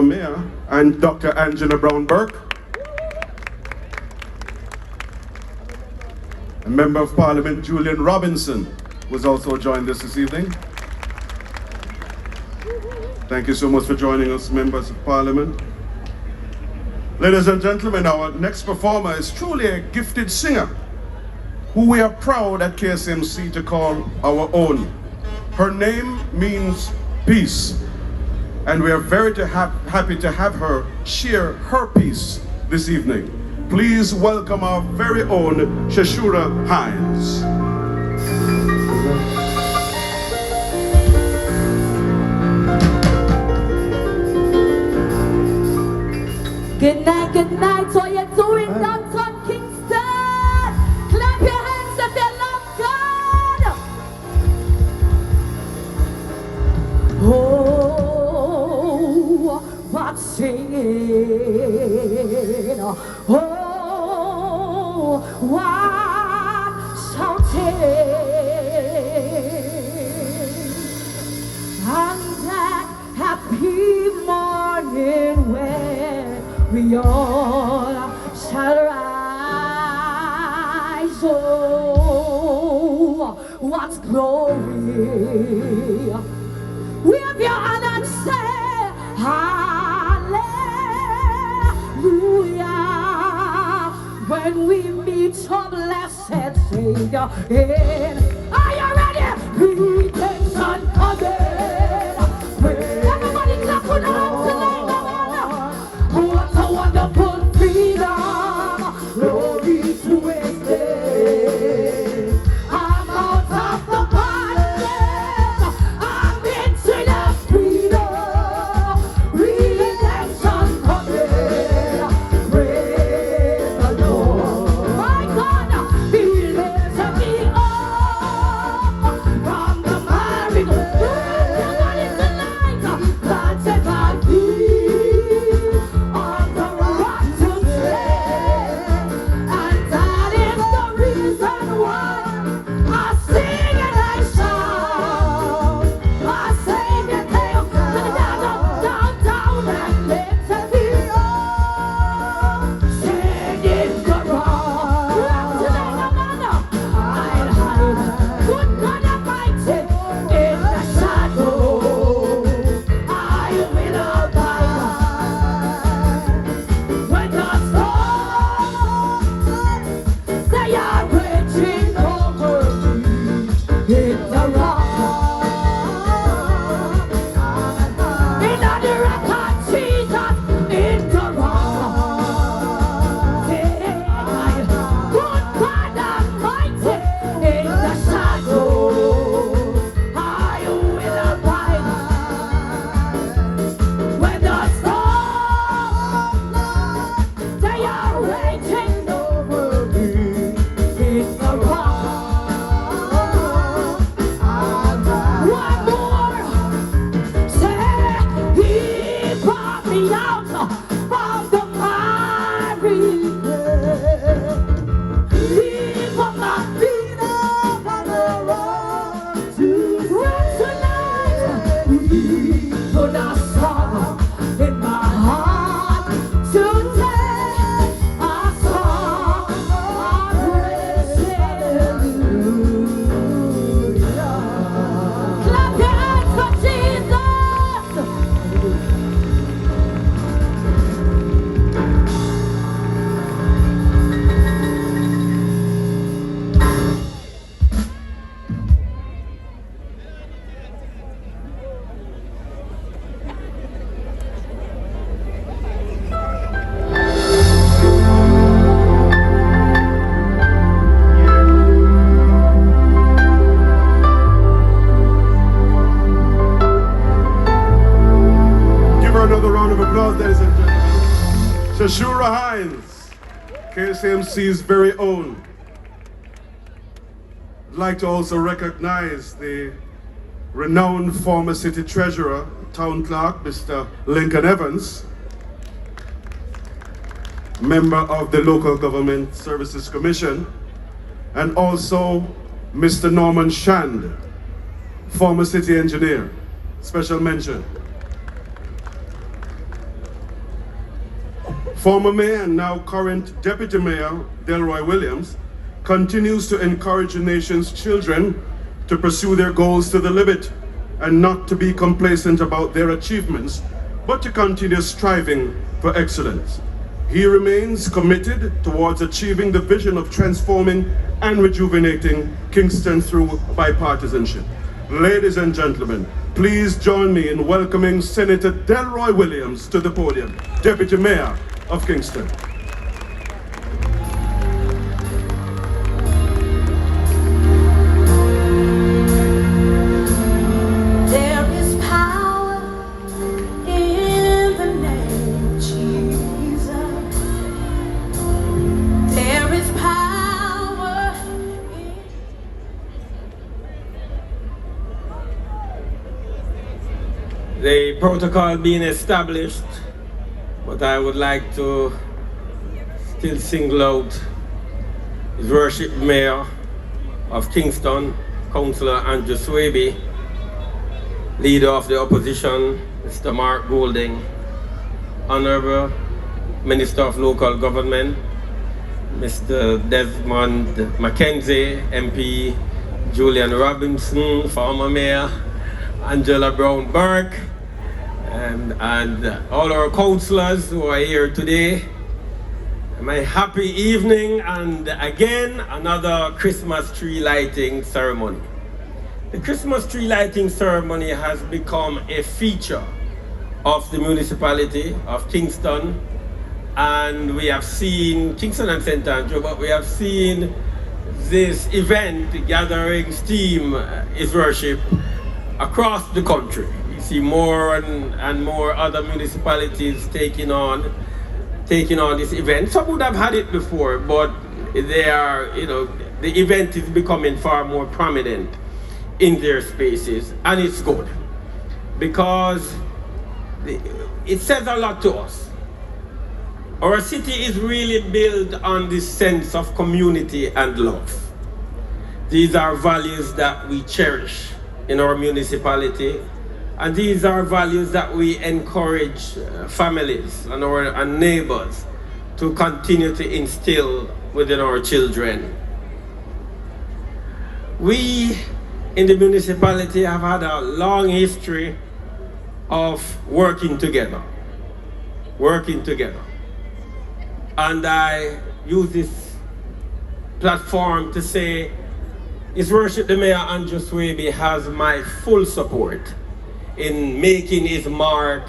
Mayor and Dr. Angela Brown-Burke. A Member of Parliament Julian Robinson was also joined us this evening. Thank you so much for joining us, members of Parliament. Ladies and gentlemen, our next performer is truly a gifted singer who we are proud at KSMC to call our own. Her name means peace, and we are very happy to have her share her piece this evening. Please welcome our very own Shashura Hines. Good night, what you doing downtown Kingston? Clap your hands if you love God. Oh, what's singing? Oh, what shouting? And that happy morning when we all shall rise. Oh, what glory! Wave your hand and say hallelujah when we meet our blessed Savior in. Are you ready? Redemption coming. Everybody clap on the hands tonight. What a wonderful freedom, glory to His name. I'm out of the bondage, I'm into the freedom, redemption coming, praise the Lord. My God, He lifted me up from the miry grave. Somebody tonight, planted my feet on the rock to stand, and that is the reason why I sing and I shout. My Savior came down and lifted me up, singing the rock. Tonight, I'll hide, good God Almighty, in the shadow. I will abide. When the storms they are raging over me, in the rock, in the rock of Jesus, in the rock, good God Almighty, in the shadow, I will abide. When the storms they are raging over me, in the rock. One more, say, He brought me out from the miry clay. He put my feet up on the rock to rest tonight. He put a song in my heart to take a song of praise. Hallelujah. Clap your hands for Jesus. Give her another round of applause, ladies and gentlemen. Shashura Hines, KSMC's very own. I'd like to also recognize the renowned former city treasurer, town clerk, Mr. Lincoln Evans, member of the Local Government Services Commission, and also Mr. Norman Shand, former city engineer. Special mention. Former Mayor and now current Deputy Mayor Leroy Williams continues to encourage the nation's children to pursue their goals to the limit and not to be complacent about their achievements, but to continue striving for excellence. He remains committed towards achieving the vision of transforming and rejuvenating Kingston through bipartisanship. Ladies and gentlemen, please join me in welcoming Senator Leroy Williams to the podium, Deputy Mayor of Kingston. The protocol being established, but I would like to still single out His Worship Mayor of Kingston, Councillor Andrew Swaby, Leader of the Opposition, Mr. Mark Golding, Honourable Minister of Local Government, Mr. Desmond Mackenzie, MP Julian Robinson, former Mayor Angela Brown-Burke, and all our councillors who are here today. My happy evening, and again another Christmas tree lighting ceremony. The Christmas tree lighting ceremony has become a feature of the municipality of Kingston, and we have seen Kingston and St. Andrew, but we have seen this event gathering steam, His Worship, across the country. You see more and more other municipalities taking on this event. Some would have had it before, but they are, the event is becoming far more prominent in their spaces, and it's good because it says a lot to us. Our city is really built on this sense of community and love. These are values that we cherish in our municipality, and these are values that we encourage families and neighbors to continue to instill within our children. We in the municipality have had a long history of working together. And I use this platform to say His Worship the Mayor Andrew Swaby has my full support in making his mark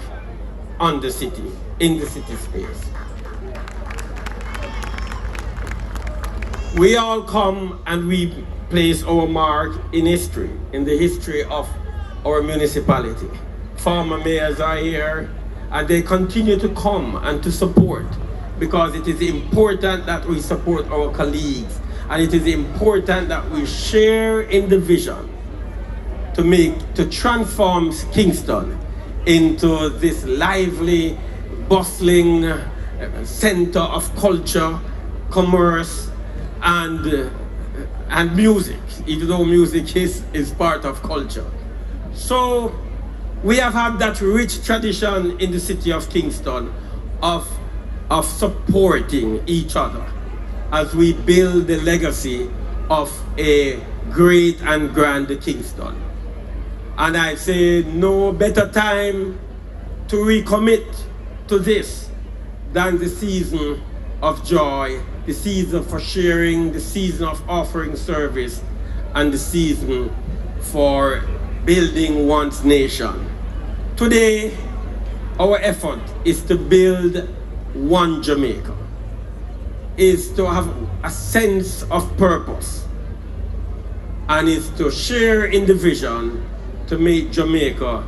on the city, in the city space. We all come and we place our mark in history, in the history of our municipality. Former mayors are here, and they continue to come and to support, because it is important that we support our colleagues, and it is important that we share in the vision to transform Kingston into this lively, bustling center of culture, commerce, and music, even though music is part of culture. So we have had that rich tradition in the city of Kingston of supporting each other as we build the legacy of a great and grand Kingston. And I say no better time to recommit to this than the season of joy, the season for sharing, the season of offering service, and the season for building one's nation. Today, our effort is to build one Jamaica, is to have a sense of purpose, and is to share in the vision to make Jamaica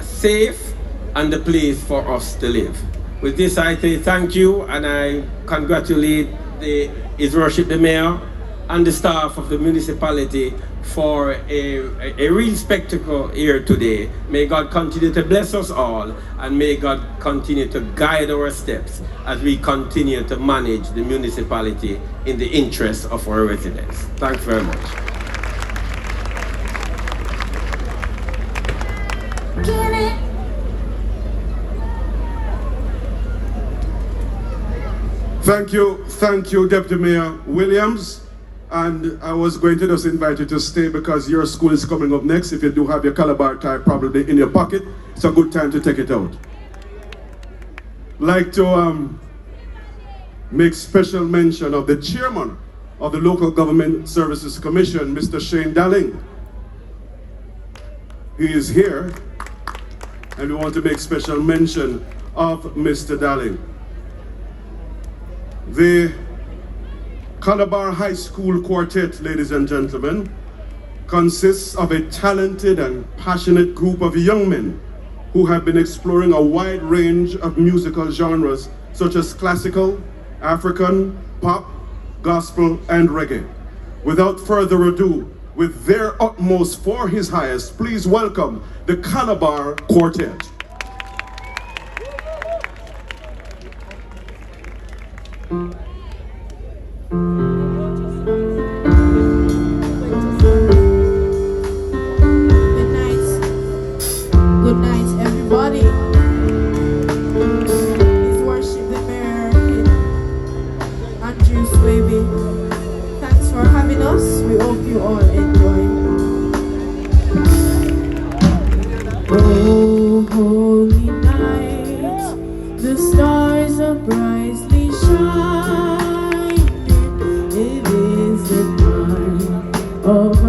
safe and the place for us to live. With this, I say thank you, and I congratulate His Worship the Mayor and the staff of the municipality for a real spectacle here today. May God continue to bless us all, and may God continue to guide our steps as we continue to manage the municipality in the interest of our residents. Thanks very much. Thank you, Deputy Mayor Williams. And I was going to just invite you to stay because your school is coming up next. If you do have your Calabar tie probably in your pocket, it's a good time to take it out. Like to make special mention of the chairman of the Local Government Services Commission, Mr. Shane Dalling. He is here, and we want to make special mention of Mr. Dalling. The Calabar High School Quartet, ladies and gentlemen, consists of a talented and passionate group of young men who have been exploring a wide range of musical genres such as classical, African, pop, gospel, and reggae. Without further ado, with their utmost for his highest, please welcome the Calabar Quartet. Love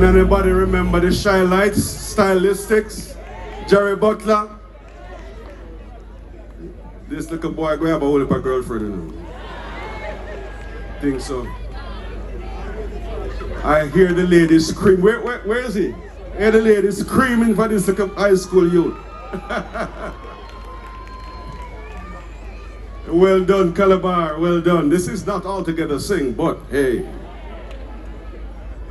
Can anybody remember the Shy Lights, Stylistics, Jerry Butler? This little boy go have a whole heap of girlfriend, you know. Think so. I hear the ladies scream. Where is he? I hear the ladies screaming for this little high school youth. Well done, Calabar, well done. This is not altogether sing, but hey.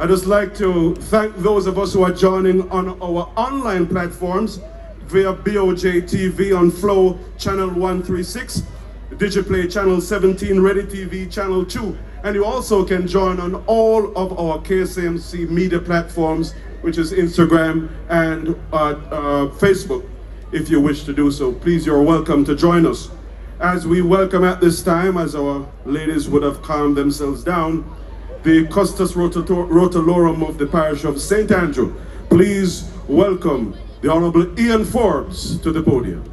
I'd just like to thank those of us who are joining on our online platforms via BOJ TV on Flow Channel 136, Digiplay Channel 17, Ready TV Channel 2, and you also can join on all of our KSMC media platforms, which is Instagram and Facebook. If you wish to do so, please, you're welcome to join us. As we welcome at this time, as our ladies would have calmed themselves down, the Custos Rotolorum of the parish of St. Andrew. Please welcome the Honorable Ian Forbes to the podium.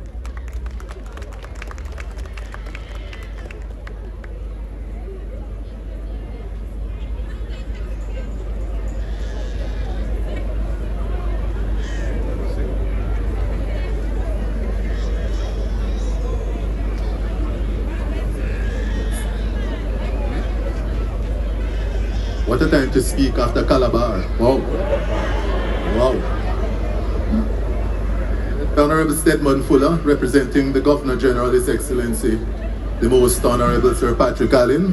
What a time to speak after Calabar. Wow. Wow. The Honorable Stedman Fuller, representing the Governor General, His Excellency, the Most Honorable Sir Patrick Allen.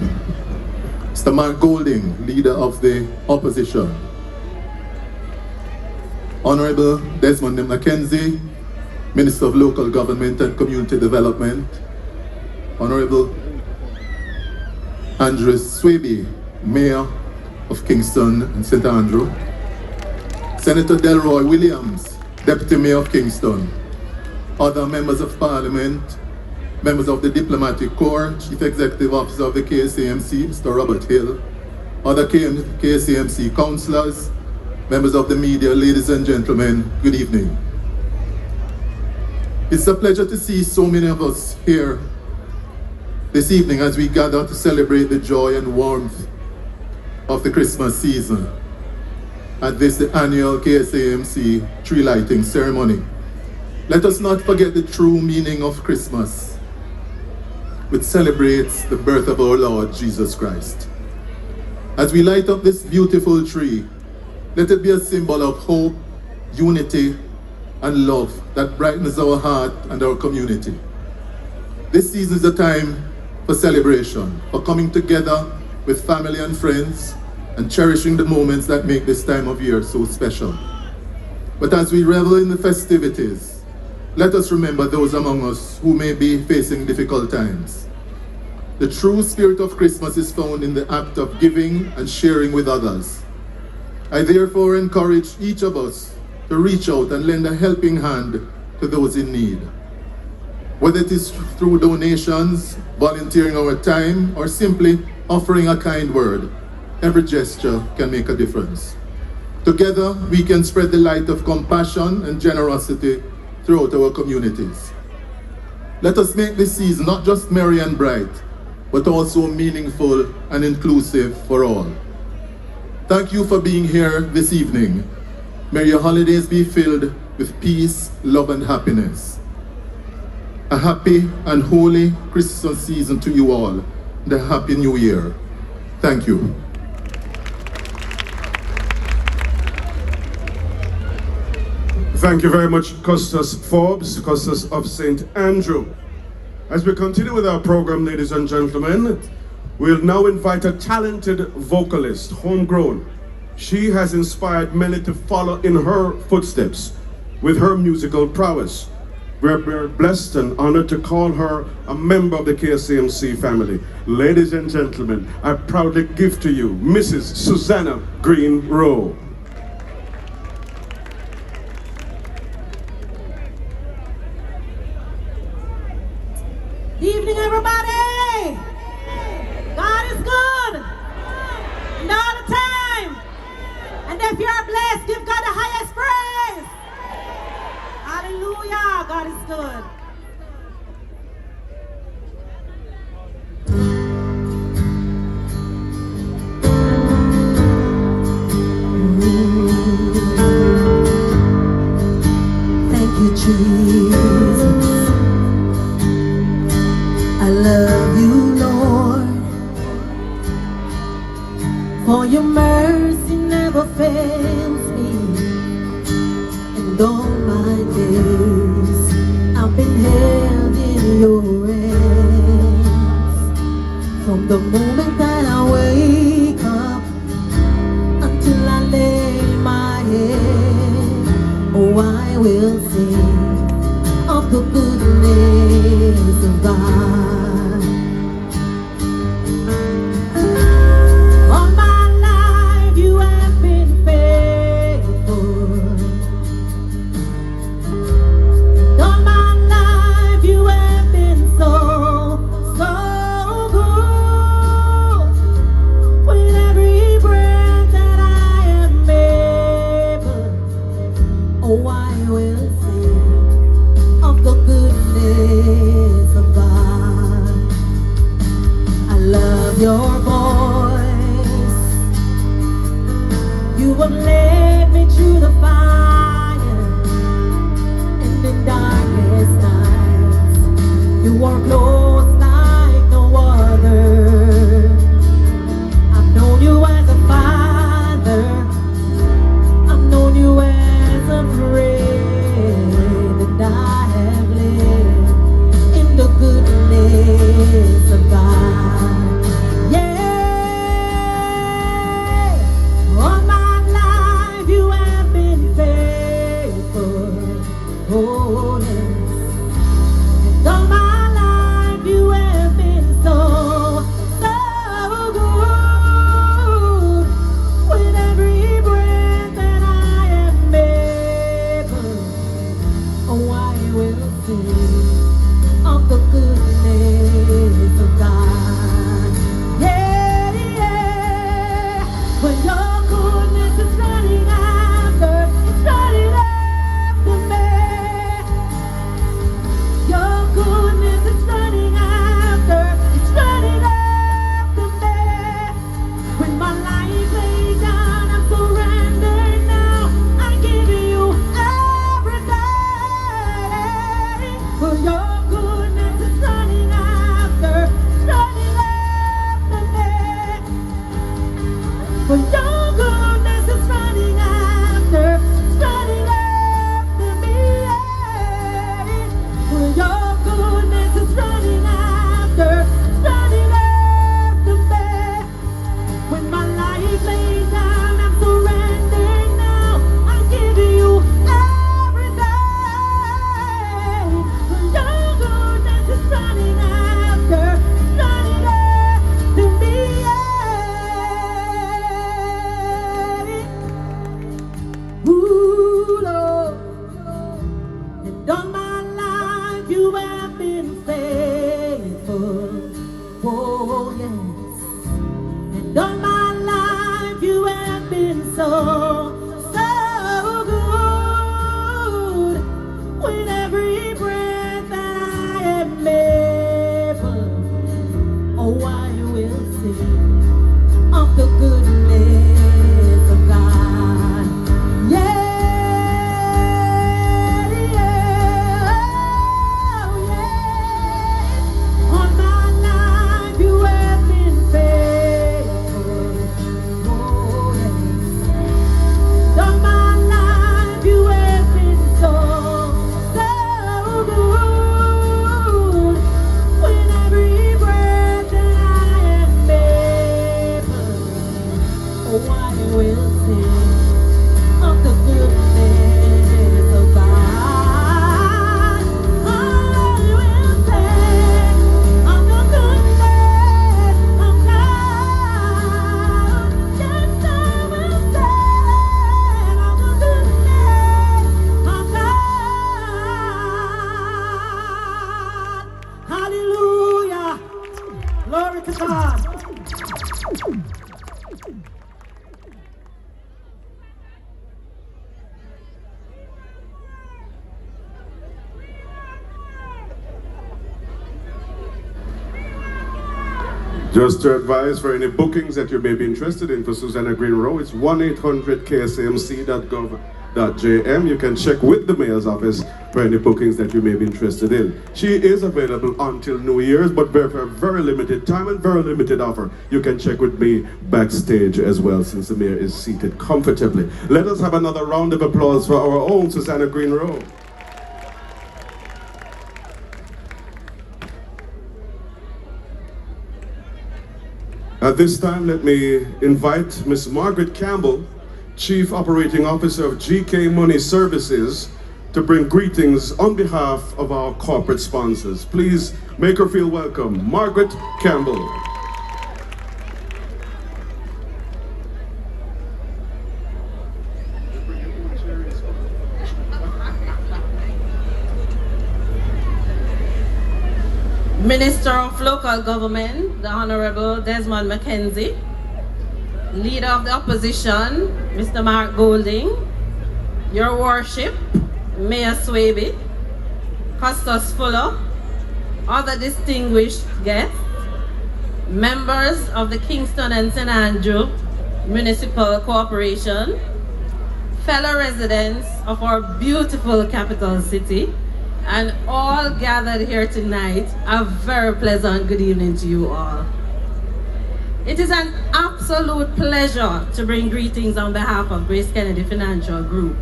Mr. Mark Golding, Leader of the Opposition. Honorable Desmond Mackenzie, Minister of Local Government and Community Development. Honorable Andrew Swaby, Mayor of Kingston and St. Andrew. Senator Leroy Williams, Deputy Mayor of Kingston. Other members of Parliament, members of the Diplomatic Corps, Chief Executive Officer of the KSAMC, Mr. Robert Hill. Other KSAMC councillors, members of the media, ladies and gentlemen, good evening. It's a pleasure to see so many of us here this evening as we gather to celebrate the joy and warmth of the Christmas season at this, the annual KSAMC tree lighting ceremony. Let us not forget the true meaning of Christmas, which celebrates the birth of our Lord Jesus Christ. As we light up this beautiful tree, let it be a symbol of hope, unity, and love that brightens our heart and our community. This season is a time for celebration, for coming together with family and friends, and cherishing the moments that make this time of year so special. But as we revel in the festivities, let us remember those among us who may be facing difficult times. The true spirit of Christmas is found in the act of giving and sharing with others. I therefore encourage each of us to reach out and lend a helping hand to those in need. Whether it is through donations, volunteering our time, or simply offering a kind word, every gesture can make a difference. Together, we can spread the light of compassion and generosity throughout our communities. Let us make this season not just merry and bright, but also meaningful and inclusive for all. Thank you for being here this evening. May your holidays be filled with peace, love, and happiness. A happy and holy Christmas season to you all, and a happy new year. Thank you. Thank you very much, Custos Forbes, Custos of St. Andrew. As we continue with our program, ladies and gentlemen, we'll now invite a talented vocalist, homegrown. She has inspired many to follow in her footsteps with her musical prowess. We're blessed and honored to call her a member of the KSAMC family. Ladies and gentlemen, I proudly give to you Mrs. Susanna Green Rowe. Evening, everybody! God is good! And all the time! And if you're blessed, give God the highest praise! Hallelujah! God is good. For your mercy never fails me, and all my days I've been held in your hands. From the moment that I wake up until I lay my head, oh, I will sing of the goodness of God. All my life you have been faithful. All my life you have been so, so good. With every breath that I am able, oh, I will sing of the goodness of God. I love your voice. You have led me through the fire, and in darkest nights you are close like no other. I've known you as a father, I've known you as a friend, and I have lived in the goodness of God. Yeah, all my life you have been faithful. Oh yes, and all my life you have been so, so good. With every breath that I am able, oh, I will sing of the goodness of God. Yeah, yeah. When your goodness is running after, it's running after me. Your goodness is running after, it's running after me. When my life lays down, I'm surrendered now. I give you everything. For your goodness is running after, it's running after me. For your goodness is running after, it's running after me. For your goodness is running after, it's running after me. When my life lays down, I'm surrendered now. I give you everything. For your goodness is running after, it's running after me. Ooh, Lord. And all my life you have been faithful. Oh, yes. And all my life you have been so, so good. With every breath that I am able, oh, I will sing of the goodness of God. Yeah, yeah, oh, yeah. All my life you have been faithful. Oh, yes. All my life you have been so, so good. With every breath that I am able, oh, I will sing of the goodness of God. I will sing of the goodness of God. Yes, I will sing of the goodness of God. Hallelujah. Glory to God. Just to advise, for any bookings that you may be interested in for Susanna Green Row, it's 1-800-KSAMC.gov.jm. You can check with the mayor's office for any bookings that you may be interested in. She is available until New Year's, but for a very limited time and very limited offer. You can check with me backstage as well, since the mayor is seated comfortably. Let us have another round of applause for our own Susanna Green Rowe. At this time, let me invite Ms. Margaret Campbell, Chief Operating Officer of GK Money Services, to bring greetings on behalf of our corporate sponsors. Please make her feel welcome. Margaret Campbell. Minister of Local Government, the Honorable Desmond McKenzie, Leader of the Opposition, Mr. Mark Golding, Your Worship, Mayor Swaby, Custos Fuller, other distinguished guests, members of the Kingston and St. Andrew Municipal Corporation, fellow residents of our beautiful capital city, and all gathered here tonight, a very pleasant good evening to you all. It is an absolute pleasure to bring greetings on behalf of Grace Kennedy Financial Group,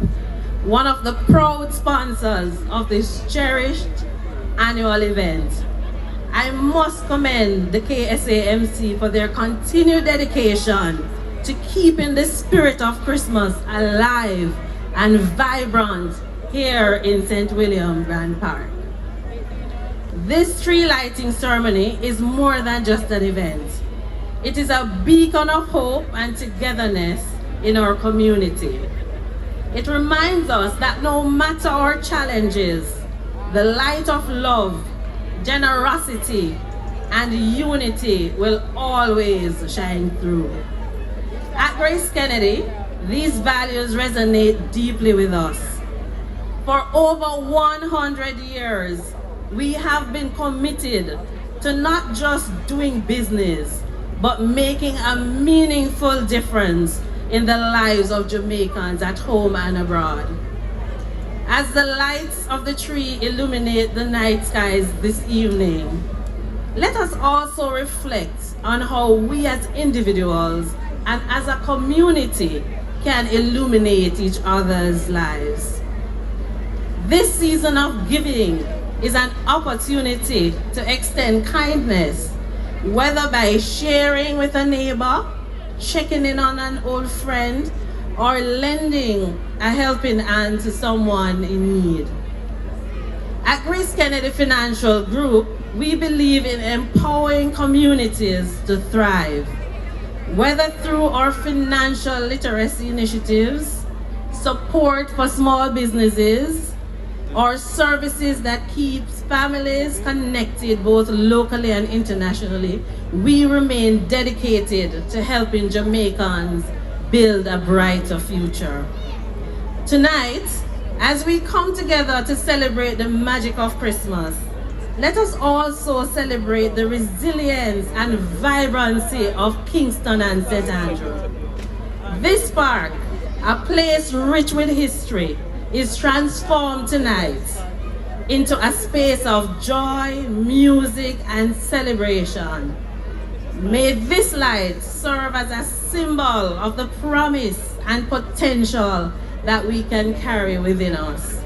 one of the proud sponsors of this cherished annual event. I must commend the KSAMC for their continued dedication to keeping the spirit of Christmas alive and vibrant here in St. William Grand Park. This tree lighting ceremony is more than just an event. It is a beacon of hope and togetherness in our community. It reminds us that no matter our challenges, the light of love, generosity, and unity will always shine through. At Grace Kennedy, these values resonate deeply with us. For over 100 years, we have been committed to not just doing business, but making a meaningful difference in the lives of Jamaicans at home and abroad. As the lights of the tree illuminate the night skies this evening, let us also reflect on how we as individuals and as a community can illuminate each other's lives. This season of giving is an opportunity to extend kindness, whether by sharing with a neighbor, checking in on an old friend, or lending a helping hand to someone in need. At Grace Kennedy Financial Group, we believe in empowering communities to thrive, whether through our financial literacy initiatives, support for small businesses, or services that keeps families connected both locally and internationally. We remain dedicated to helping Jamaicans build a brighter future. Tonight, as we come together to celebrate the magic of Christmas, let us also celebrate the resilience and vibrancy of Kingston and St. Andrew. This park, a place rich with history, is transformed tonight into a space of joy, music, and celebration. May this light serve as a symbol of the promise and potential that we can carry within us.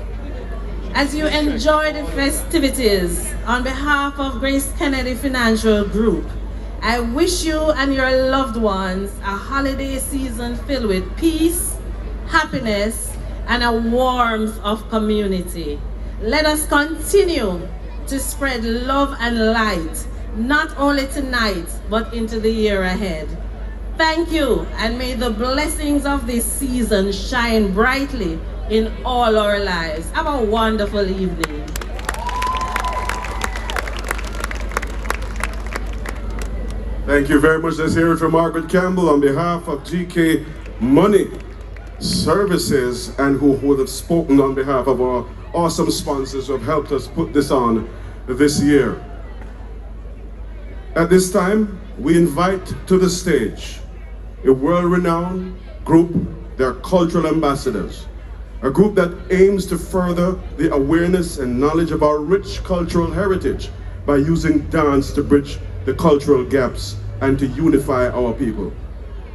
As you enjoy the festivities, on behalf of Grace Kennedy Financial Group, I wish you and your loved ones a holiday season filled with peace, happiness, and a warmth of community. Let us continue to spread love and light, not only tonight, but into the year ahead. Thank you, and may the blessings of this season shine brightly in all our lives. Have a wonderful evening. Thank you very much. Let's hear it from Margaret Campbell on behalf of GK Money Services, and who would have spoken on behalf of our awesome sponsors who have helped us put this on this year. At this time, we invite to the stage a world-renowned group, their cultural ambassadors, a group that aims to further the awareness and knowledge of our rich cultural heritage by using dance to bridge the cultural gaps and to unify our people.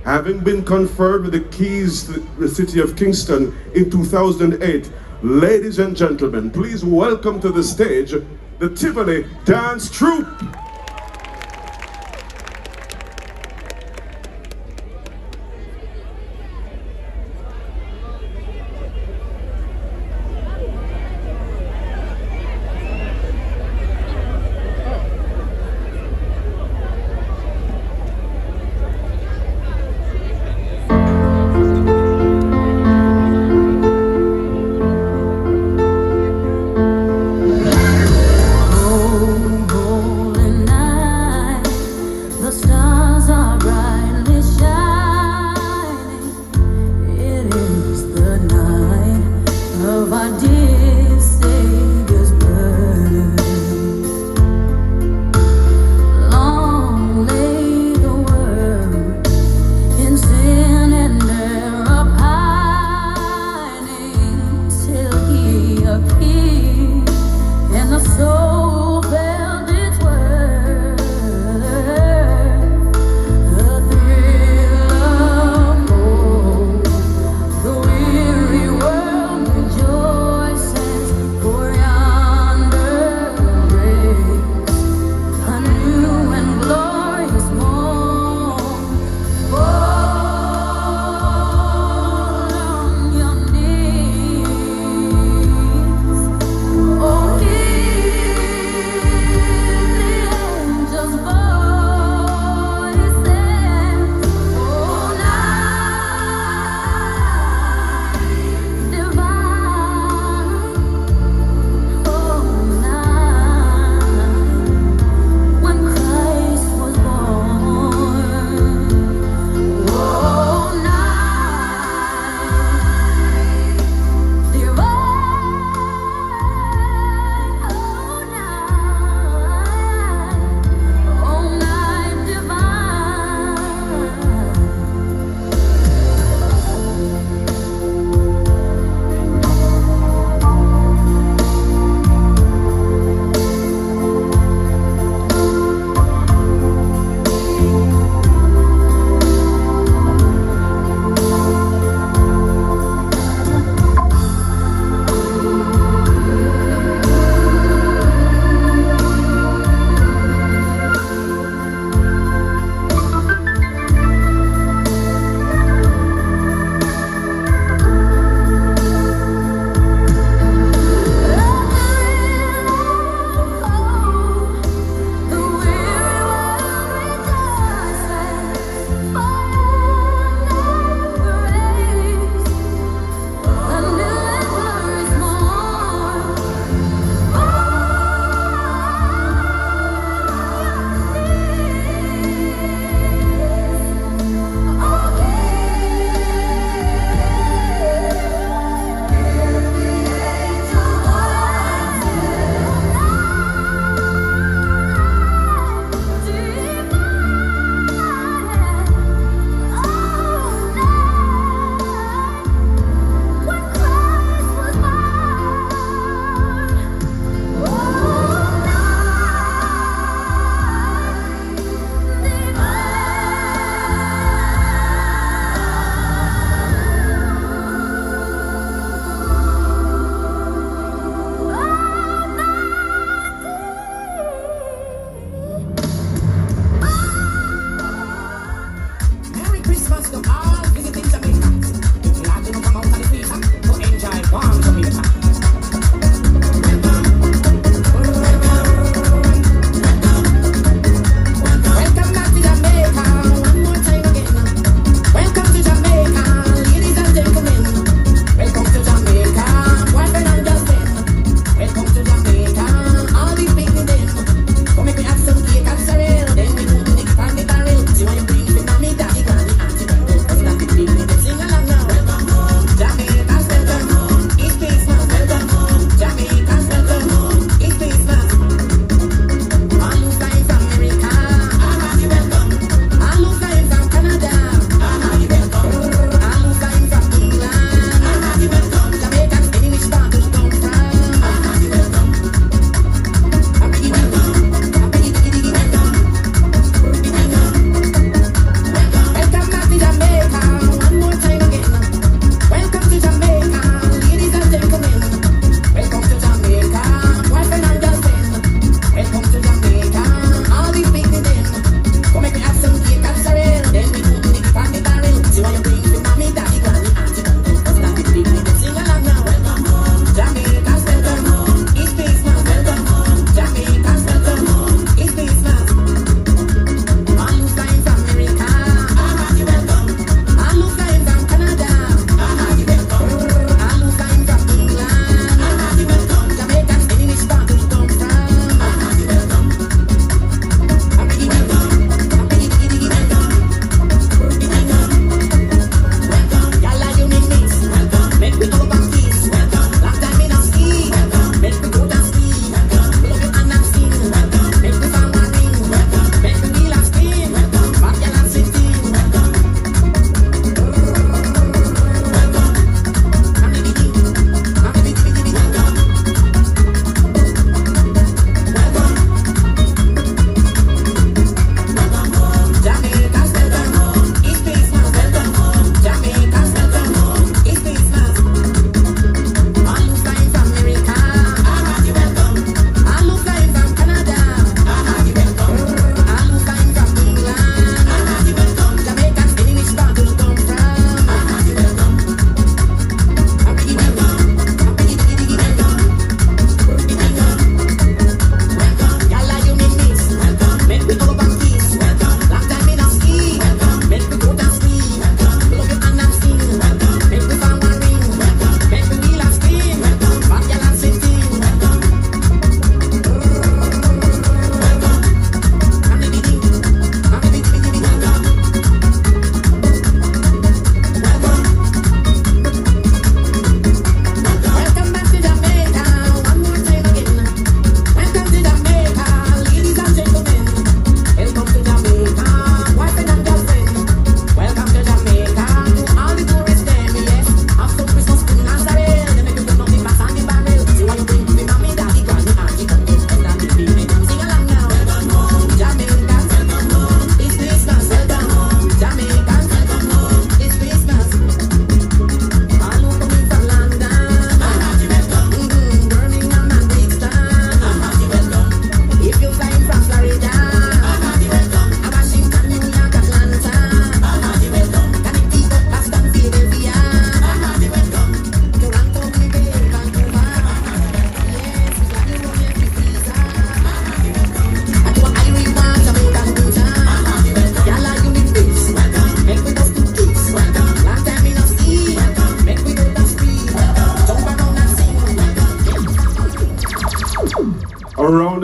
Having been conferred with the keys to the city of Kingston in 2008, ladies and gentlemen, please welcome to the stage the Tivoli Dance Troupe.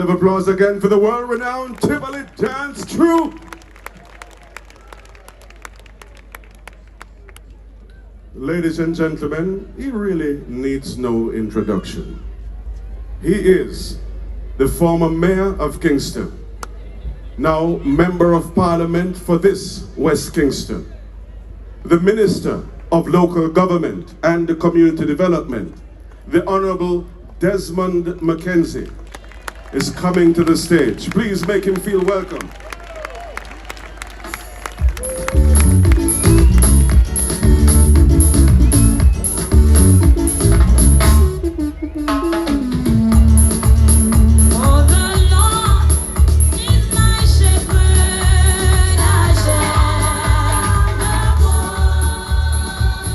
of applause again for the world-renowned Tivoli Dance Troupe. Ladies and gentlemen, he really needs no introduction. He is the former mayor of Kingston, now member of parliament for this West Kingston, the minister of local government and community development, the Honorable Desmond Mackenzie, is coming to the stage. Please make him feel welcome.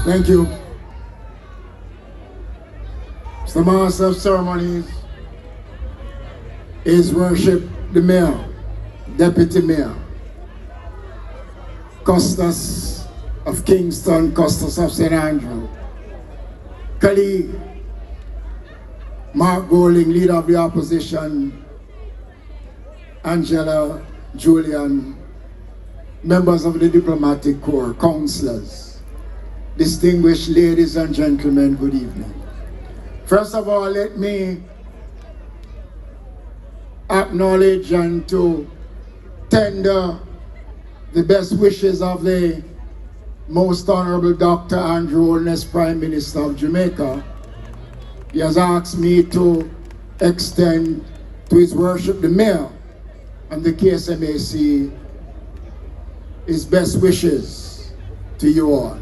Thank you. Mr. Master of Ceremonies, His Worship the Mayor, Deputy Mayor, Custos of Kingston, Custos of St. Andrew, colleague Mark Golding, Leader of the Opposition, Angela, Julian, members of the Diplomatic Corps, councillors, distinguished ladies and gentlemen, good evening. First of all, let me acknowledge and to tender the best wishes of the Most Honorable Dr. Andrew Holness, Prime Minister of Jamaica. He has asked me to extend to His Worship the Mayor and the KSMAC his best wishes to you all.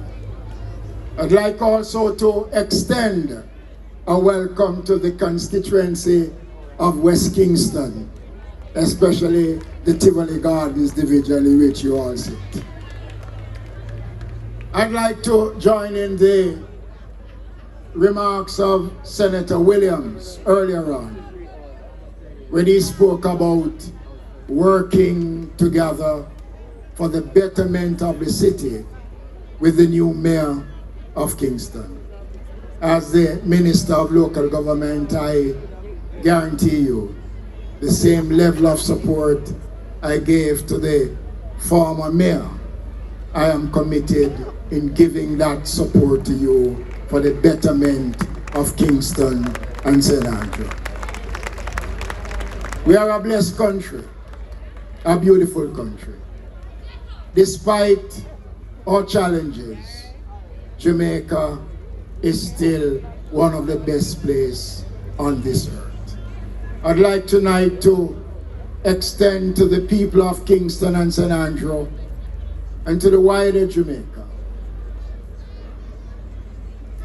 I'd like also to extend a welcome to the constituency of West Kingston, especially the Tivoli Gardens division in which you all sit. I'd like to join in the remarks of Senator Williams earlier on when he spoke about working together for the betterment of the city with the new mayor of Kingston. As the Minister of Local Government, I guarantee you the same level of support I gave to the former mayor. I am committed in giving that support to you for the betterment of Kingston and St. Andrew. We are a blessed country, a beautiful country. Despite our challenges, Jamaica is still one of the best places on this earth. I'd like tonight to extend to the people of Kingston and St. Andrew and to the wider Jamaica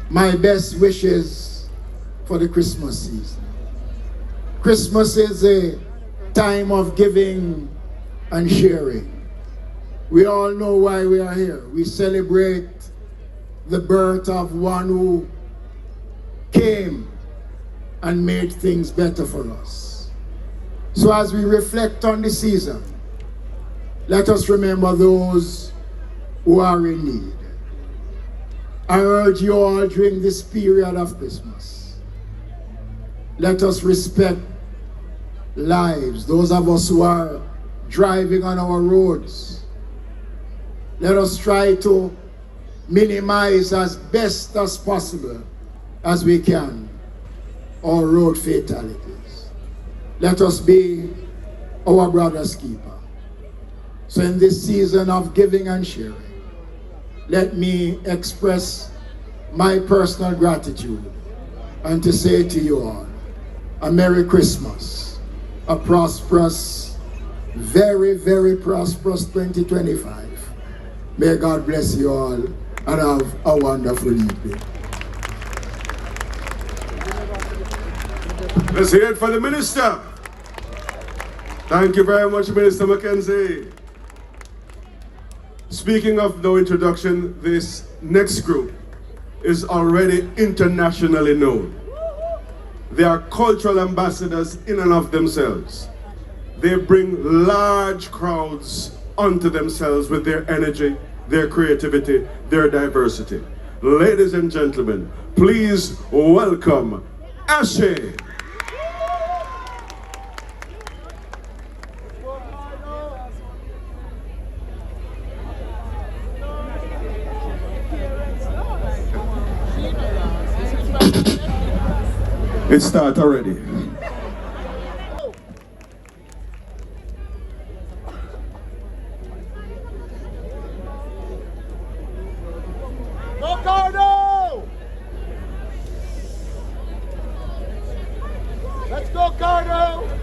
my best wishes for the Christmas season. Christmas is a time of giving and sharing. We all know why we are here. We celebrate the birth of one who came and made things better for us. So as we reflect on the season, let us remember those who are in need. I urge you all during this period of Christmas, let us respect lives, those of us who are driving on our roads. Let us try to minimize as best as possible as we can our road fatalities. Let us be our brother's keeper. So in this season of giving and sharing, let me express my personal gratitude and to say to you all, a Merry Christmas, a prosperous, very, very prosperous 2025. May God bless you all and have a wonderful evening. Let's hear it for the minister. Thank you very much, Minister Mackenzie. Speaking of no introduction, this next group is already internationally known. They are cultural ambassadors in and of themselves. They bring large crowds unto themselves with their energy, their creativity, their diversity. Ladies and gentlemen, please welcome Ashe. It starts already. Go Cardo! Let's go Cardo!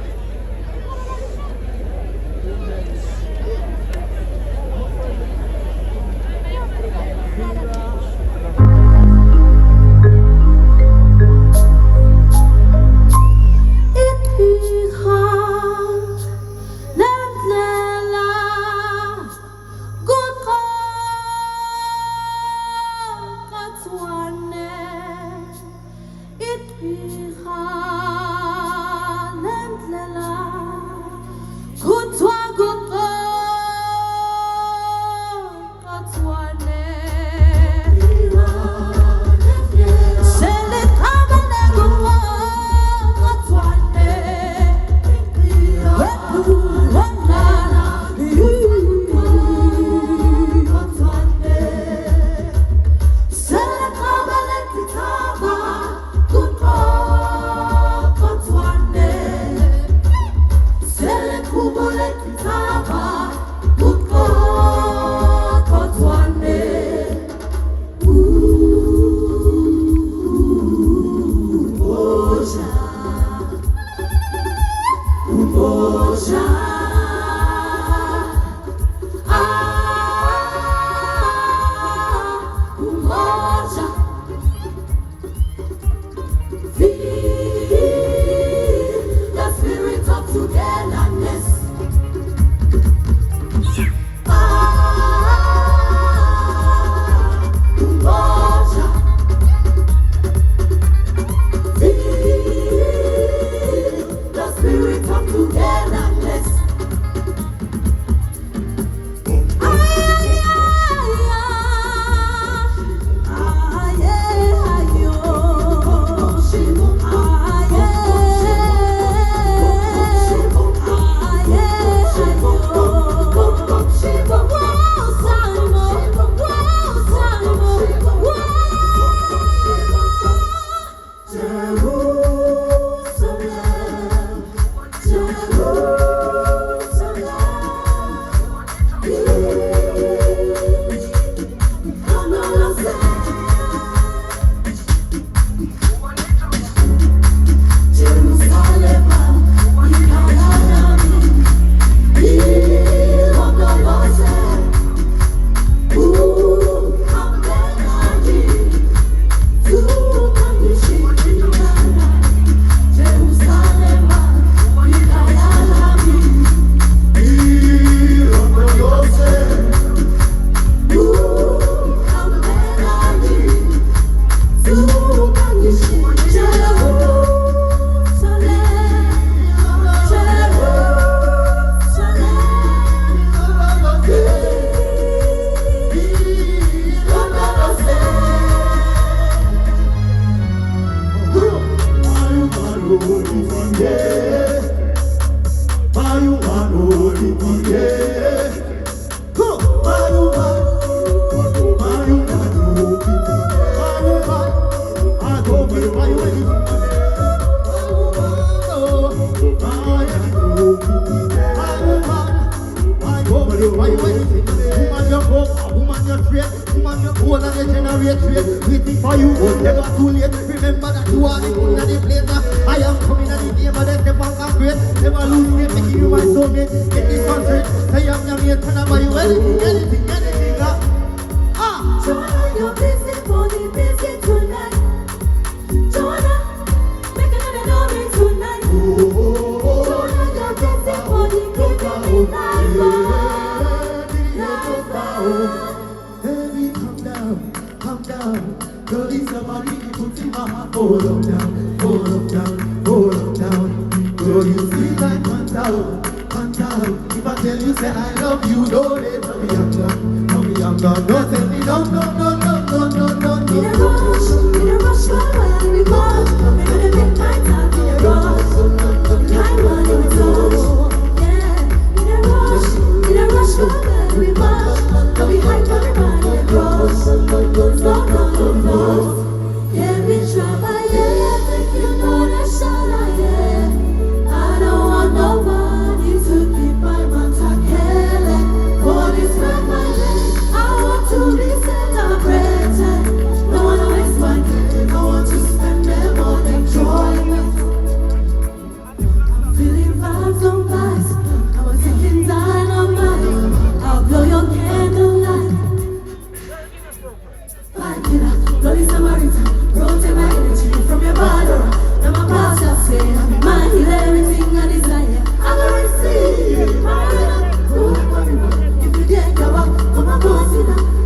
Every trouble, yeah, you know that.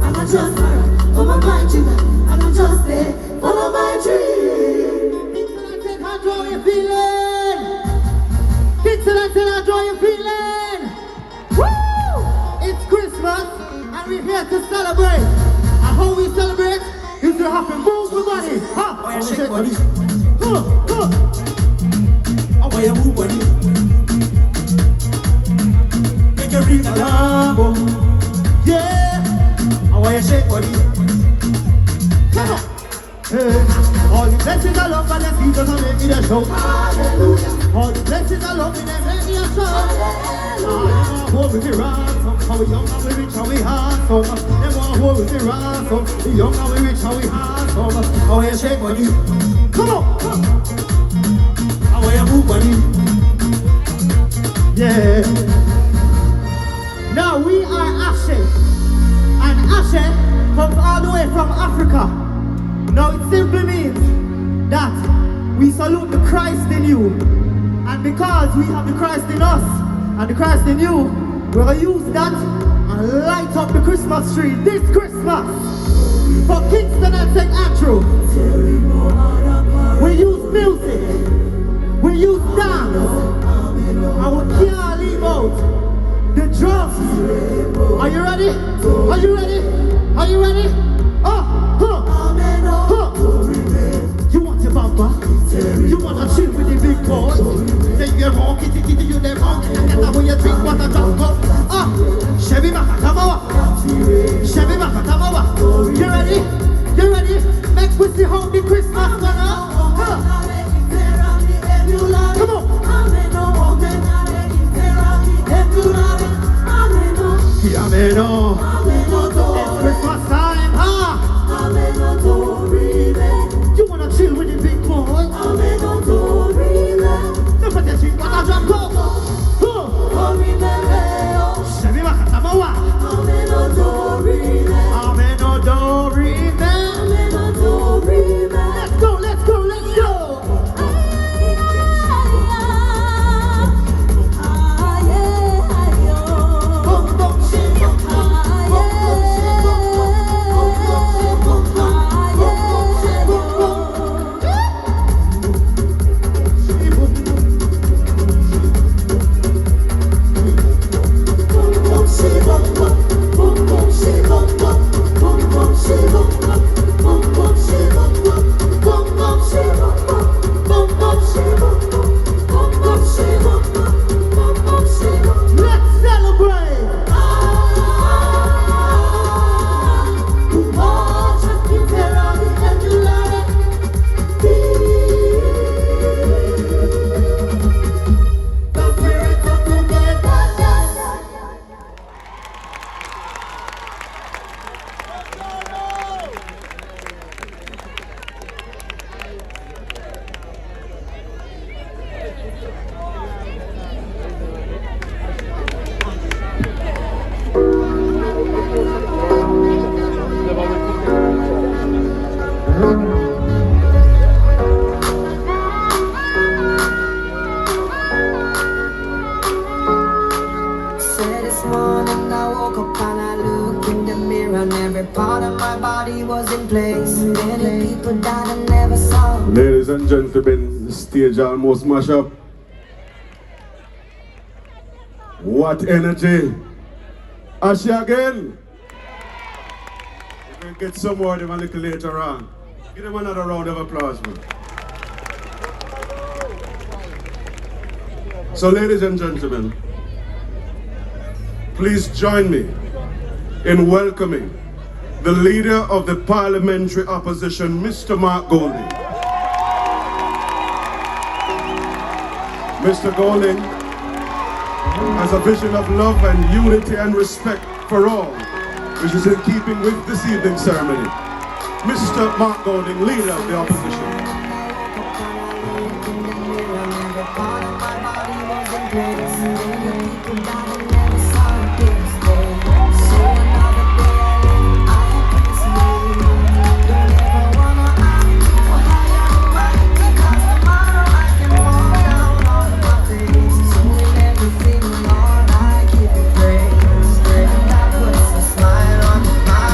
and I just run for my dream, and I just stay follow my dream. Kingston, how do you feeling? Kingston, how do you feeling? Woo! It's Christmas, and we're here to celebrate. And how we celebrate is to have to move the body. Huh? Oh, yeah, shake body. Oh, yeah, move body. Make you ring alarm. Yeah. Oh, yeah, shake body. Come on. Hey. All the blessings are love and the seasons are making a show. Hallelujah. All the blessings are love and they're making a show. Hallelujah. Hold with the ransom, how we young and we rich and we handsome. They want hold with the ransom, the young and we rich and we handsome. How you shake body? Come on, come on. How you move body? Yeah. Now we are Ashe, and Ashe comes all the way from Africa. Now it simply means that we salute the Christ in you, and because we have the Christ in us and the Christ in you, we're going to use that and light up the Christmas tree this Christmas for Kingston and St. Andrew. We use music, we use dance, and we can't leave out the drums. Are you ready? Are you ready? Are you ready? You want your bumper? You want to chill with the big boy? Then you're wrong, kitty, you're wrong. And that's how you drink what I drunk up. Chevy Makatamawa. Chevy Makatamawa. You ready? You ready? Make we see how the Christmas gonna. Come on. It's Christmas time, huh? You wanna chill with the big boy? Look at that shit, what I drop go. Chevy Makatamawa. Let's go, let's go, let's go. Ladies and gentlemen, the stage almost mash up. What energy! Ashe again! We're going to get some more of them a little later on. Give them another round of applause, man. So ladies and gentlemen, please join me in welcoming the leader of the parliamentary opposition, Mr. Mark Golding. Mr. Golding has a vision of love and unity and respect for all, which is in keeping with this evening's ceremony. Mr. Mark Golding, leader of the opposition. Smile on my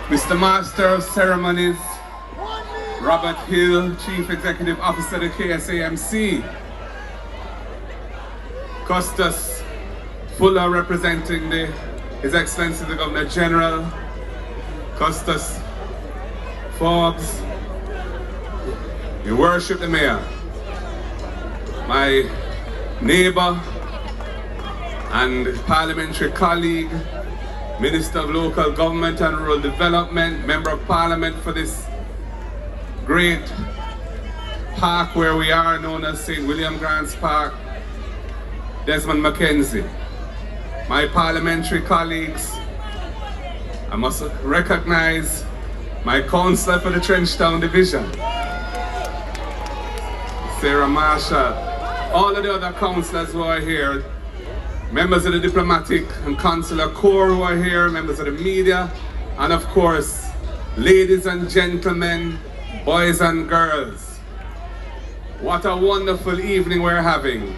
Mr. Master of Ceremonies, Robert Hill, Chief Executive Officer of the KSAMC, Custis Fuller representing His Excellency the Governor General, Custis Forbes, Your Worship the Mayor, my neighbor and parliamentary colleague, Minister of Local Government and Rural Development, Member of Parliament for this great park where we are, known as St. William Grants Park, Desmond Mackenzie. My parliamentary colleagues, I must recognize my councillor for the Trenchtown Division, Sarah Marshall, all of the other councillors who are here, members of the diplomatic and consular corps who are here, members of the media, and of course, ladies and gentlemen, boys and girls. What a wonderful evening we're having.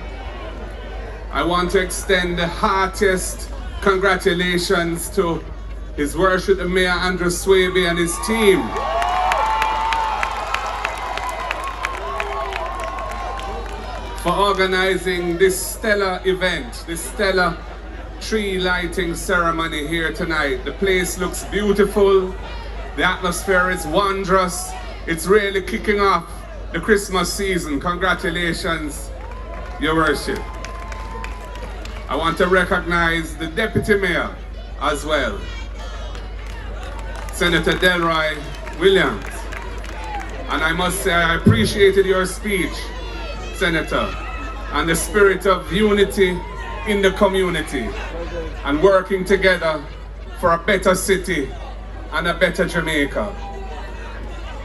I want to extend the heartiest congratulations to His Worship the Mayor Andrew Swaby and his team. For organizing this stellar event, this stellar tree lighting ceremony here tonight. The place looks beautiful, the atmosphere is wondrous. It's really kicking off the Christmas season. Congratulations, Your Worship. I want to recognize the Deputy Mayor as well, Senator Leroy Williams. And I must say I appreciated your speech, Senator, and the spirit of unity in the community and working together for a better city and a better Jamaica.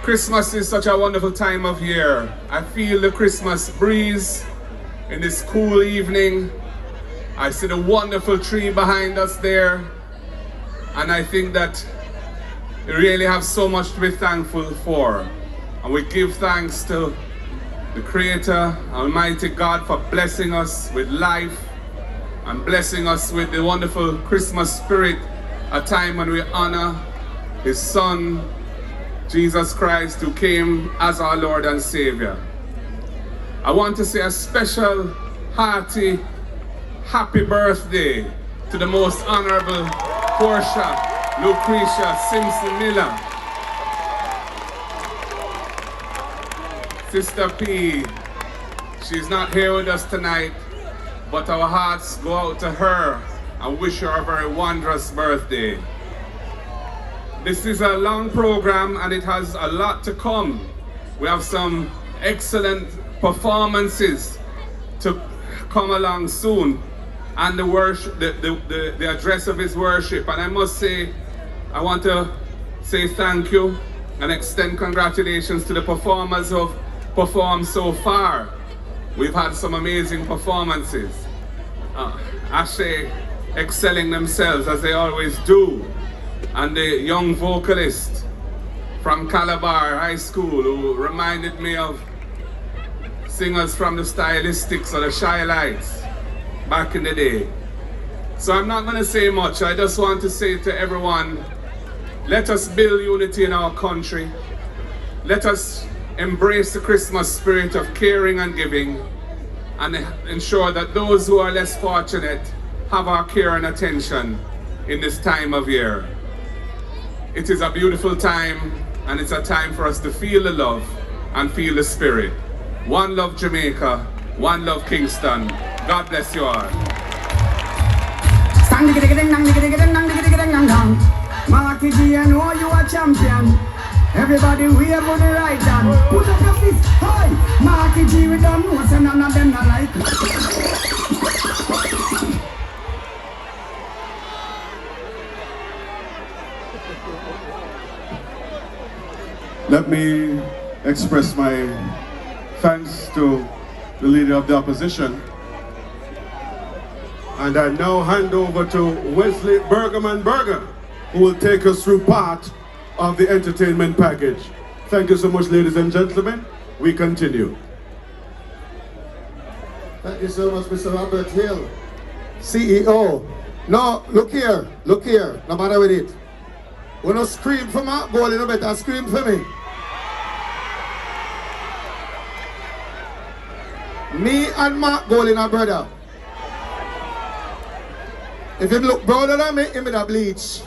Christmas is such a wonderful time of year. I feel the Christmas breeze in this cool evening. I see the wonderful tree behind us there, and I think that we really have so much to be thankful for. And we give thanks to the Creator, Almighty God, for blessing us with life and blessing us with the wonderful Christmas spirit, a time when we honor His Son, Jesus Christ, who came as our Lord and Savior. I want to say a special, hearty, happy birthday to the Most Honorable Portia Lucretia Simpson Miller. Sister P, she's not here with us tonight, but our hearts go out to her and wish her a very wondrous birthday. This is a long program and it has a lot to come. We have some excellent performances to come along soon, and the worship, the address of His worship. And I must say, I want to say thank you and extend congratulations to the performers who have performed so far. We've had some amazing performances. Ashe excelling themselves as they always do, and the young vocalist from Calabar High School who reminded me of singers from the Stylistics or the Shy Lights back in the day. So I'm not going to say much. I just want to say to everyone, let us build unity in our country. Let us embrace the Christmas spirit of caring and giving, and ensure that those who are less fortunate have our care and attention in this time of year. It is a beautiful time, and it's a time for us to feel the love and feel the spirit. One love Jamaica, one love Kingston. God bless you all. Marky G, I know you are champion. Everybody wave on the right hand. Put up your fist high. Marky G, we don't know, so none of them not like it. Let me express my thanks to the Leader of the Opposition. And I now hand over to Wesley Bergerman Berger, who will take us through part of the entertainment package. Thank you so much, ladies and gentlemen. We continue. Thank you so much, Mr. Robert Hill, CEO. No, look here, no matter with it. When you scream for Mark Golding, you better scream for me. Me and Mark Golding are brother. If him look browner than me, him with a bleach.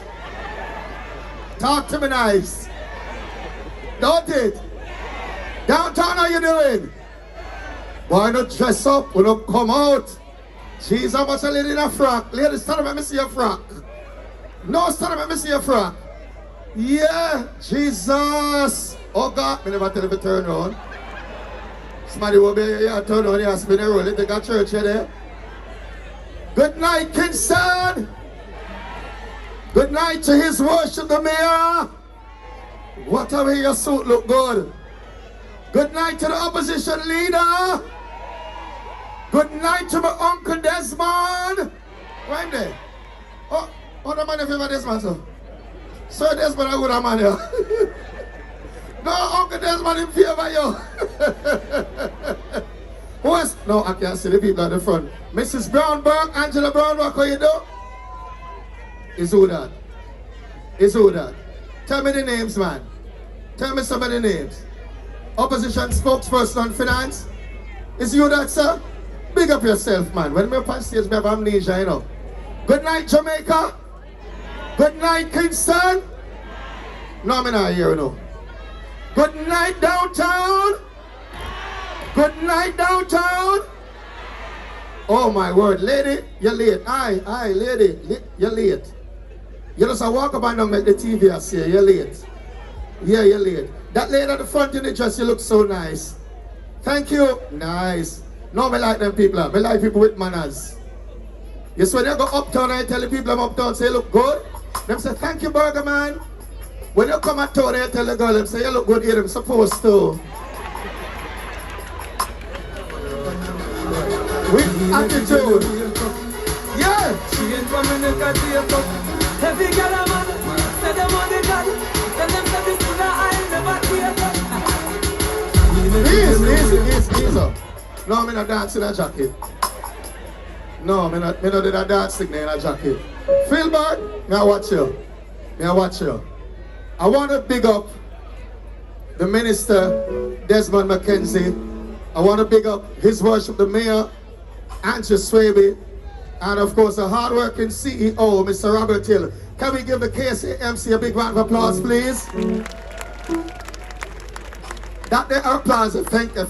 Talk to me nice. Don't it? Downtown, how you doing? Why not dress up? We don't come out. Jesus, how much a lady in a frock? Ladies, stand up and me see your frock. No, stand up and me see your frock. Yeah, Jesus. Oh God, me never tell you to turn around. Somebody will be here, turn around here, spin a roll. They got church here there. Good night, Kingston. Good night to his worship, the mayor. Whatever your suit look good. Good night to the opposition leader. Good night to my Uncle Desmond. Right there. Oh, the man in favor of Desmond, sir. Sir Desmond, I would have man here. No, Uncle Desmond in favor of you. Who else? No, I can't see the people at the front. Mrs. Brownberg, Angela Brownberg, how you do? Is who that? Is who that? Tell me the names, man. Tell me some of the names. Opposition spokesperson on finance. Is you that, sir? Big up yourself, man. When we're on stage, we have amnesia, you know. Good night, Jamaica. Good night, Kingston. No, I'm not here, no. Good night, downtown. Good night, downtown. Oh, my word. Lady, you're late. Aye, lady, you're late. You just walk up and down make the TV I see. You're late. Yeah, you're late. That lady at the front in the dress, you look so nice. Thank you. Nice. No, I like them people. I like people with manners. Yes, when you go uptown and you tell the people I'm uptown, say you look good. Them say, thank you, burger man. When you come at town and you tell the girl, them say you look good here, them supposed to. With attitude. Yeah. Every girl a man, say them on the God. Tell them that this is I never Easy. No, I'm not dancing in a jacket. No, I'm not do that dancing in a jacket. Philbert, may I watch you. I want to big up the Minister, Desmond McKenzie. I want to big up his worship, the Mayor, Andrew Swaby, and of course, the hard-working CEO, Mr. Robert Hill. Can we give the KCMC a big round of applause, please? That there applause, thank you.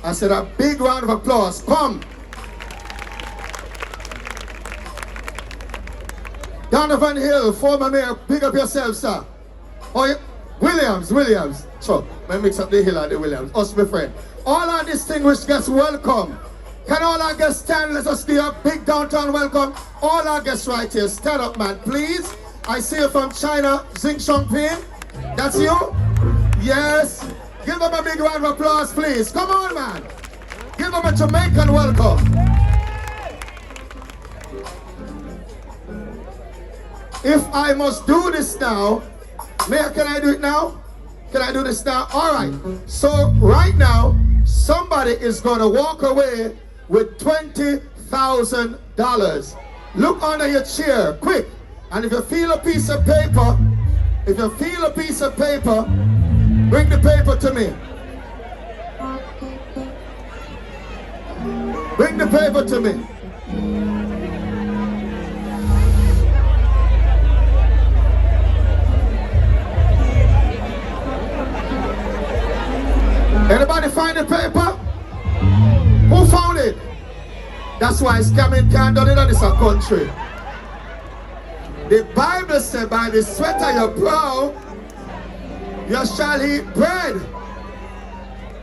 I said a big round of applause. Come. Donovan Hill, former mayor, big up yourself, sir. Oh, yeah. Williams. So, let me mix up the Hill and the Williams. Us, my friend. All our distinguished guests, welcome. Can all our guests stand? Let us give a big downtown welcome. All our guests right here, stand up, man, please. I see you from China, Xing Shongping. That's you? Yes. Give them a big round of applause, please. Come on, man. Give them a Jamaican welcome. If I must do this now, Mayor, can I do it now? Can I do this now? All right. So right now, somebody is going to walk away with $20,000. Look under your chair, quick. And if you feel a piece of paper, bring the paper to me. Bring the paper to me. Anybody find the paper? Who found it? That's why scamming can't do it in this country. The Bible says, by the sweat of your brow, you shall eat bread.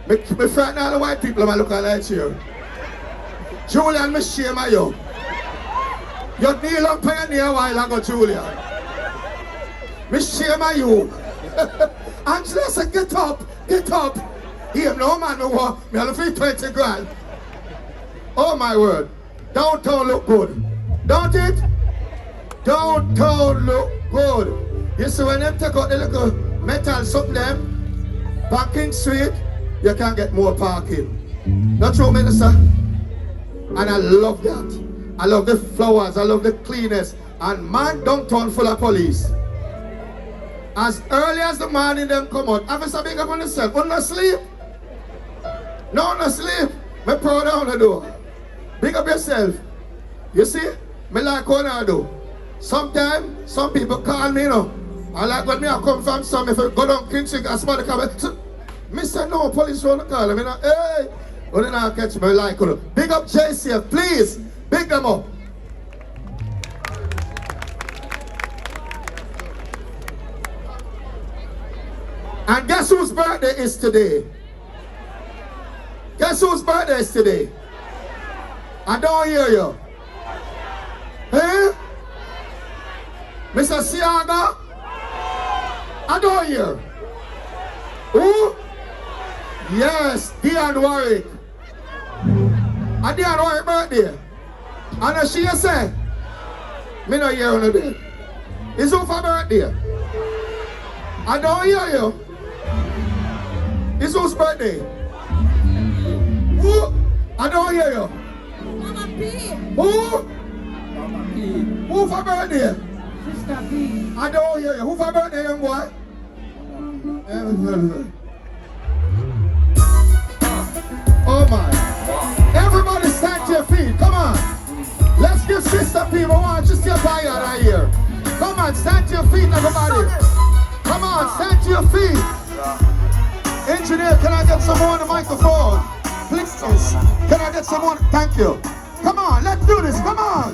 Me frighten all the white people when I look at you. Julian, me shame of you. You kneel up on your knee a while ago, Julian. Me shame of you. Angela said, get up. Here, no man, no war. Me have to 20 grand. Oh my word. Downtown look good. Don't it? Downtown look good. You see when them take out the little metal something them, parking street, you can't get more parking. Not true, Minister? And I love that. I love the flowers, I love the cleanness. And man, downtown full of police. As early as the morning them come out, have a big up on yourself. Don't sleep. No, not sleep. Me proud of you do. Big up yourself. You see? Me like what I do. Sometimes, some people call me, you know. I like when me I come from some, if I go down Kingston, and somebody come, me say, no, police want to call me. Hey! Well, then I'll catch me like you. Big up JCF, please. Big them up. And guess whose birthday is today? Guess whose birthday is today? I don't hear you. Hey? Mr. Siaga? I don't hear. Who? Yes, Dion Warwick. A Dion Warwick birthday. And as she say, me no hear on the day. It's who for birthday? I don't hear you. It's whose birthday? Who? I don't hear you. Mama P. Who? Who for birthday? Sister P. I don't hear you. Who for birthday, young boy? Oh my. Everybody stand to your feet. Come on. Let's give Sister P. I want just your fire out of here. Come on, stand to your feet, everybody. Come on, stand to your feet. Engineer, can I get someone on the microphone? Please. Can I get someone? Thank you. Come on, let's do this. Come on.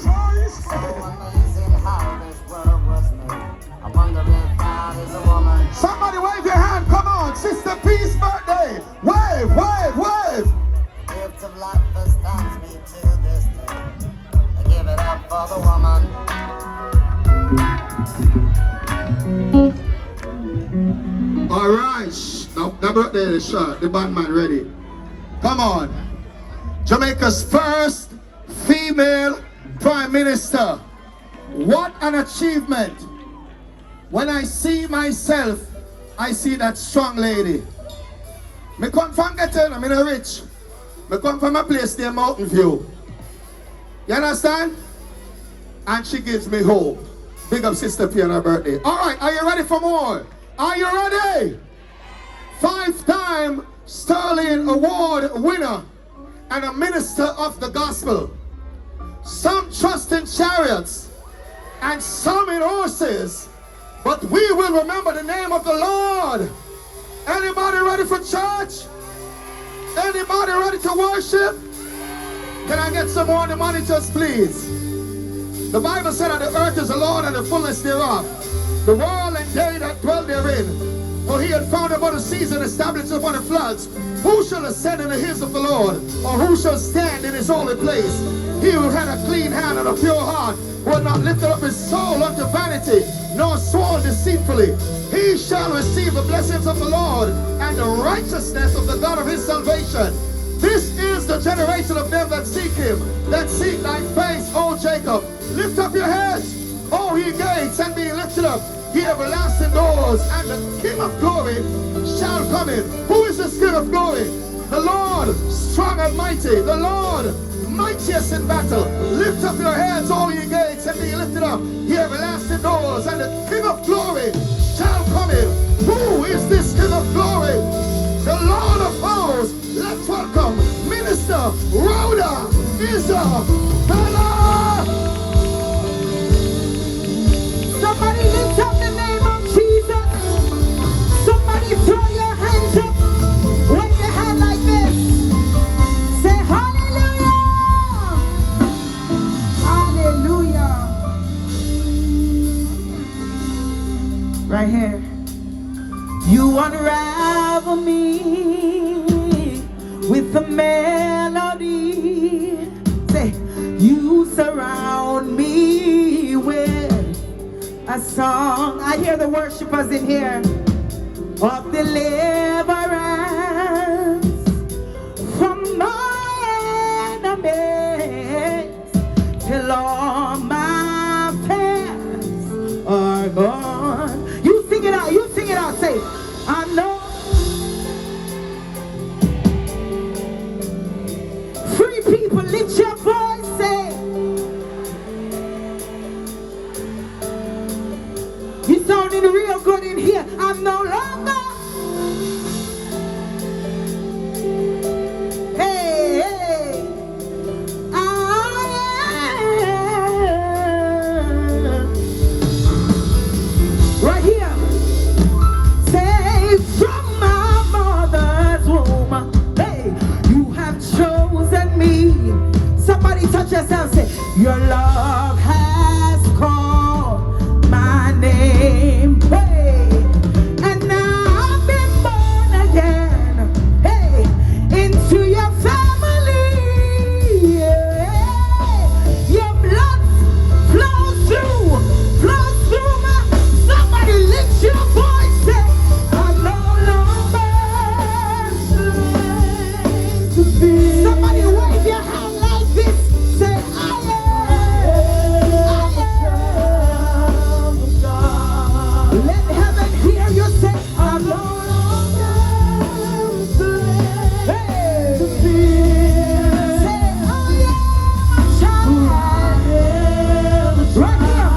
Somebody wave your hand. Come on. Sister P's birthday. Wave, wave, wave. Gift of life astounds me to this day. I give it up for the woman. All right. Now, the birthday is short. The bandman ready. Come on. Jamaica's first female prime minister. What an achievement. When I see myself, I see that strong lady. Me come from Ghetto, I'm not rich. Me come from a place near Mountain View. You understand? And she gives me hope. Big up Sister P on her birthday. All right, are you ready for more? Are you ready? 5-time Sterling Award winner and a minister of the gospel. Some trust in chariots and some in horses, but we will remember the name of the Lord. Anybody ready for church? Anybody ready to worship? Can I get some more on the monitors, please? The Bible said that the earth is the Lord and the fullness thereof, the world and they that dwell therein. For he had found about the seas and established upon the floods. Who shall ascend in the hills of the Lord? Or who shall stand in his holy place? He who had a clean hand and a pure heart, who had not lifted up his soul unto vanity, nor sworn deceitfully. He shall receive the blessings of the Lord and the righteousness of the God of his salvation. This is the generation of them that seek him, that seek thy face, O Jacob. Lift up your heads, O ye gates, and be lifted up, ye everlasting doors, and the King of glory shall come in. Who is this King of glory? The Lord, strong and mighty, the Lord, mightiest in battle. Lift up your heads, all ye gates, and be lifted up, ye everlasting doors, and the King of glory shall come in. Who is this King of glory? The Lord of hosts. Let's welcome Minister Rhoda Isabella. Somebody lift up the name of Jesus. Somebody throw your hands up. Wave your hand like this. Say hallelujah. Hallelujah. Right here. You unravel me with a melody. Say, you surround me with a song. I hear the worshipers in here of deliverance from my enemies till all my fears are gone. You sing it out, you sing it out. Say, I know. Free people, lift your voice, say. You sound Sounding real good in here. I'm no longer. Hey, hey. I am. Right here. Saved from my mother's womb. Hey, you have chosen me. Somebody touch yourself, say, your love has called my name. Hey, and now I've been born again. Hey, into your family. Yeah. Your blood flows through my. Somebody lift your voice, say, I'm no longer slave to fear. Somebody wave your hand like this. Say, I am God. Let heaven hear you say, I'm no longer slave to fear. Say, I am a child. Right here.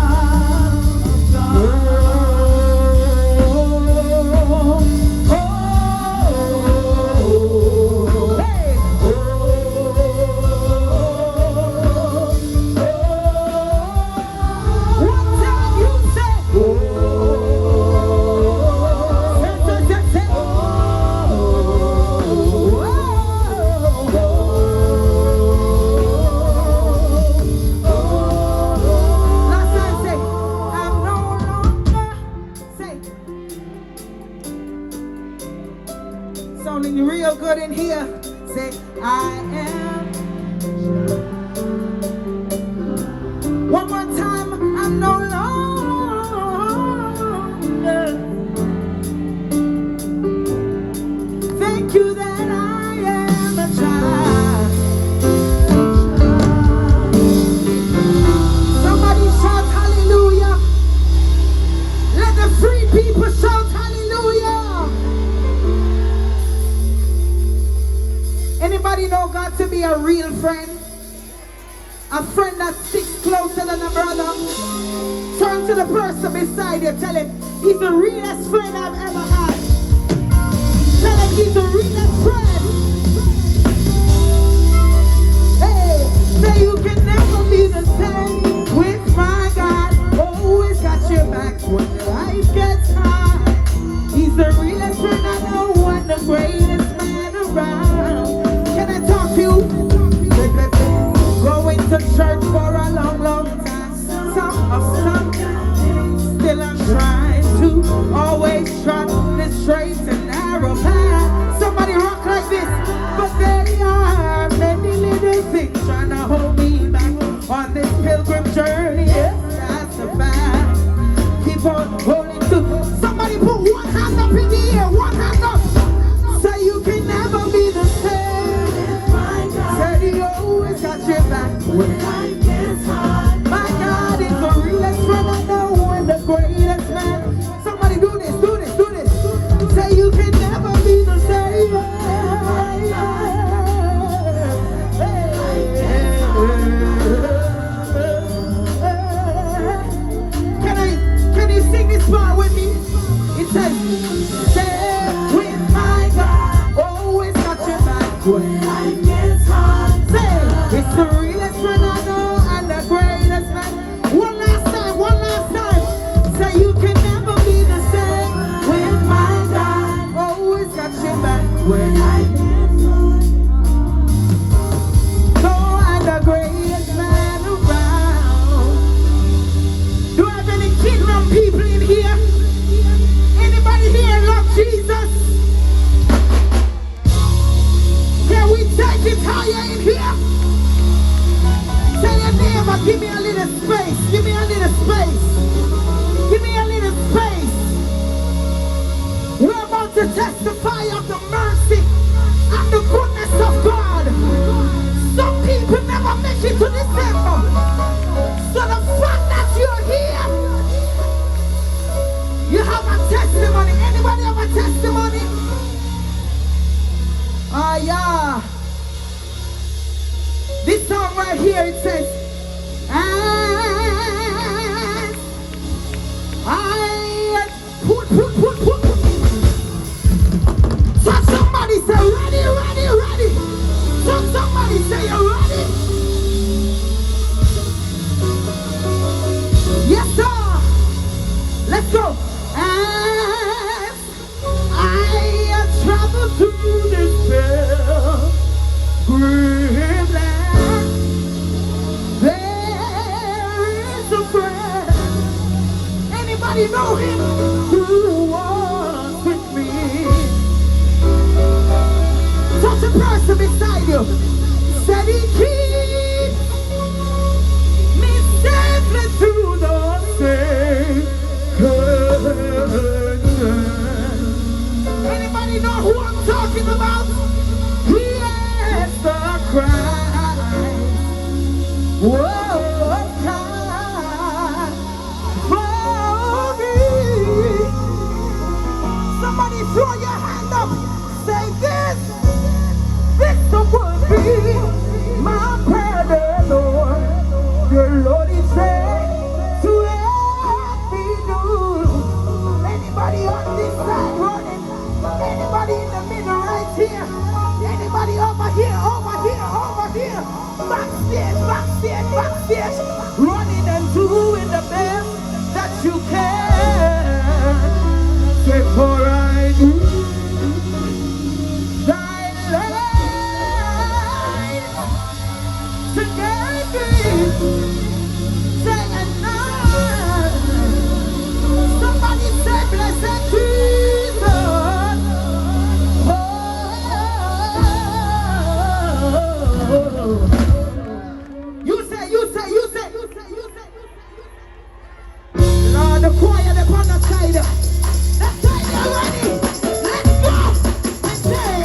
Sounding real good in here. Say, I am. One more time. I'm no longer. Thank you that I am a child. Somebody shout hallelujah. Let the free people shout hallelujah. Anybody know God to be a real friend? A friend that sticks closer than a brother? Turn to the person beside you, tell him, he's the realest friend I've ever had. Tell him he's the realest friend. Hey, say you can never be the same with my God. Always got your back when life gets hard. He's the realest friend I know and the greatest man around. Can I talk to you? Going to church for a long, long time. Still I'm trying to always trot this straight and narrow path. Somebody rock like this. But there are many little things trying to hold me back on this pilgrim journey. Yes, that's a fact. Keep on holding to. Somebody put one hand up in the air. One hand up. So you can never be the same. Said he always got your back when life gets hard. My God is the realest friend I know and the greatest man. Somebody do this, do this, do this. Say you can never be the same. Can you sing this part with me? It says, stay with my God, always got your back when life gets hard. Say, it's the realest friend I know and the greatest man. One last time, one last time. Say you can never be the same with my God, always got your back when life gets hard. No, and the greatest man around. Do I have any kingdom people in here? Anybody here love Jesus? Can we take it higher in here? Tell your neighbor, give me a little space. Give me a little space. Give me a little space. We're about to testify of the mercy and the goodness of God. Some people never make it to December. So the fact that you're here, you have a testimony. Anybody have a testimony? Ah, yeah. This song right here, it says, as I Anybody know him who was with me? Touch the person beside you. Said he keeps me safely through the same curtain. Anybody know who I'm talking about? Yes, the Christ. Whoa, God, for me. Somebody throw your hand up. Say this will be my prayer, Lord. The Lord is there to help me do. Anybody on this side running? Anybody in the middle right here? Anybody over here, over here, over here? Backstage, backstage, backstage. Running and doing the best that you can. Say for I do. Thy light to guide me. Say enough. Somebody say blessed Jesus. You say. Lord, the choir up on the side. That side, you ready? Let's go. And say,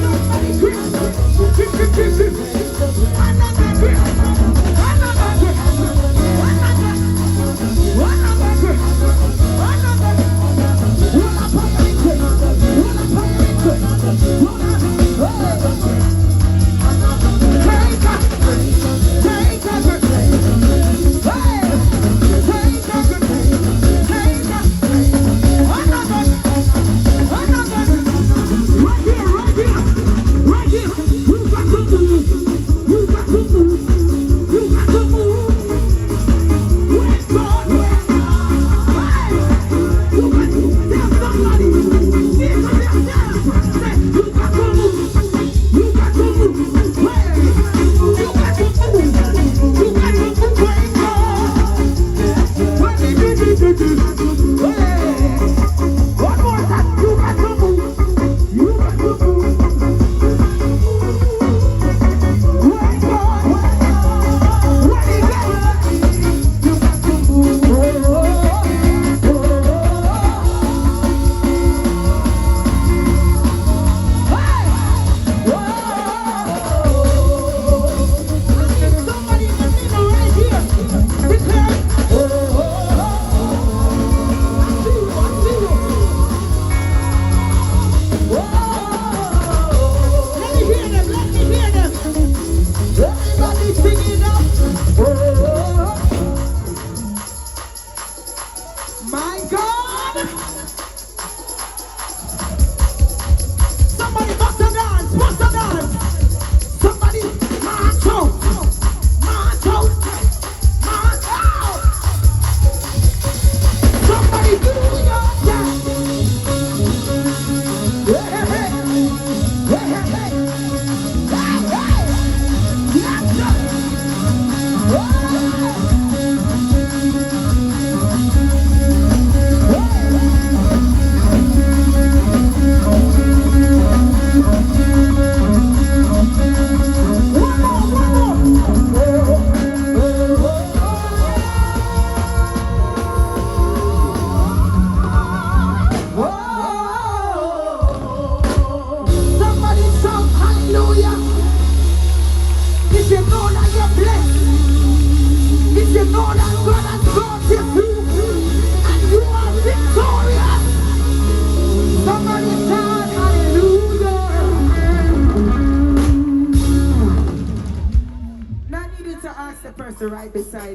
Somebody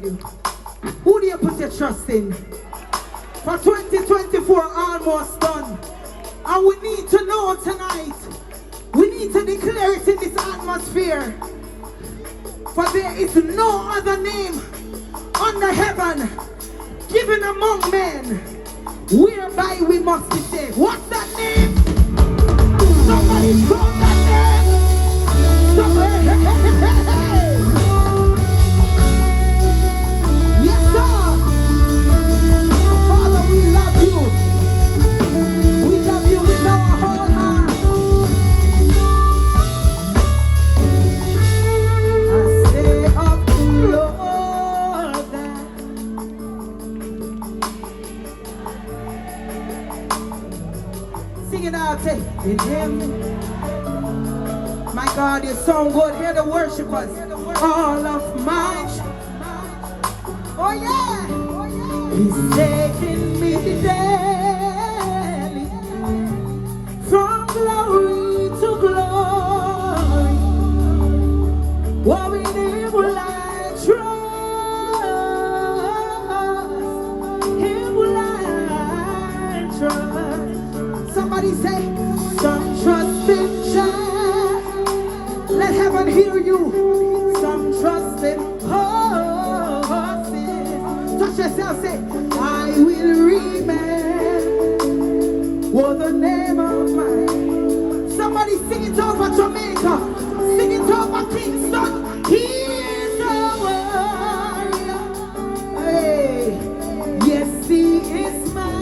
you? Who do you put your trust in? For 2024 almost done. And we need to know tonight. We need to declare it in this atmosphere. For there is no other name under heaven given among men whereby we must be saved. What's that name? Somebody call that name. Somebody, yes, sir. Father, we love you. We love you with our whole heart. I say of the Lord that sing it out, say in him. My God, you're so good. Hear the worshipers. All of my. Oh yeah. He's taking me daily from glory to glory. Oh, in him will I trust. Him will I trust. Somebody say, some trust in child. Let heaven hear you. Some trust in horses. Touch yourself, say, I will remember what the name of mine. Somebody sing it over Jamaica. Sing it over Kingston. He's a warrior. Hey, yes, he is mighty.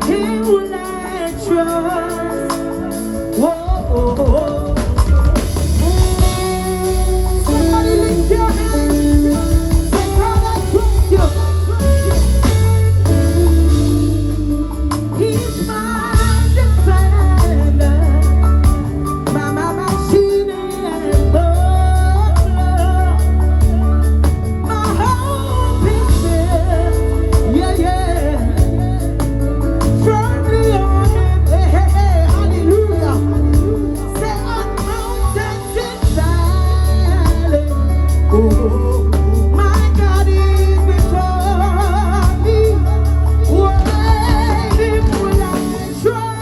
Him will I trust. Whoa, oh, oh. Somebody lift your hands. Say, God, I trust you. He's my defender. My shield and buckler. My hope is there. Yeah, yeah. Firmly on him. Hey, hey, hey. Hallelujah. Say on mountains and valleys. Oh, my God is before me. Where him will I trust?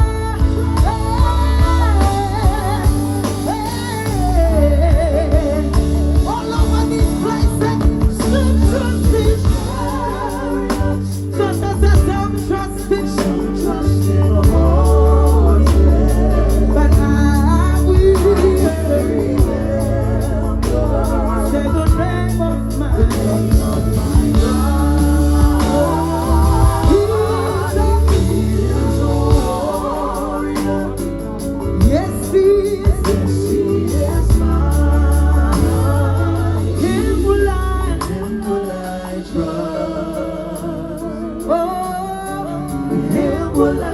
All over this place, some trust in chariots, some trust in horses, but I will say the name of my yes, he is. Him will I trust. Oh, him will I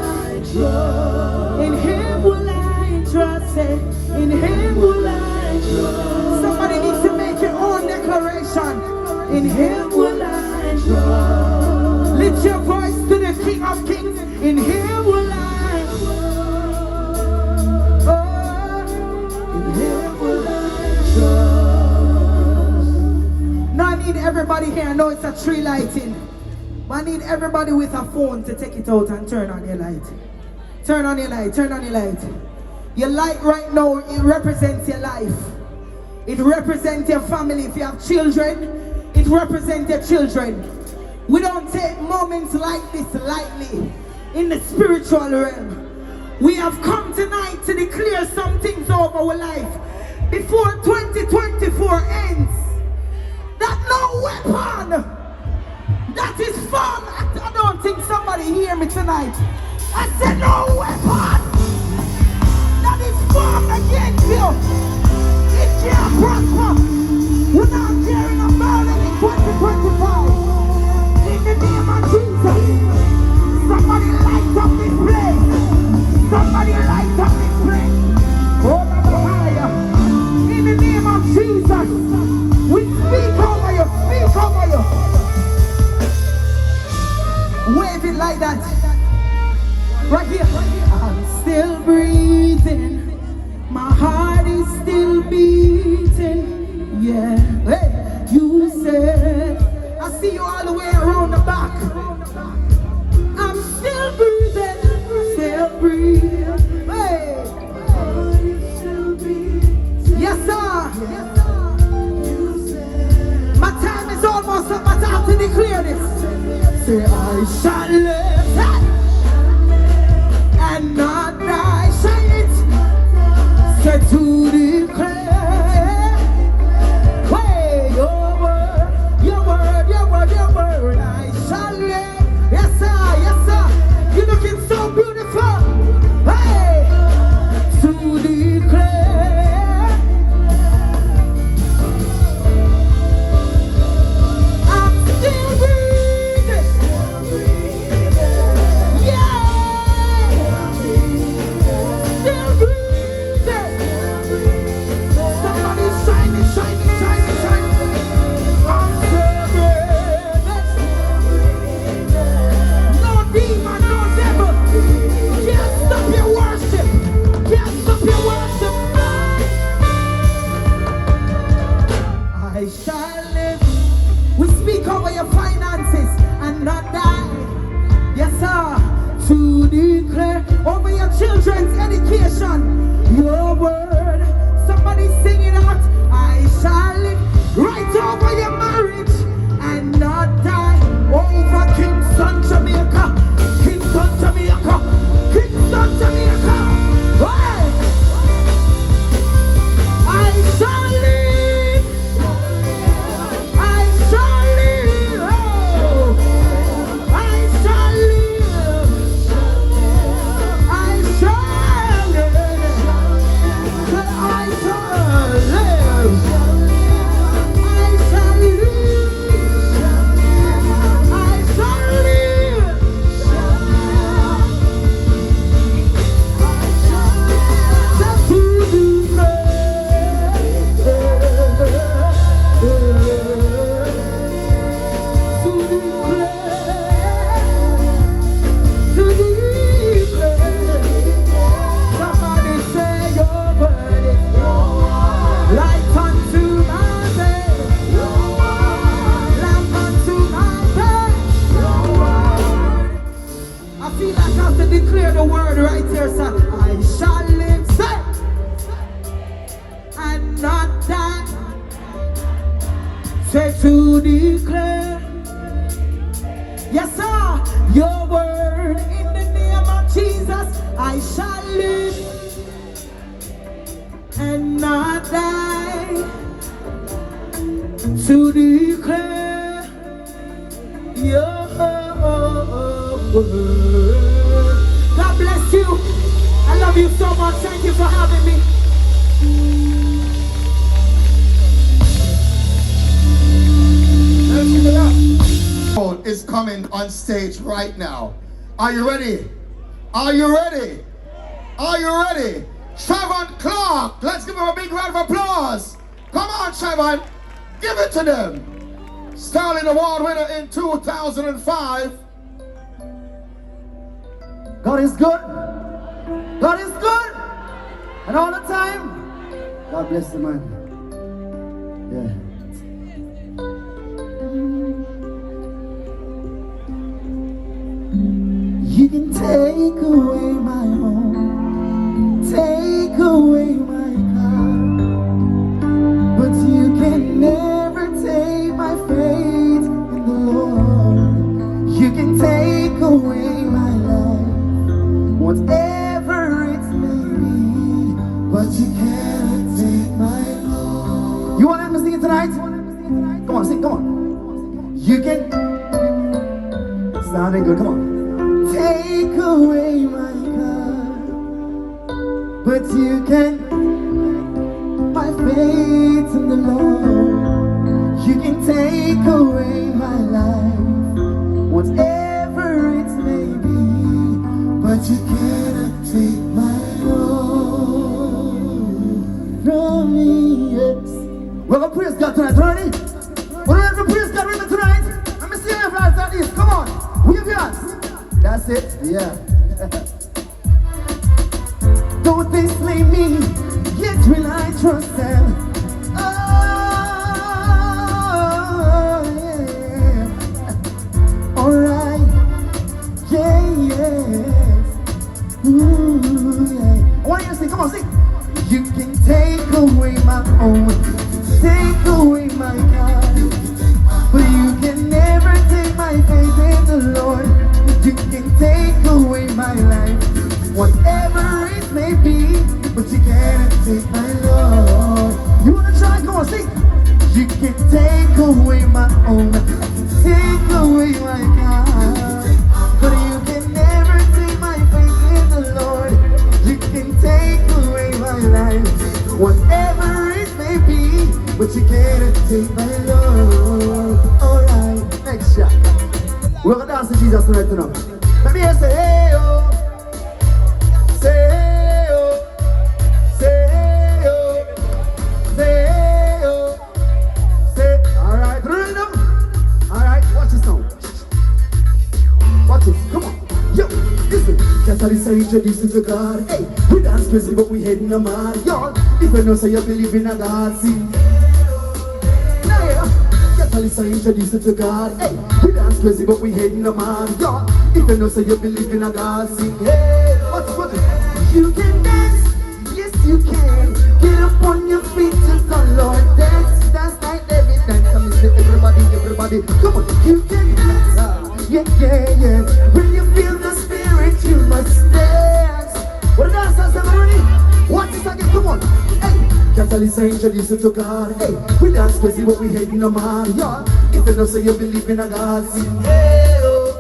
trust. In him will I trust. Say, in him will I trust. Somebody needs to make your own declaration. In him will I trust. Lift your voice to the King of Kings. In him will I trust. Oh, in him will I trust. Now I need everybody here. I know it's a tree lighting. But I need everybody with a phone to take it out and turn on your light. Turn on your light. Turn on your light. Your light right now, it represents your life. It represents your family. If you have children, it represents your children. We don't take moments like this lightly in the spiritual realm. We have come tonight to declare some things over our life before 2024 ends. That no weapon that is formed, I don't think somebody hear me tonight. I said no weapon that is formed against you. It can't prosper. We're not caring about it in 2025. In the name of Jesus, somebody light up this place. Somebody light up this place. Oh, higher. In the name of Jesus, we speak over you. Speak over you. Wave it like that. Right here. Hey, you said, I see you all the way around the back. I'm still breathing, still breathing. Hey, yes sir. My time is almost up. I have to declare this. Say I shall live and not die. Say it. Say to declare. Hey, your word, your word, your word, your word. I shall live. Yes sir, yes sir. You're looking so beautiful. Hey, to declare. I'm still breathing. Yeah. Still breathing. Somebody shining, shining, shining, shining. I'm still breathing. No demon, no devil. Can't stop your worship. Can't stop your worship. I shall live. We speak over your finances and not die. Yes, sir. To declare over your children's education. Your word. Somebody sing it out. I shall live. Right over your marriage and not die. Over Kingston, Jamaica. Kingston, Jamaica. Kingston, Jamaica. Hey! I shall live. I shall live. Oh, I shall live. I shall live. Say, I shall live. I shall live. I shall live. Just to somebody say your word is light unto my way, lamp unto my path. I feel like I have to declare the word right here, sir. I shall live, say, and not die. Say to declare. Yes, sir. Your word in the name of Jesus. I shall live and not die. To declare your word. God bless you. I love you so much. Thank you for having me. Is coming on stage right now. Are you ready? Are you ready? Are you ready? Trevor Clark. Let's give him a big round of applause. Come on, Trevor. Give it to them. Sterling Award winner in 2005. God is good. God is good. And all the time. God bless the man. Yeah. You can take away my home, take away my car, but you can never take my faith in the Lord. You can take away my life, whatever it may be, but you can't take my Lord. You want to sing it tonight? Come on, sing, come on. You can. Sounding good, come on. Take away my car, but you can my faith in the Lord. You can take away my life, whatever it may be, but you cannot take my Lord from me. Yes. We're gonna praise God tonight, ready? We're ready to praise God with me tonight. Let me see your hands like this. Come on, wave your hands. That's it, yeah. Though they slay me, yet will I trust them. Oh, take away my home, take away my God, but you can never take my faith in the Lord. You can take away my life, whatever it may be, but you can't take my love. Alright, next shot. We're gonna dance to Jesus tonight, you know. Let me hear say, hey, oh. Say, hey, oh. Say, hey, oh. Say, hey, oh. Say, alright, rhythm. Alright, watch this now. Watch this, come on. Yo, listen. Catalyst are introduced to God. Hey, we dance crazy, but we head in the mad. Y'all, if you know, say you believe in a God, see. Catalyst are introduced to God. Hey, we dance crazy, but we head in the mad. Y'all, if you know, say you believe in a God, sing. Hey, what's it? You can dance, yes you can. Get up on your feet to the Lord. Dance, dance like David. Dance, come and say everybody. Come on, you can dance. Yeah. When you feel the spirit, you must dance. What the dancers have already? Watch this again, come on. Hey, Catalyst are introduced to God. Hey, we dance crazy, but we head in the mad. Yeah, if you know, say you believe in a God, sing. Hey, oh.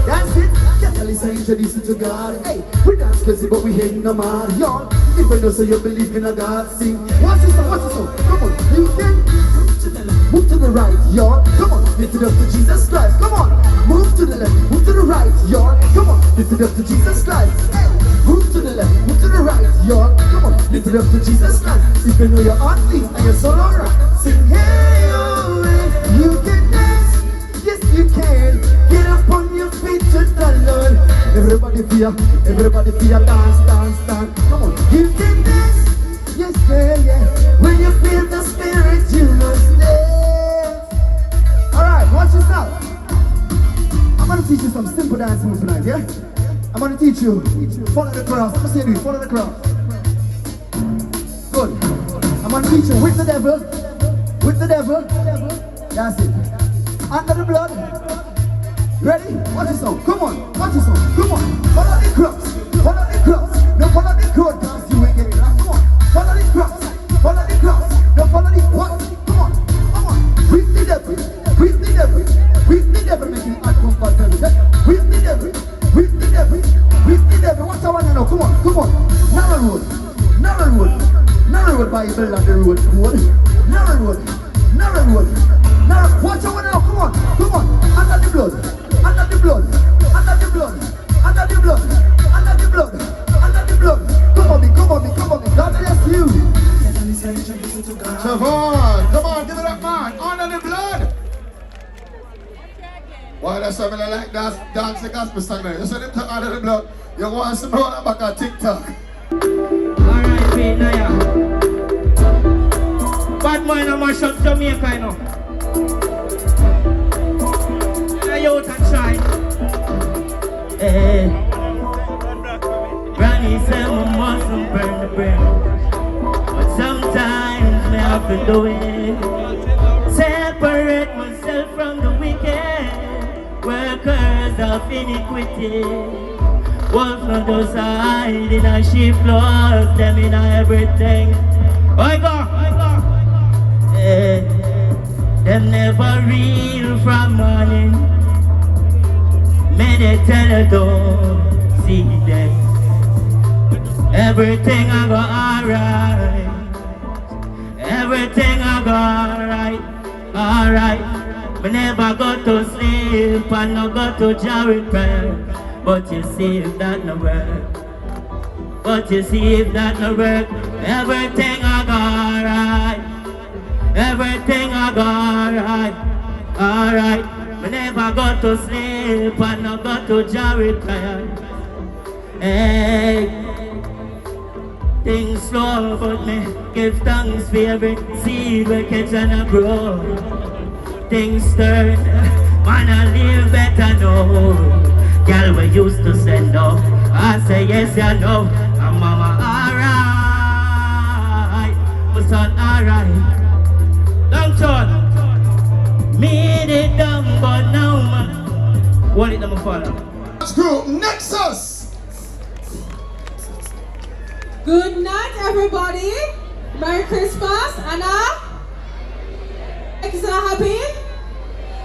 That's it. Catalyst are introduced to God. Hey, we dance crazy, but we head in the mad. Yeah, if you know, say you believe in a God, sing. Watch this song, come on. You can move to the left, move to the right, y'all. Come on, lift it up to Jesus Christ. Come on, move to the left, move to the right, y'all. Come on, lift it up to Jesus Christ. Hey, move to the left, move to the right, y'all. Come on, lift it up to Jesus Christ. If you know your heart beat and your soul alright, sing hey oh, hey. You can dance, yes you can. Get up on your feet to the Lord. Everybody feel, dance. Come on, you can dance, yes yeah. When you feel the spirit, you must dance. Alright, watch this now. I'm gonna teach you some simple dance moves tonight, yeah? I'm gonna teach you. Follow the cross. I'm gonna say it, follow the cross. Good. I'm gonna teach you with the devil. That's it. Under the blood. Ready? Watch this song. Come on. Watch this song. Come on. Follow the cross. No, follow the cross. Cause you ain't getting lost. Come on. Follow the cross. No, follow the what? Come on. With the devil. Make it uncomfortable. With the devil. What's I want to know? Come on. Narrow road, Bible and the road code. Narrow road. Watch I want to know? Come on. Under the blood. Come on me. God bless you. Siobhan, come on, give it up, man. Under the blood. Why that's something like that? Dance the gospel song there. You said them talk under the blood. You want some more back on TikTok. Alright, Pete, now yeah. Bad man, I'm gonna shut Jamaica, you know. Stay out and shine. Hey. Granny said my mustn't burn the bread, but sometimes me have to do it. Separate myself from the wicked workers of iniquity. Wolf not just hide in a sheep lost them in everything. I go. Them never real from morning. May they tell you don't see them. Everything I go alright. Everything I go alright. We never go to sleep and no go to Jared prayer. But you see if that no work. Everything I go alright. Everything I go alright. We never go to sleep and no go to Jared prayer. Hey, things slow but me give thanks for every seed we catch and a grow. Things turn, man I live better now. Girl we used to say no, I say yes you know. And mama alright, my son alright. Long shot, made it down but now man, what it number follow? Group Nexus. Good night, everybody. Merry Christmas, Anna. So happy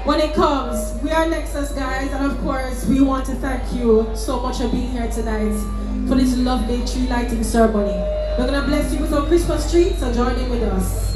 when it comes. We are Nexus, guys, and of course we want to thank you so much for being here tonight for this lovely tree lighting ceremony. We're gonna bless you with some Christmas trees, so join in with us.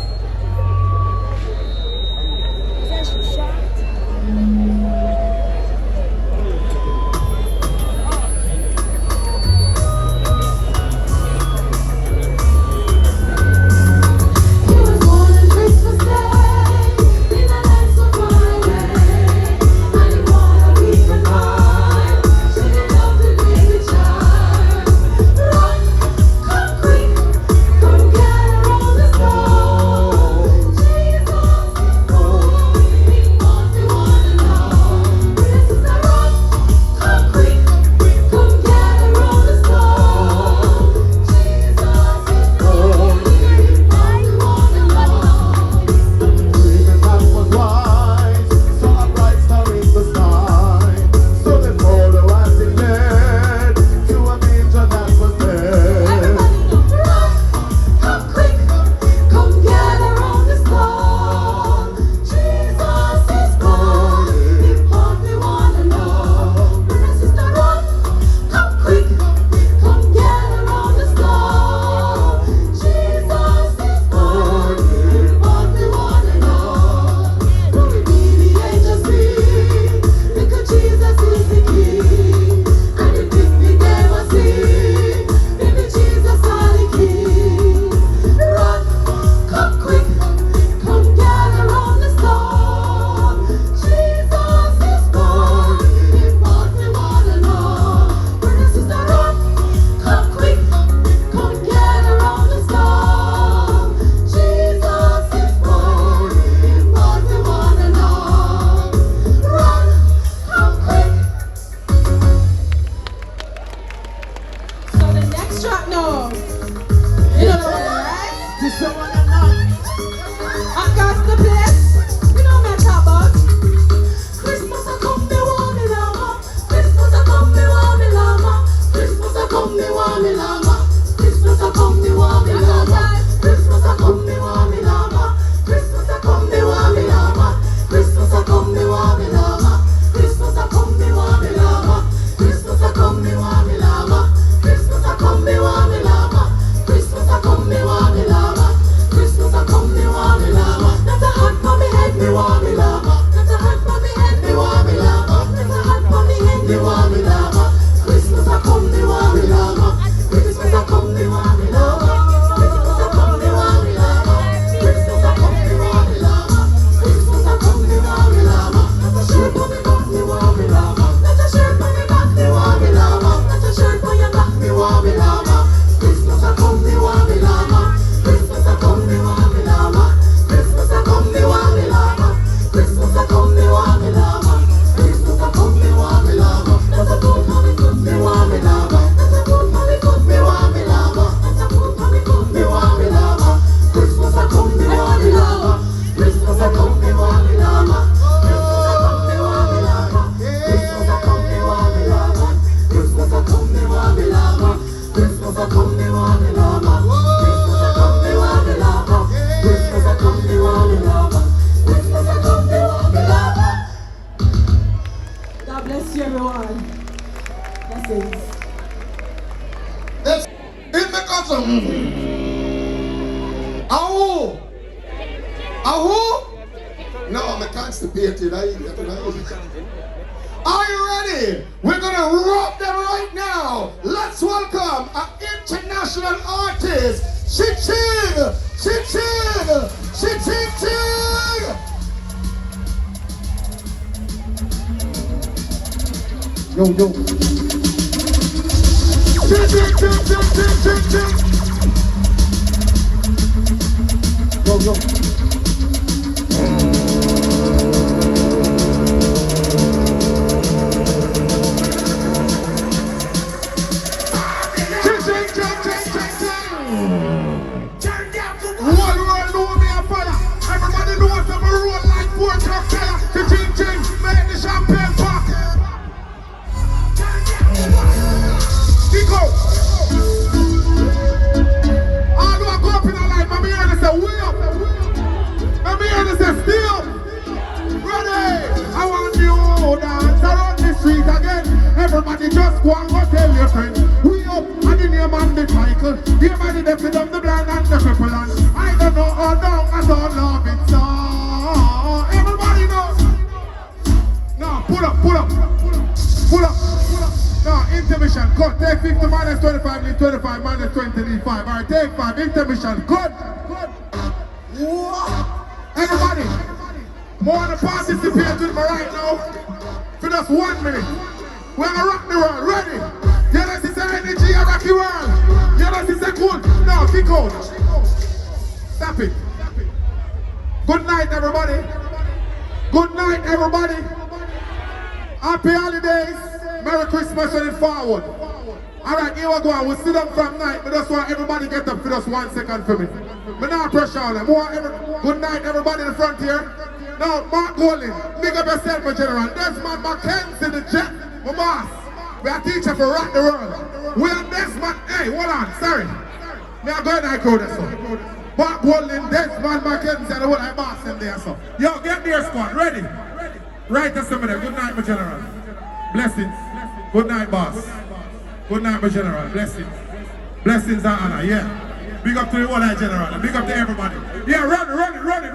Are you ready? We're gonna rock them right now. Let's welcome an international artist, Ching, Ching. Yo. Yo. All who are go up in our life, I'm here to say, we up. just go and go tell your friend. We up and the name and the title. Here by the deaf of the blind and the cripple and I don't know how long I don't love it so. Everybody knows. No, pull up. No, intermission, cut. Take 50 minus 25, leave 25 minus 20, leave 5. Alright, take 5, intermission, good. Everybody, more to participate with me right now. For just 1 minute. We're gonna rock the world, ready? Yeah, this is the energy of rocky world. Yeah, this is the cool. No, kick out. Stop it. Good night, everybody. Good night, everybody. Happy holidays. Merry Christmas and it forward. Alright, here we go. We'll sit up from night, but that's why everybody get up for just 1 second for me. But now pressure on them. Good night, everybody in the front here. Now, Mark Golding, big up yourself, my general. Desmond Mackenzie, the jet, my boss. We are teacher for rock the world. We are Desmond. Hey, hold on, sorry. Me are going to go there, so. Mark Golding, Desmond Mackenzie, and what I boss them there, so. Yo, get there, squad. Ready? Right to some of them. Good night, my general. Blessings. Good night, boss. Good night, my general. Blessings. Blessings and honor, yeah. Big up to the whole general. Big up to everybody. Yeah, run it.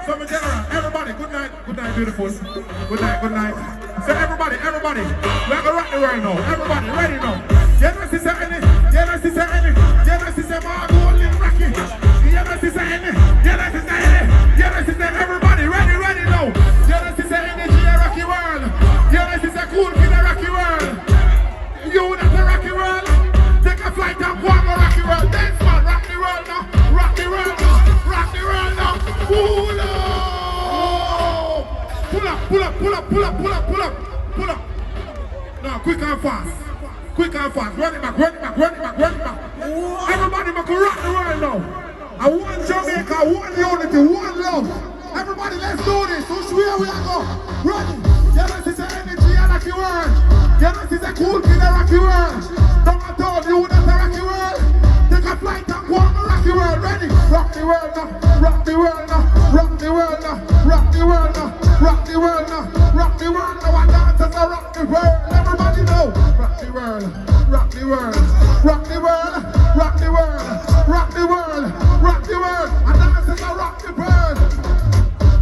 So, my general, everybody, good night, beautiful. Good night. So, everybody, we're going to rock the world now. Everybody, ready now. Yeah, no, sister, any. Yeah, no, sister, any. Yeah, no, sister, my golden rocky. Yeah, no, sister, any. Yeah, no, sister, any. Yeah, no, sister, everybody, ready now. Yeah, no, sister, energy, a rocky world. Yeah, no, sister, cool kid, a rocky world. You, that's a rocky world. Take a flight and go on a rocky world. Dance, man, rock the world now. Rock the world now. Pull up. No, quick and fast. Run it back. Everybody make a rock the world now. I want Jamaica, I want unity, one love. Everybody, let's do this. Which way we are go? Ready? Yeah, this is the energy of rocky world. Yeah, this is the cool kid of rocky world. Don't I told you that's a rocky world. Take a flight and go on the rocky world. Ready? Rock the world now. Rock the world now. Rock the world now. Rock the world now. Rock the world now. Rock the world now. Our dancers are rock the world. Everybody know. Rock the world. Rock the world. Rock the world. Rock the world. Rock the world. Rock the world. Our dancers are rock the world.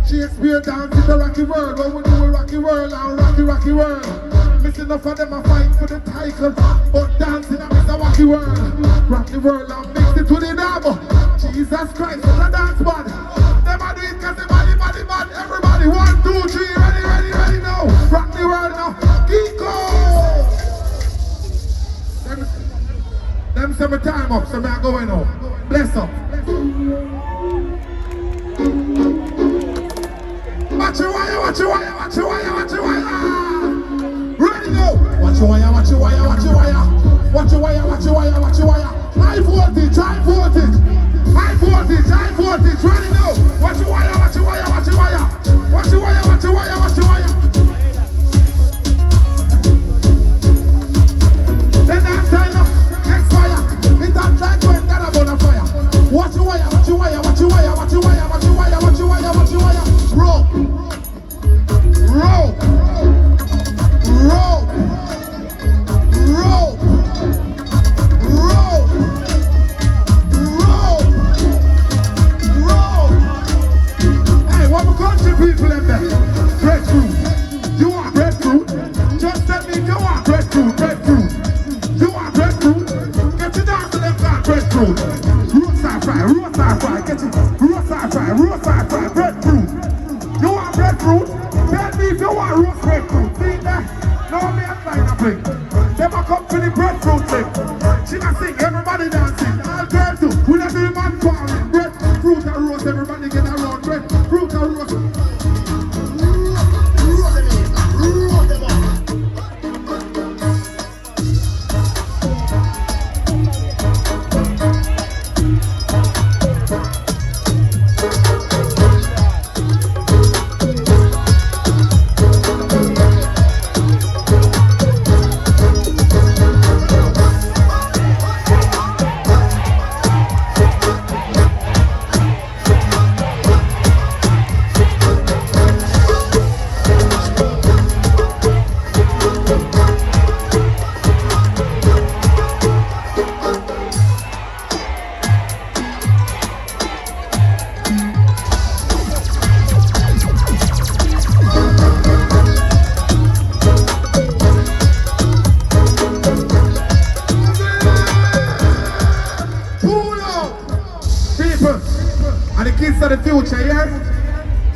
Shakespeare dance in the rocky world. What we do with rocky world and rocky world. Missing enough of them a fight for the title, but dancing and miss a rocky world. Rock the world and mix it to the double. Jesus Christ, it's a dance band. Them a do it cause the body bad. Everybody, 1, 2, 3, ready now. Rock the world now. Kiko! Them say my time up, so me a going now. Bless up. Watch your wire. Ready now. Watch your wire. High voltage. Ready now. Watch your wire. Then that time up, next fire. It has like when that a bonfire. Watch your wire. Hey, what my country people in there? Breadfruit. You want breadfruit? Just tell me you want breadfruit. You want breadfruit? Get you down to them car breadfruit. Roasted fry. Get you roasted fry, breadfruit. You want breadfruit? Tell me if you want roast breadfruit. See that? No me a flying a plane. Them a come for the breadfruit thing. She can sing, everybody dancing. All girls too. We not do man calling. Breadfruit and roast, everybody get around. Breadfruit and roast.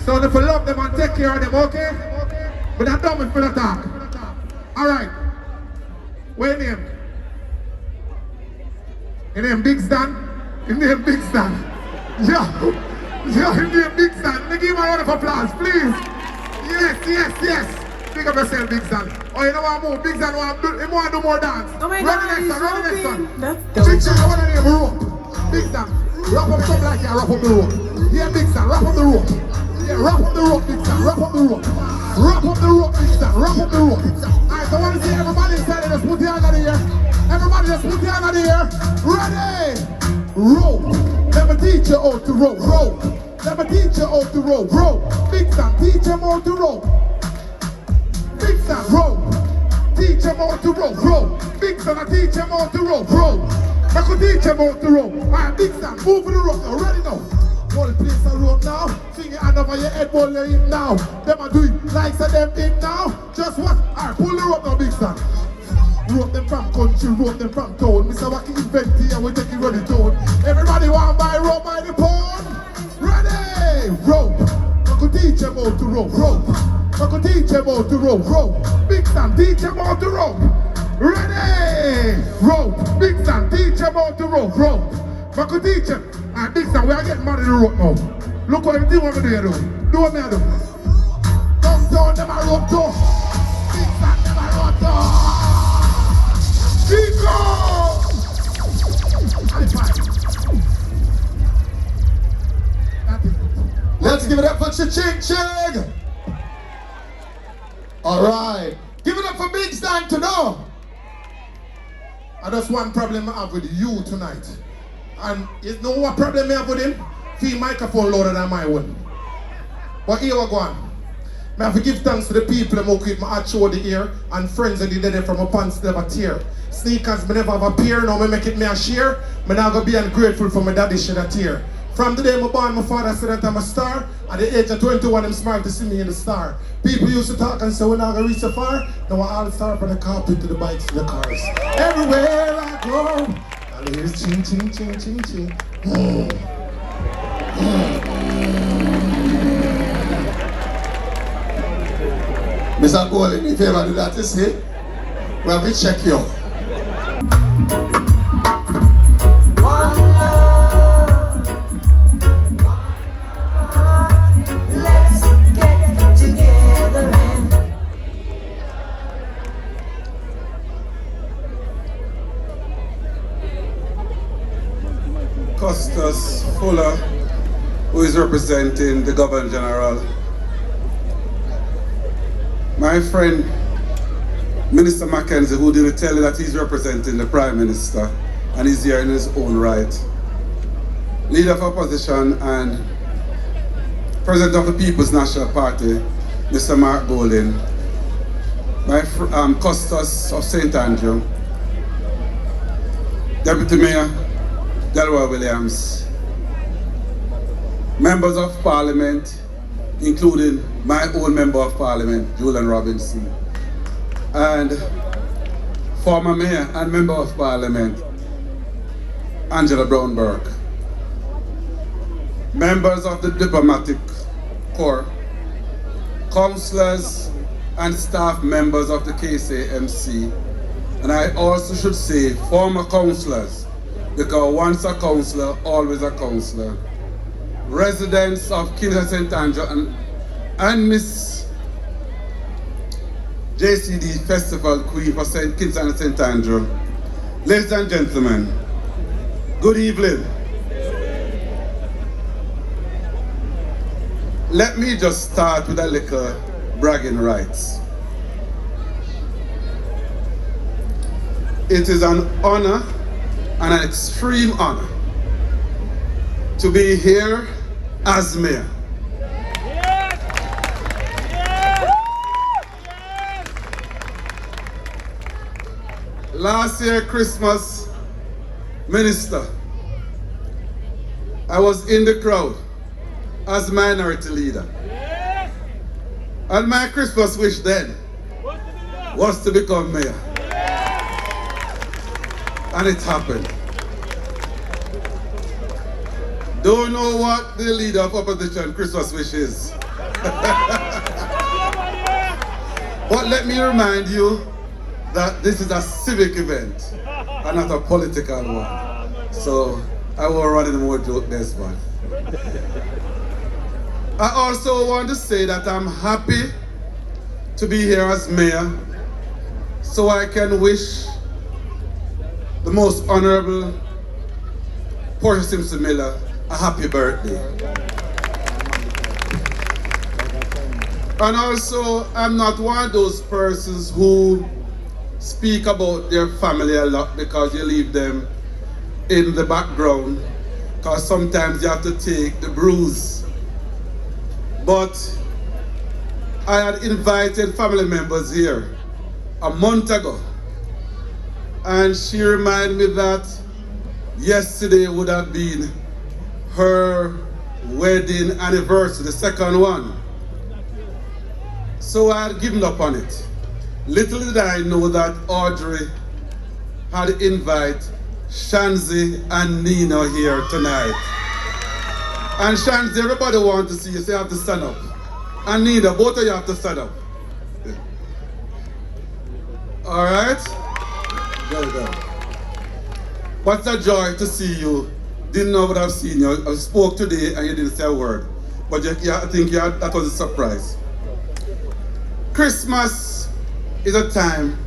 So if you love them and take care of them, okay? But I'm done with the talk. Alright. What's your name? Your name Big Stan? Your name Big Stan. Yo, your name Big Stan. Let me give him a round of applause, please. Yes. Big up yourself, Big Stan. Oh, you know what more? Big Stan want to do more dance. Oh my Run God, the next one, he's Ching Ching, I want to name rope. Big Stan, wrap up something like that, wrap up the rope. Yeah, Big Stan, wrap up the rope. Yeah, wrap up the rope, Big Stan, wrap up the rope. Wrap up the rope, Big Stan, wrap up the rope. Alright, so I want to see everybody inside and just put your hand out of here. Everybody just put your hand out of here. Ready? Rope. Let me teach you how to rope. Rope. Let me teach you how to rope. Rope. Big Stan, teach him how to rope. Big Stan, rope. Teach him how to rope. Rope. Big Stan, I teach him how to rope. Rope. I could teach him how to rope. Alright, Big Stan, move for the rope now. Ready now? Whole place a rope now. Swing your hand over your head, ball your hip now. Them a do it like say them in now. Just what? Alright, pull the rope now, Big Stan. Rope them from country, rope them from town. Mr. Wacky invent here, we take it ready town. Everybody want buy rope by the pound. Ready? Rope. I could teach him how to rope. Rope. I could teach him how to rope. Rope. Big Stan, teach him how to rope. Ready? Rope. Big Stan, teach him how to rope. Rope. I could teach him. Alright, Big Stan, we are getting mad in the rope now. Look what everything what me do here, though. Do what me I do. Come down, them a rope too. Big Stan, them a rope too. Chico! Let's give it up for Ching. Alright. Give it up for Big Stan to know. And that's one problem I have with you tonight. And you know what problem I have with him? Feel microphone louder than my one. But here we go on. I have to give thanks to the people who keep my heart show the ear and friends that did it from my pants never tear. Sneakers me never have a pair, now me make it me a share. Me now gonna be ungrateful for my daddy shed a tear. From the day I born, my father said that I'm a star. At the age of 21, I'm smart to see me in the star. People used to talk and say, we're not gonna reach so far. Now I all start from the carpet to the bikes to the cars. Everywhere I go, I hear ching, ching, ching, ching, ching. Mr. Golden, if you ever do that, you see, well, we check you. Custos Fuller, who is representing the Governor General. My friend, Minister Mackenzie, who didn't tell you that he's representing the Prime Minister, and he's here in his own right. Leader of Opposition and President of the People's National Party, Mr. Mark Golding. My Custos of St. Andrew, Deputy Mayor, Leroy Williams, members of Parliament, including my own Member of Parliament, Julian Robinson, and former Mayor and Member of Parliament, Angela Brown-Burke, members of the Diplomatic Corps, councillors and staff members of the KCMC, and I also should say former councillors, because once a councillor, always a councillor. Residents of Kingston St. Andrew and Miss JCD Festival Queen for Kingston and St. Andrew. Ladies and gentlemen, good evening. Let me just start with a little bragging rights. It is an honor and an extreme honor to be here as mayor. Last year, Christmas, Minister, I was in the crowd as minority leader. And my Christmas wish then was to become mayor. And it happened. Don't know what the leader of opposition Christmas wish is. But let me remind you that this is a civic event and not a political one. So I won't run any more joke this one. I also want to say that I'm happy to be here as mayor so I can wish the most honorable Portia Simpson Miller a happy birthday. And also, I'm not one of those persons who speak about their family a lot because you leave them in the background, because sometimes you have to take the bruise. But I had invited family members here a month ago, and she reminded me that yesterday would have been her wedding anniversary, the second one. So I had given up on it. Little did I know that Audrey had invited Shanzi and Nina here tonight. And Shanzi, everybody wants to see you, so you have to stand up. And Nina, both of you have to stand up. All right? Go. What's a joy to see you. Didn't know what I've seen you. I spoke today and you didn't say a word. But I think that was a surprise. Christmas is a time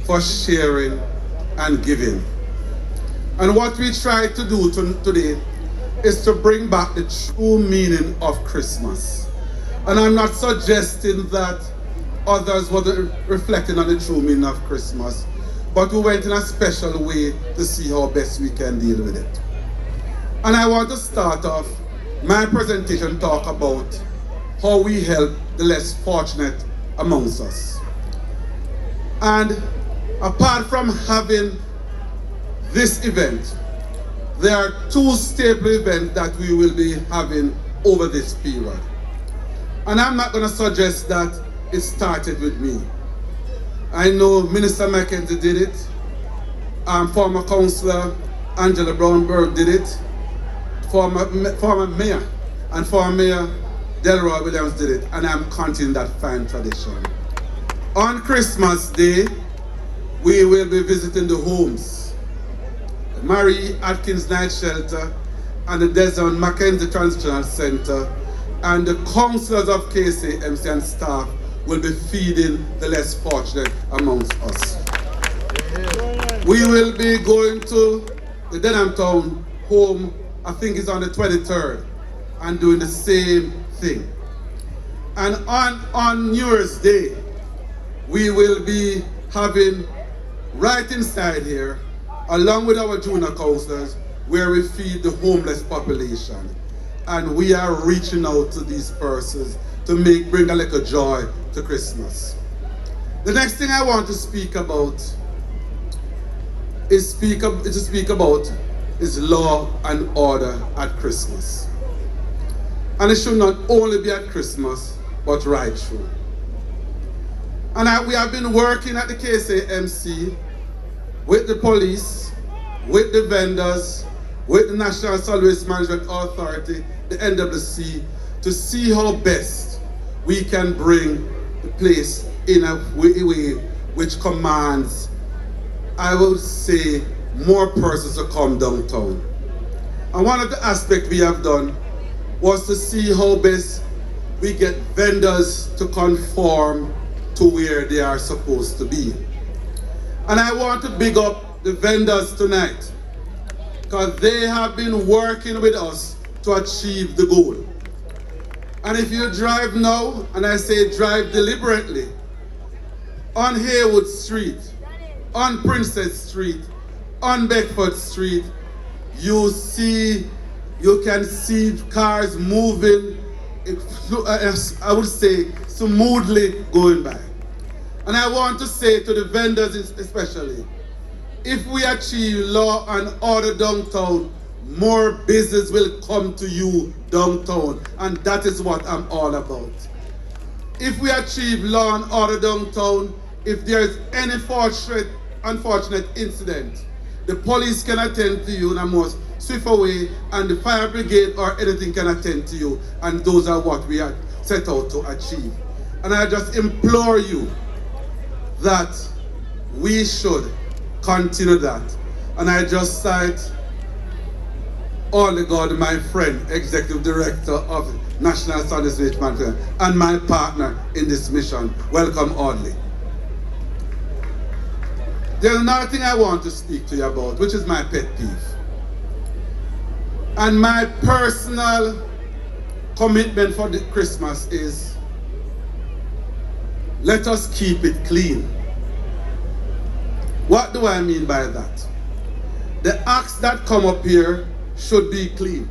for sharing and giving. And what we try to do today is to bring back the true meaning of Christmas. And I'm not suggesting that others wasn't reflecting on the true meaning of Christmas, but we went in a special way to see how best we can deal with it. And I want to start off my presentation talk about how we help the less fortunate amongst us. And apart from having this event, there are two staple events that we will be having over this period. And I'm not going to suggest that it started with me. I know Minister Mackenzie did it, former Councillor Angela Brownberg did it, former Mayor and former Mayor Leroy Williams did it, and I'm continuing that fine tradition. On Christmas Day, we will be visiting the homes. Mary Atkins Night Shelter and the Desmond Mackenzie Transitional Center and the councillors of KCMC and staff will be feeding the less fortunate amongst us. We will be going to the Denham Town home, I think it's on the 23rd, and doing the same thing. And on New Year's Day, we will be having right inside here, along with our junior councillors, where we feed the homeless population. And we are reaching out to these persons to bring a little joy to Christmas. The next thing I want to speak about is law and order at Christmas. And it should not only be at Christmas, but right through. And we have been working at the KCMC with the police, with the vendors, with the National Solid Waste Management Authority, the NWC, to see how best we can bring the place in a way which commands, I would say, more persons to come downtown. And one of the aspects we have done was to see how best we get vendors to conform to where they are supposed to be. And I want to big up the vendors tonight, because they have been working with us to achieve the goal. And if you drive now, and I say drive deliberately, on Haywood Street, on Princess Street, on Beckford Street, you can see cars moving, I would say, smoothly going by. And I want to say to the vendors especially, if we achieve law and order downtown, more business will come to you downtown, and that is what I'm all about. If we achieve law and order downtown, if there is any unfortunate incident, The police can attend to you in a more swift way, and the fire brigade or anything can attend to you, and those are what we are set out to achieve. And I just implore you that we should continue that. And I just cite All God, my friend, Executive Director of National Standards Management, and my partner in this mission. Welcome, Audley. There's another thing I want to speak to you about, which is my pet peeve. And my personal commitment for the Christmas is, let us keep it clean. What do I mean by that? The acts that come up here should be clean.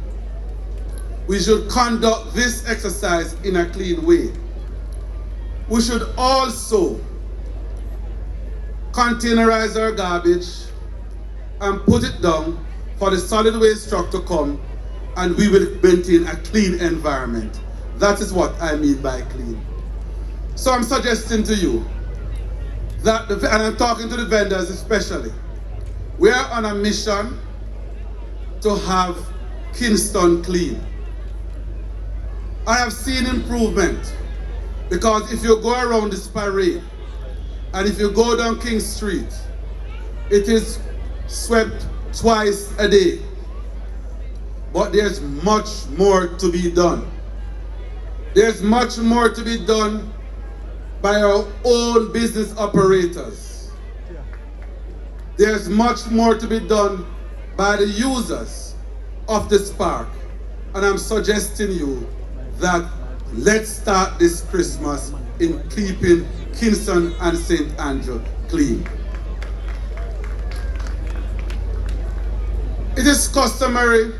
We should conduct this exercise in a clean way. We should also containerize our garbage and put it down for the solid waste truck to come, and we will maintain a clean environment. That is what I mean by clean. So I'm suggesting to you that, and I'm talking to the vendors especially, we are on a mission to have Kingston clean. I have seen improvement, because if you go around this parade and if you go down King Street, it is swept twice a day. But there's much more to be done. There's much more to be done by our own business operators. There's much more to be done by the users of this park. And I'm suggesting you that let's start this Christmas in keeping Kingston and St. Andrew clean. It is customary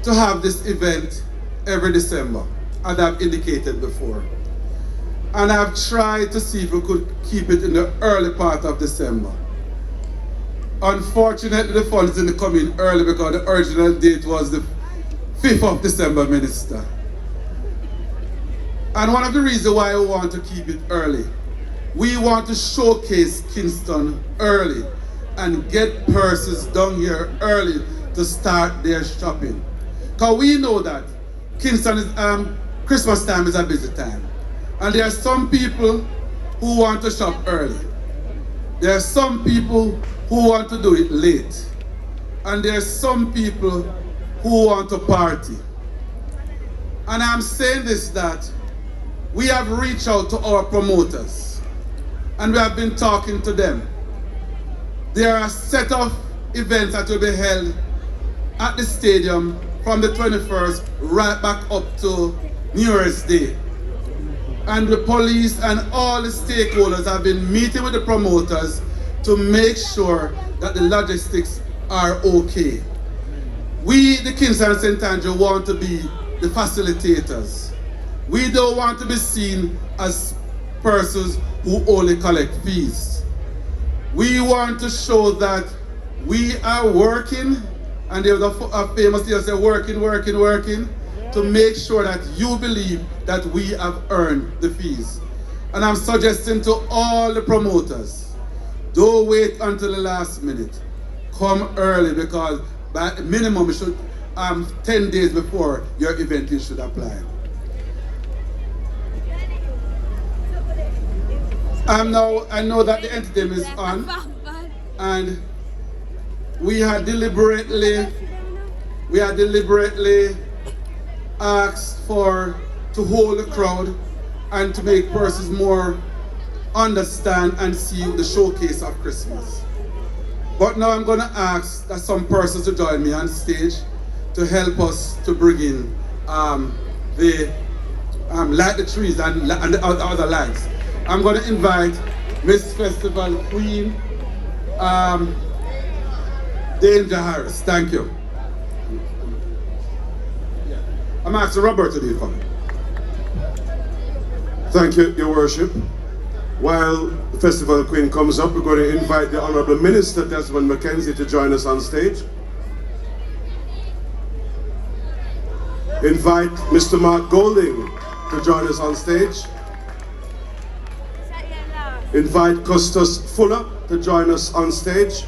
to have this event every December, as I've indicated before. And I've tried to see if we could keep it in the early part of December. Unfortunately, the funds didn't come in early because the original date was the 5th of December, Minister. And one of the reasons why we want to keep it early, we want to showcase Kingston early and get persons down here early to start their shopping. Because we know that Kingston is, Christmas time is a busy time. And there are some people who want to shop early. There are some people who want to do it late. And there are some people who want to party. And I'm saying this, that we have reached out to our promoters and we have been talking to them. There are a set of events that will be held at the stadium from the 21st right back up to New Year's Day. And the police and all the stakeholders have been meeting with the promoters to make sure that the logistics are okay. We, the Kingston and St. Andrew, want to be the facilitators. We don't want to be seen as persons who only collect fees. We want to show that we are working, and there's a famous thing that says working, to make sure that you believe that we have earned the fees. And I'm suggesting to all the promoters, don't wait until the last minute. Come early, because by minimum you should 10 days before your event you should apply. I know that the entertainment is on, and we had deliberately asked to hold the crowd and to make persons more understand and see the showcase of Christmas. But now I'm going to ask that some persons to join me on stage to help us to bring in light the trees and the other lights. I'm going to invite Miss Festival Queen, Danger Harris. Thank you. I'm asking Robert to do it for me. Thank you, Your Worship. While the Festival Queen comes up, we're going to invite the Honourable Minister Desmond McKenzie to join us on stage. Invite Mr. Mark Golding to join us on stage. Invite Custis Fuller to join us on stage.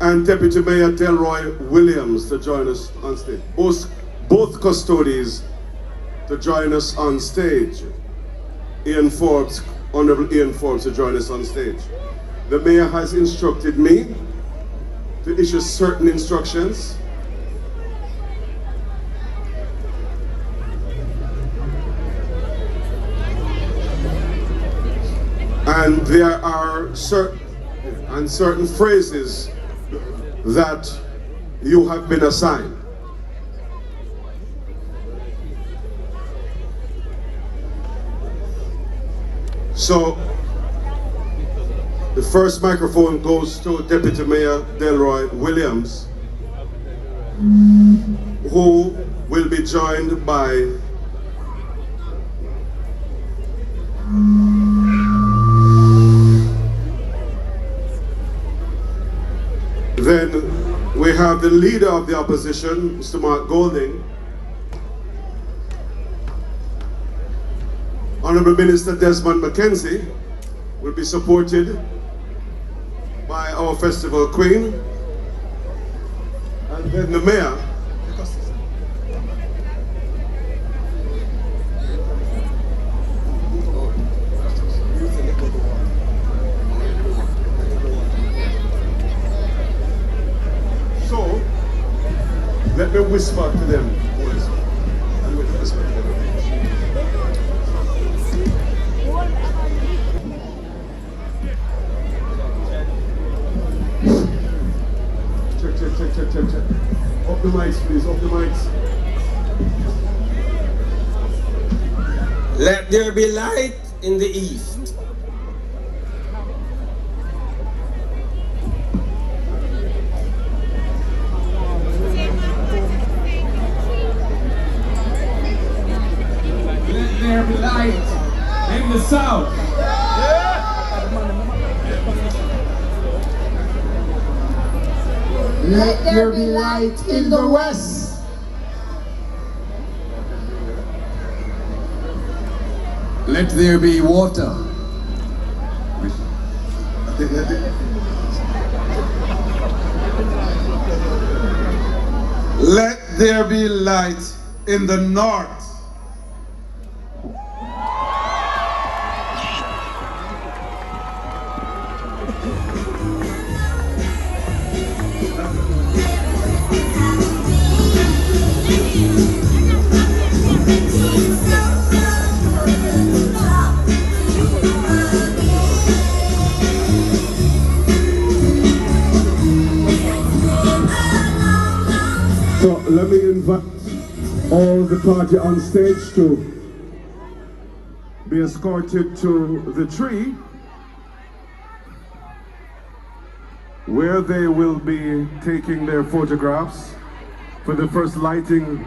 and Deputy Mayor Leroy Williams to join us on stage. Both custodians to join us on stage. Honorable Ian Forbes to join us on stage. The mayor has instructed me to issue certain instructions. And there are certain phrases that you have been assigned. So the first microphone goes to Deputy Mayor Leroy Williams, who will be joined by then we have the leader of the opposition, Mr. Mark Golding, Honorable Minister Desmond McKenzie will be supported by our festival queen, and then the mayor. So, let me whisper to them, boys. I'm going to whisper to them. Check. Up the mics, please, up the mics. Let there be light in the east. Let there be light in the south. Let there be light in the west. Let there be water. Let there be light in the north. So let me invite all the party on stage to be escorted to the tree, where they will be taking their photographs for the first lighting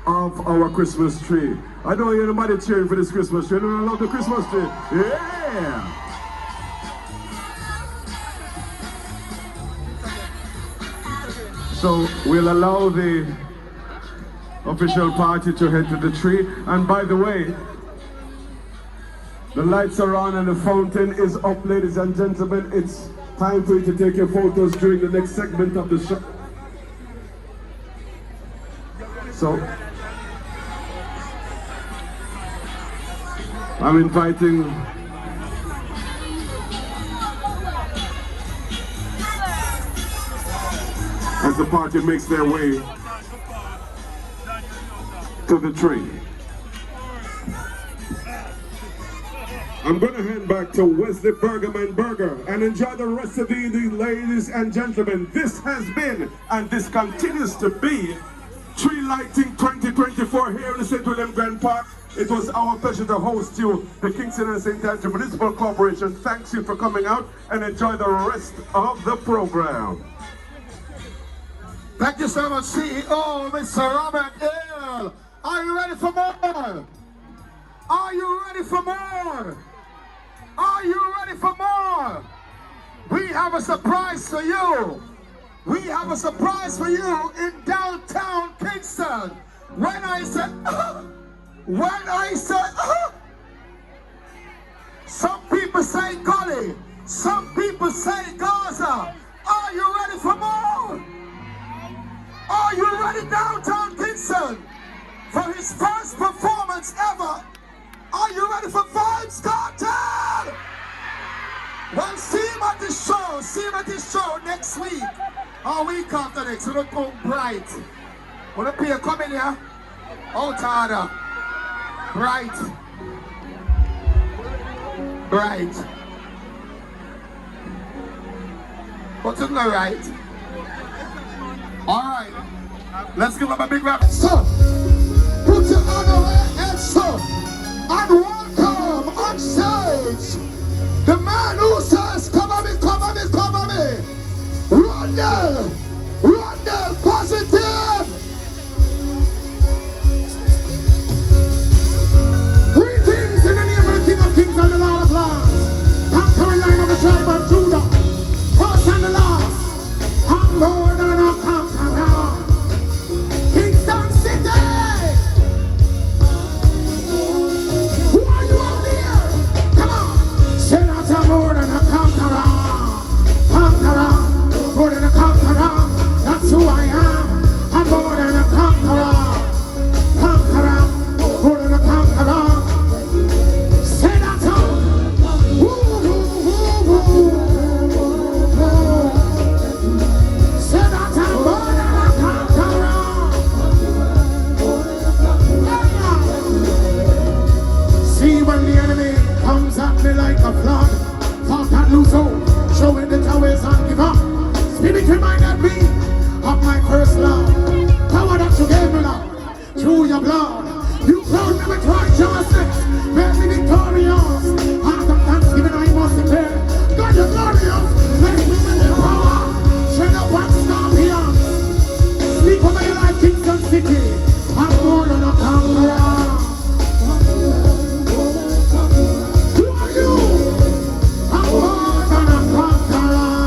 of our Christmas tree. I know you're nobody cheering for this Christmas tree. I love the Christmas tree. Yeah! So we'll allow the official party to head to the tree. And by the way, the lights are on and the fountain is up, ladies and gentlemen. It's time for you to take your photos during the next segment of the show. So I'm inviting as the party makes their way to the tree. I'm going to hand back to Wesley Bergerman Berger and enjoy the rest of the evening, ladies and gentlemen. This has been, and this continues to be, Tree Lighting 2024 here in the St. William Grand Park. It was our pleasure to host you, the Kingston and St. Andrew Municipal Corporation. Thanks you for coming out and enjoy the rest of the program. Thank you so much, CEO Mr. Robert Hill. Are you ready for more? Are you ready for more? Are you ready for more? We have a surprise for you. We have a surprise for you in downtown Kingston. When I said, some people say Gully, some people say Gaza. Are you ready Everybody downtown Kingston for his first performance ever. Are you ready for Vibes Cartel? Well, see him at the show. See him at his show next week. Or week after next. We don't go bright. Wanna pay a come in here? Out harder. Bright. Bright. But it's not right. Alright. Let's give him a big round. So, put your hands up and welcome on stage the man who says, come on me, come on me, come on me. Rondell, positive. Greetings in the name of the King of Kings and the Lord of Lords. Conquering line of the tribe of Judah. First and the last. I'm more than a conqueror. Kingston City. Who are you out there? Come on. Say that I'm more than a conqueror. Conqueror. More than a conqueror. That's who I am. I'm more than a conqueror. Conqueror. More than a conqueror. Say that I'm. Woo, woo, woo, woo. Say that I'm more than a conqueror. See when the enemy comes at me like a flood, thought I'd lose hope, showing the towers and give up. Spirit reminded me of my first love, power that you gave me, Lord, through your blood. You crowned me with righteousness, made me victorious. Heart of thanksgiving I must declare, God you're glorious, bless me with your power, shed up and scorpions. Speak over your life, Kingston City, I'm more than a conqueror. Who are you? I'm more than a conqueror.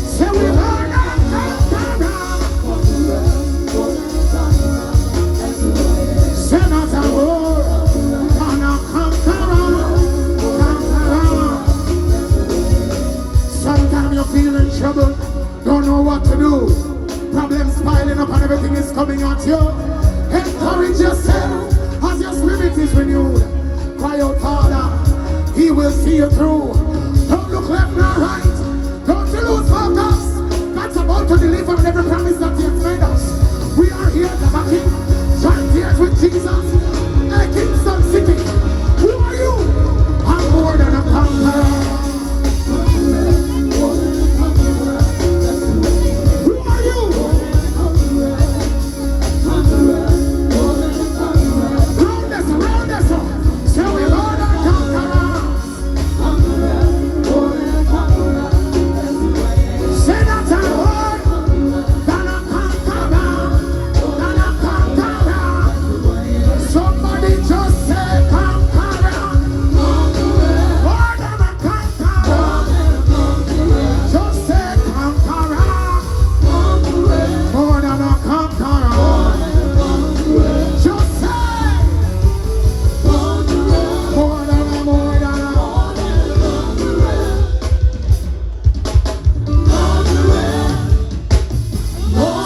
Say we are not conqueror. Say not a more than a conqueror. Sometimes you feel in trouble, don't know what to do. Problems piling up and everything is coming at you. Encourage yourself as your spirit is renewed. Cry out, Father, He will see you through. Don't look left nor right. Don't you lose focus. God's about to deliver on every promise that He has made us. We are here to back Him. Join tears with Jesus. Hey, Kingston City. Who are you? I'm more than a conqueror. Who are you? Round this up. Say we Lord and conqueror. Say that I'm more than a conqueror. Than a conqueror. Somebody just say conqueror. More than a conqueror. Just say conqueror. More than a conqueror. Just say more than a, more than a.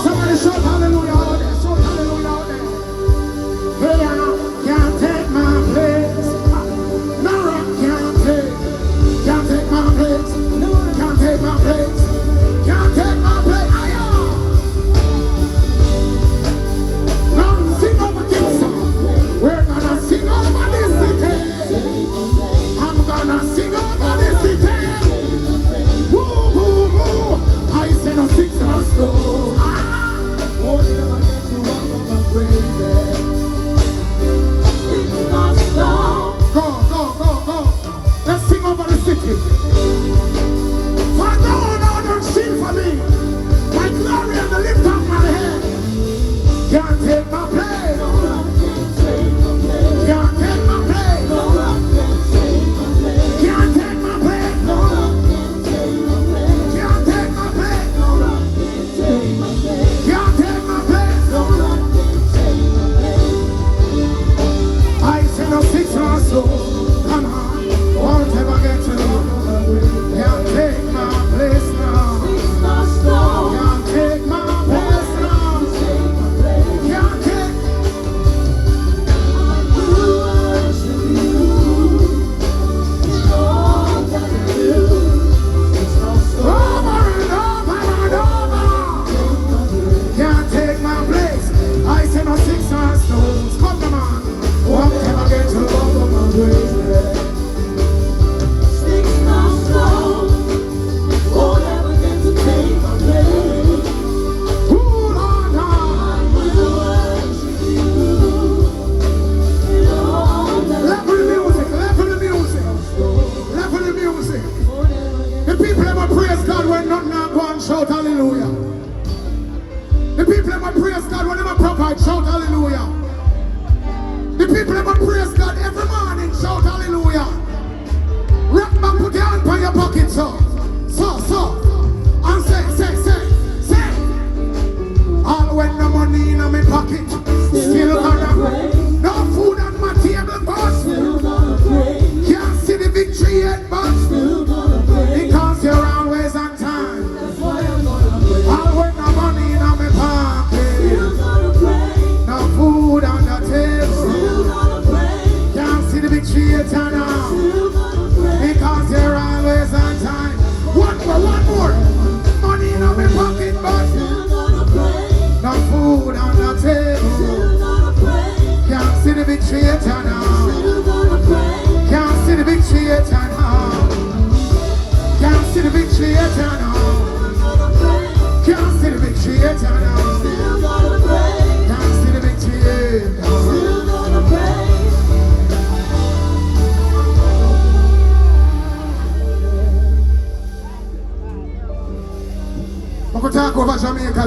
Somebody shout hallelujah out there. Shout hallelujah out there. Hey, I can't take my place. No rock can't take my place. Can't take my place. Can't take my place. Now sing over Kingston. We're gonna sing over this city. I'm gonna sing over this city. Woo, woo, woo. I say no six or so. Go. Let's sing over the city. For no other shield for me. My glory and the lift of my head. Can't take my place. Can't take my place. Can't take my place. Can't take my place. Can't take my place. I say no six or so. Come on, won't ever get to know. Can't take my place now.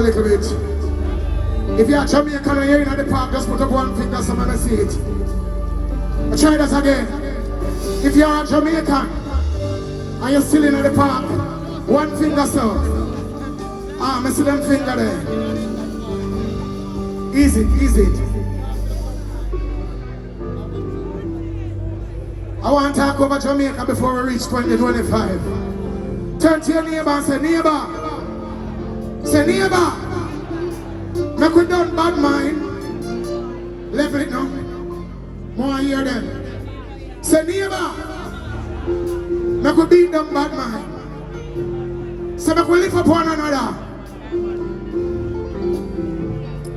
a little bit. If you're Jamaican or you're in the park, just put up one finger so I see it. I'll try that again. If you're a Jamaican and you're still in the park, one finger so. I see them finger there. Easy, easy. I want to talk over Jamaica before we reach 2025. Turn to your neighbor and say, neighbor. Say, neighbor. Make we done bad mind. Level it now. More hear them. Say, neighbor. Make we beat them bad mind. Say, make we lift up one another.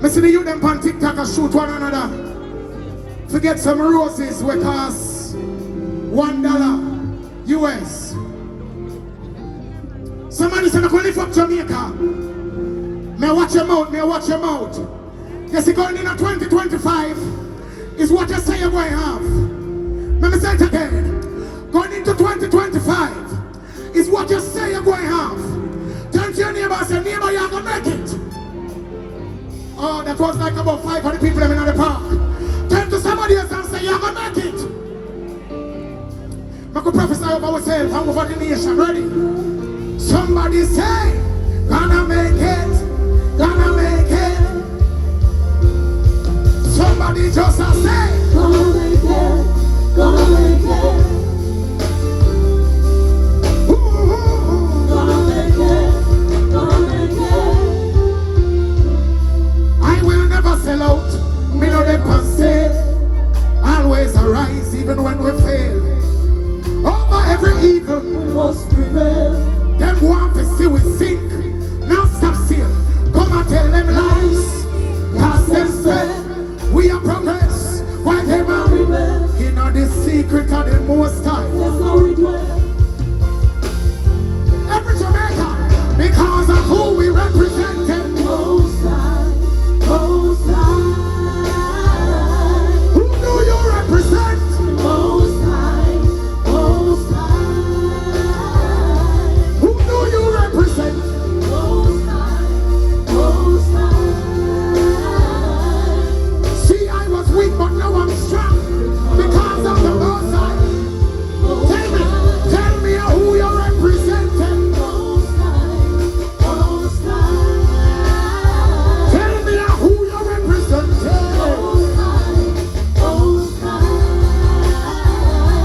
I see the youth them on TikTok and shoot one another. Forget some roses we cost $1 US. Somebody say, I'm going to lift up Jamaica. May watch your mouth, may watch your mouth. You see, going into 2025 is what you say you're going to have. Let me say it again. Going into 2025 is what you say you're going to have. Turn to your neighbor and say, neighbor, you're going to make it. Oh, that was like about 500 people in the park. Turn to somebody else and say, you're going to make it. I could prophesy over ourselves and over the nation. Ready? Somebody say, gonna make it, gonna make it. Somebody just say, gonna make it, gonna make it. Gonna make it, gonna make it. I will never sell out, me know them can say. Always arise even when we fail. Over every evil we must prevail. Them want to see we sink, now stop still. Come and tell them lies, cast them straight. We are progress, why them are rebel. You know the secret of the most high. There's no regret. Every Jamaican, because of who we represent them. Most high, most high. Who do you represent? Most high, most high. Who do you represent? Most high, most high. See, I was weak, but now I'm strong because of the most high. Tell me who you're representing. Most high, most high. Tell me who you're representing. Most high, most high.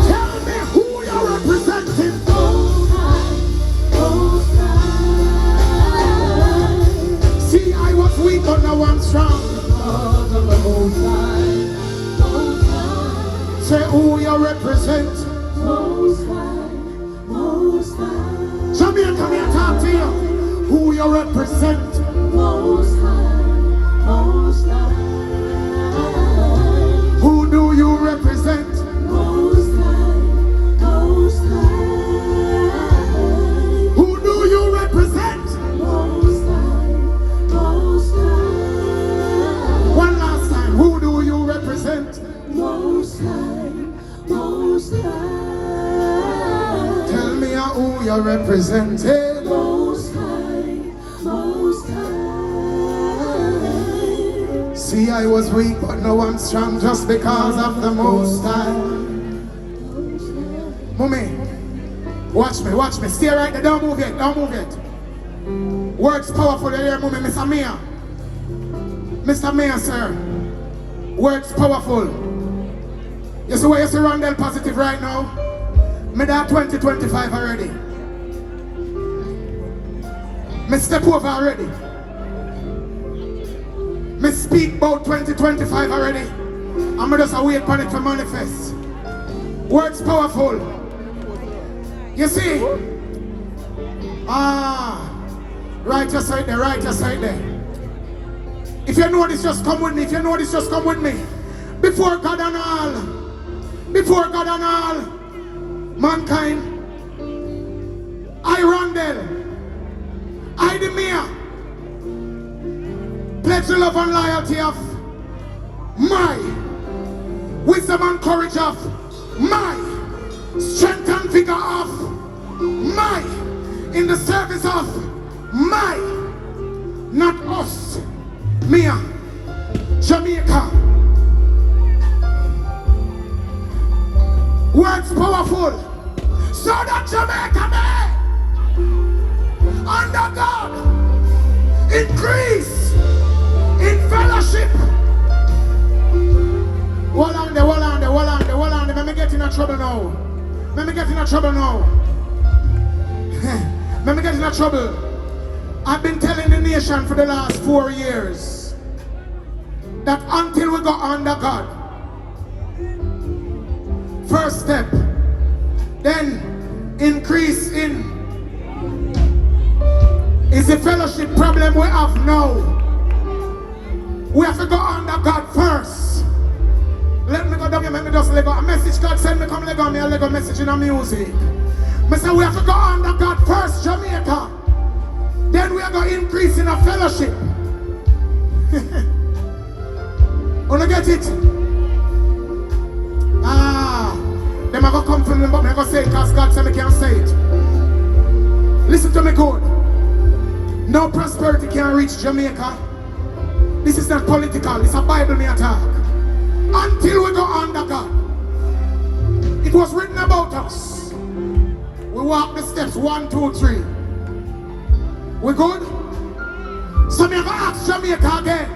Tell me who you're representing. Most high, most high. See, I was weak, but now I'm strong. Because of the most high, most high. Say who you represent. Most high, most high. Jamaica, come here, talk to you. Who you represent. Most high, most high. Who do you represent? Most high, most high. Who do you represent? Most high, most high. One last time, who do you represent? Most high, most high. Tell me who you're representing. Most high, most high. See, I was weak, but now I'm strong just because of the Most High. Mommy, watch me, stay right there, don't move it, don't move it. Words powerful here, mommy, Mr. Mayor. Mr. Mayor, sir. Words powerful. You see where you see Rondell positive right now? Me that 2025 already. Me step over already. Me speak about 2025 already. I'm just wait for it to manifest. Words powerful. You see? Right just right there, right just right there. If you know this, just come with me. If you know this, just come with me. Before God and all, mankind, I Rondell, I the mayor, pledge the love and loyalty of my wisdom and courage of my strength and vigor of my in the service of my Not us. Mia. Jamaica. Words powerful. So that Jamaica may, under God, increase in fellowship. Hold on there. Let me get in a trouble now. Let me get in a trouble. I've been telling the nation for the last 4 years that until we go under God, first step, then increase in is the fellowship problem we have now. We have to go under God first. Let me go down here, let me just lego. A message God send me, come lego me, a lego message in a music. I say we have to go under God first, Jamaica. Then we are going to increase in our fellowship. Wanna get it? Them are going to come from them, but I'm going to say it because God said I can't say it. Listen to me good. No prosperity can reach Jamaica. This is not political, it's a Bible me attack. Until we go under God. It was written about us. We walk the steps 1, 2, 3. We good? So I'm going to ask Jamaica again.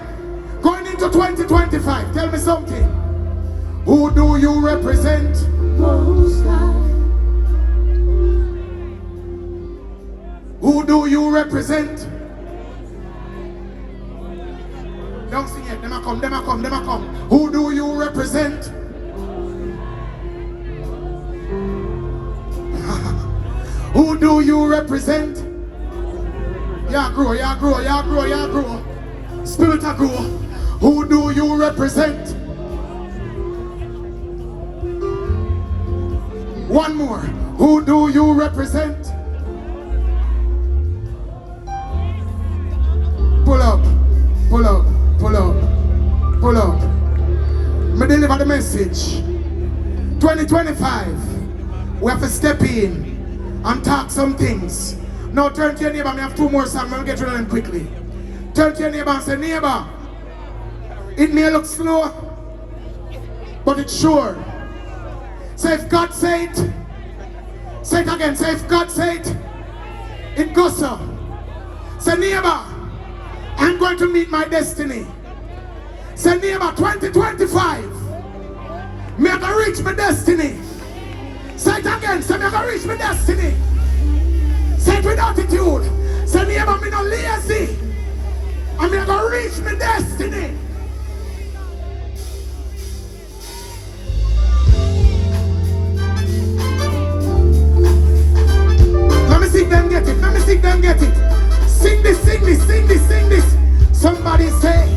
Going into 2025, tell me something. Who do you represent? Most High. Who do you represent? Don't sing it. Them a come. Who do you represent? Who do you represent? Yeah, grow. Spirit a grow. Who do you represent? One more. Who do you represent? Pull up. Me deliver the message. 2025. We have to step in and talk some things. Now turn to your neighbor. I have 2 more songs. I'm going to get rid of them quickly. Turn to your neighbor and say, neighbor, it may look slow, but it's sure. Say if God say it, say it again. Say if God say it, it goes so. Say neighbor, I'm going to meet my destiny. Say neighbor, 2025, me I gonna reach my destiny. Say it again. Say me I gonna reach my destiny. Say it with attitude. Say neighbor, me not lazy. I'm gonna reach my destiny. Let me see them get it. Sing this. Somebody say,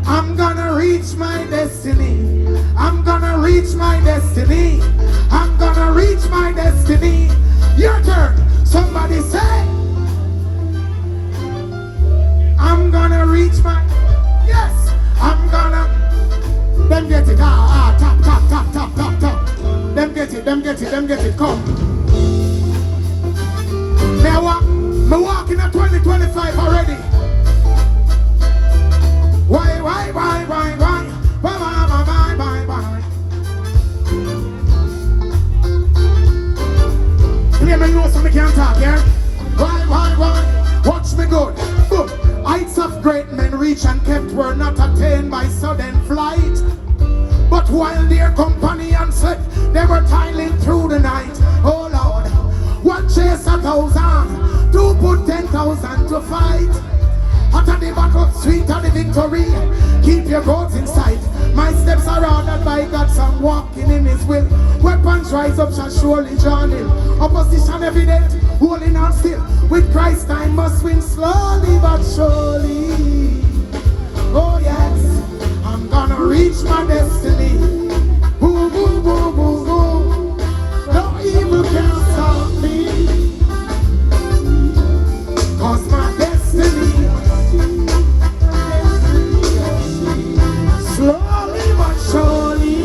I'm gonna reach my destiny. I'm gonna reach my destiny. I'm gonna reach my destiny. Your turn. Somebody say, I'm gonna reach my, yes, I'm gonna, them get it, tap. Them get it, come. Me walk in a 2025 already. Why? Play me know so me can't talk, yeah? Why? Watch me good. Boom. Heights of great men reach and kept were not attained by sudden flight. But while their companions slept, they were toiling through the night. Oh Lord, one chase 1,000, 2 put 10,000 to fight. After the battle, sweet are the victory. Keep your goals in sight. My steps are ordered by God, so I'm walking in His will. Weapons rise up shall surely join Him. Opposition evident, holding on still. With Christ I must win slowly but surely. Oh yes, I'm gonna reach my destiny. Boo. No evil can stop me. 'Cause my destiny, slowly but surely,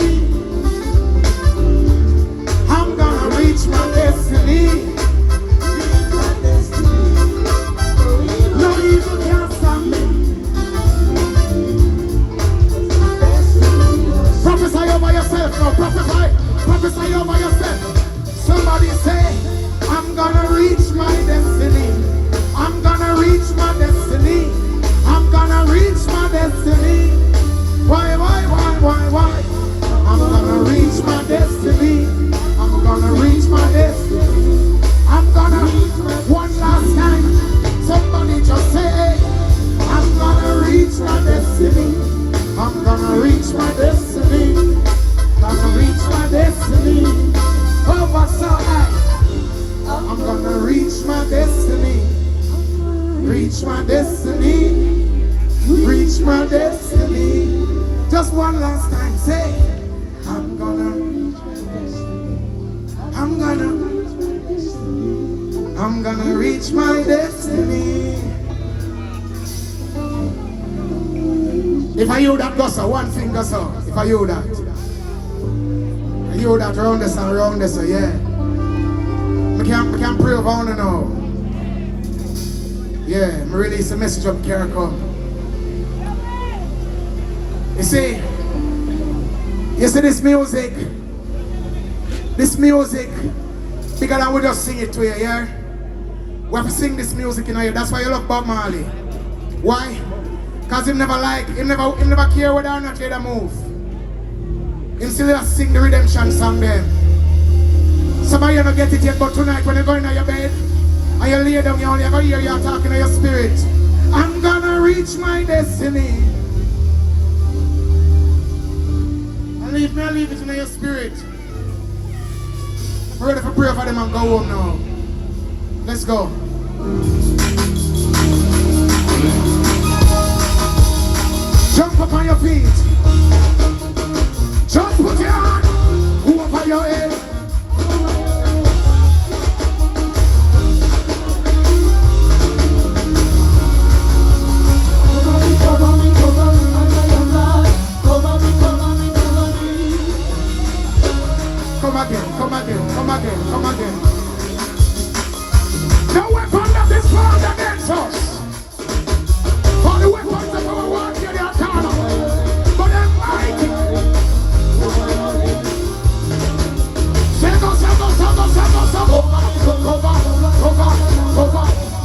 I'm gonna reach my destiny. No evil can stop me. yourself now. Prophesy over yourself. Somebody say, I'm gonna reach my destiny. I'm gonna reach my destiny. I'm gonna reach my destiny. Why? I'm gonna reach my destiny. I'm gonna reach my destiny. I'm gonna, one last time, somebody just say, I'm gonna reach my destiny. I'm gonna reach my destiny. Gonna reach my destiny. Over so high. I'm gonna reach my destiny. Reach my destiny. Reach my destiny. Just one last time, say, I'm gonna reach my destiny. I'm gonna reach my destiny. If I hear that, goes one finger, so. If I hear that. I hear that around this and around this, yeah. I can't pray about it now. Yeah, I release a message up here come. You see this music, bigger than we just sing it to you, yeah? We have to sing this music in here. That's why you love Bob Marley. Why? Because him never care whether or not you move. Him still just sing the redemption song then. Somebody don't get it yet, but tonight when you go in your bed and you lay down, you only ever hear you talking to your spirit. I'm gonna reach my destiny. I leave it in your spirit. I'm ready for prayer for them and go home now. Let's go. Jump up on your feet. Just put your hand over your head. Come again. No weapon that is formed against us. For the weapons of our warfare, they are carnal, but they're mighty.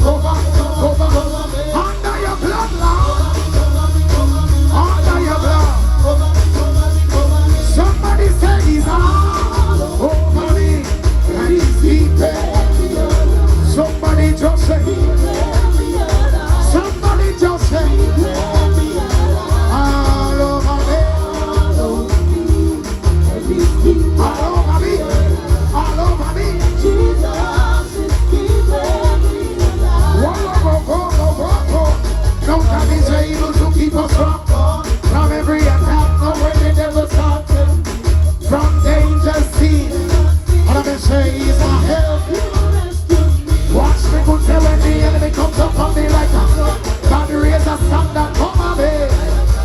Cover. Under your blood, Lord. Under your blood. Somebody say he's all over me. And he's deep. Somebody just say. Somebody just say. All over me. All over me. All over me. Jesus is keeping me alive. Whoa. Nobody is able to keep us from every attack. No way the devil started. From danger seen. And I say he's my help. Watch me good say when the enemy comes up on me like a God raise a standard come on me.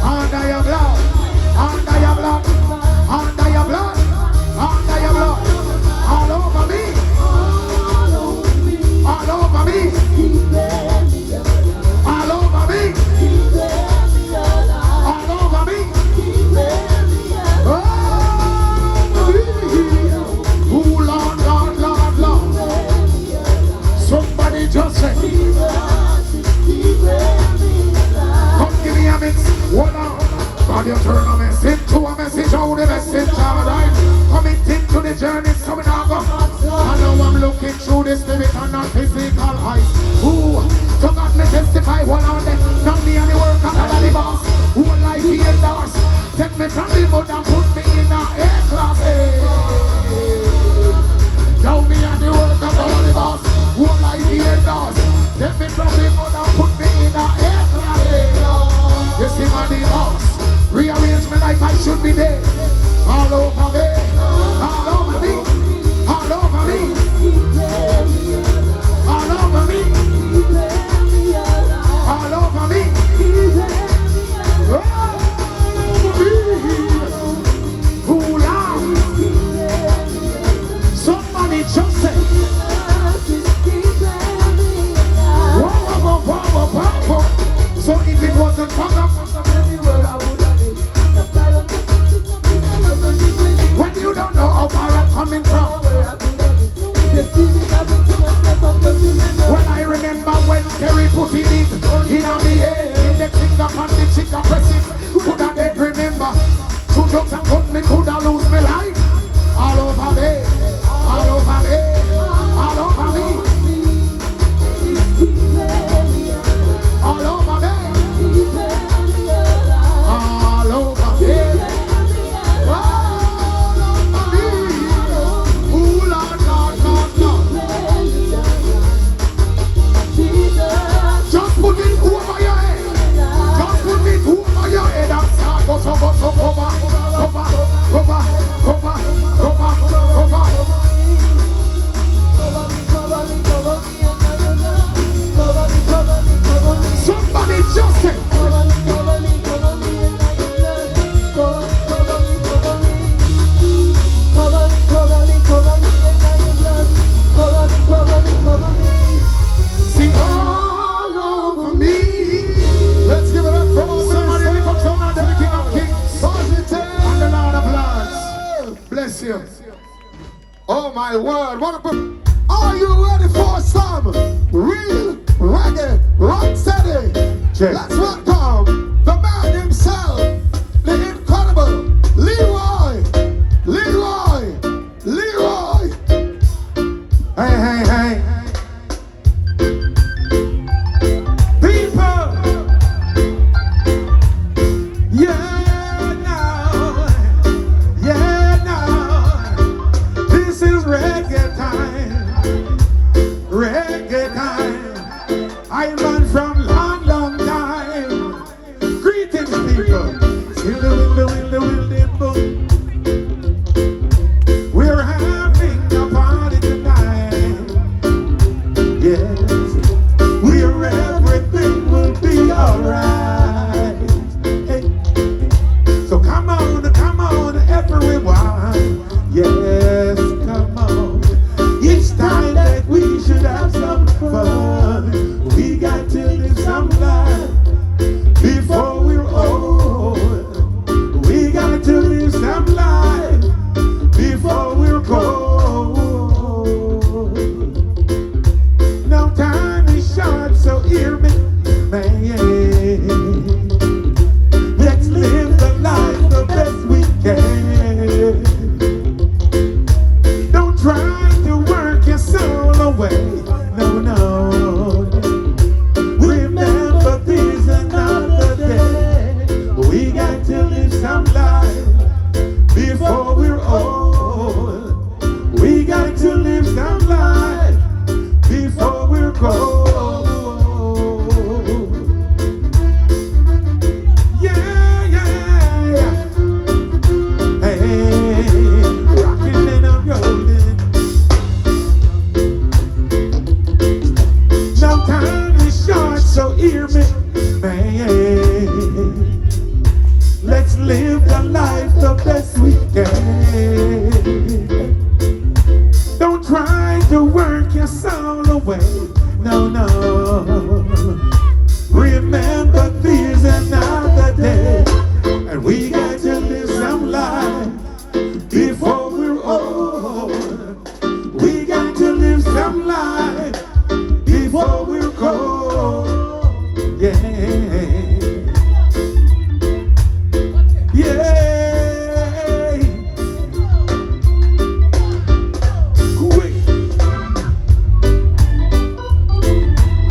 Under your blood. Under your blood. Under your blood. Under your blood. All over me. All over me. All over me. All over me. Oh, Lord. Somebody just say, come give me a mix. Hold on. God, you turn a message to a message. How the message, alright? Committing to the journey, so we now go. I know I'm looking through the spirit and not physical eyes. Ooh, so God may testify one on them. Not me and the work of the boss. Who life he endorse. Take me from the mud and put me in a A-class. Now me and the work of the boss. Who life he endorse. Take me from the mud and put me in a A-class. You see my the boss. Rearrange me like I should be there. All over me. All over me. All over me. All over me. All over me. Ooh, Lord. Somebody just say. Whoa. So if it wasn't for the world, I would have been. drugs and gun, me coulda lose me life. All over me, all over me, all over me. All over me. All over me. All over me. Ooh, Lord, Lord, Lord, Lord. Just put it over your head. Just put it over your head and start go so cover, cover, cover, cover, cover, cover. Somebody just say. See all over me. Let's give it up for somebody who comes on under the King of Kings. Positive and the Lord of Lords. Bless you. Oh my word, what a... Are you ready for some real reggae rock steady? Let's welcome the man himself, the incredible Leroy. Leroy. Leroy. Hey, hey, hey. People. Yeah, now. Yeah, now. This is reggae time. Reggae time. I'm on from long, long time. Greetings, people. In the boom. We're having a party tonight. Yes, where everything will be alright. Hey. So come on, everyone. Yes, come on. It's time that we should have some fun. We got to live some life before we're old. We got to live some life before we're cold. Now time is short, so hear me, man. Let's live the life the best we can. Don't try to work your soul away. No, no. Remember there's another day. We got to live some life before we're old. We got to live some life before we're cold. Yeah, yeah, yeah. Hey, rocking and I'm rolling. Now time is short, so hear me, man. Let's live the life the best we can. Don't try to work your soul away. No, no. Remember there's another day. And we got to live some life before we're old. We got to live some life before we're cold. Yeah. Yeah. Quick.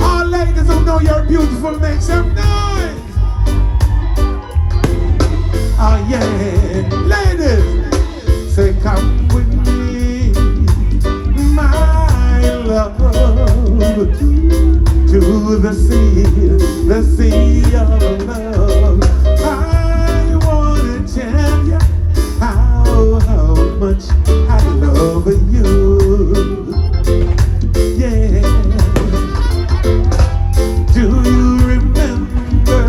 All ladies who know you're beautiful, make some noise. Oh yeah. Ladies, say come with me, my love, to the sea of love. I wanna tell you how much I love you. Yeah. Do you remember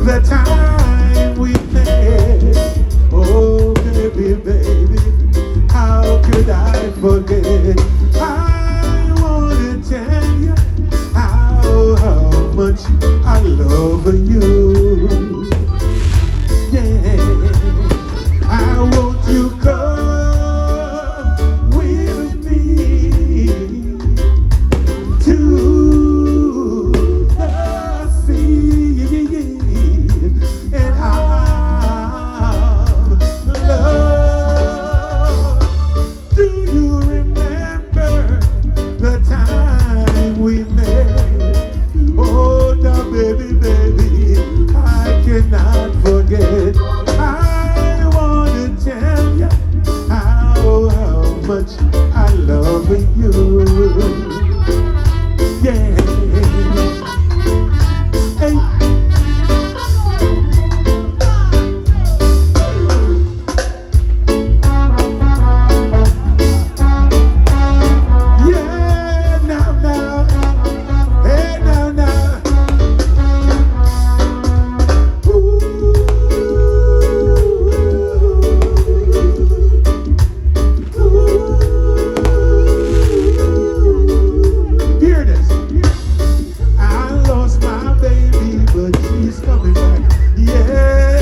the time we met? Oh baby, baby, how could I forget? I wanna tell you how much I love you. Yeah, I want you come with you. Yeah. Hey. Yeah, now. Hey, now. Hear this. I lost my baby, but she's coming back. Yeah.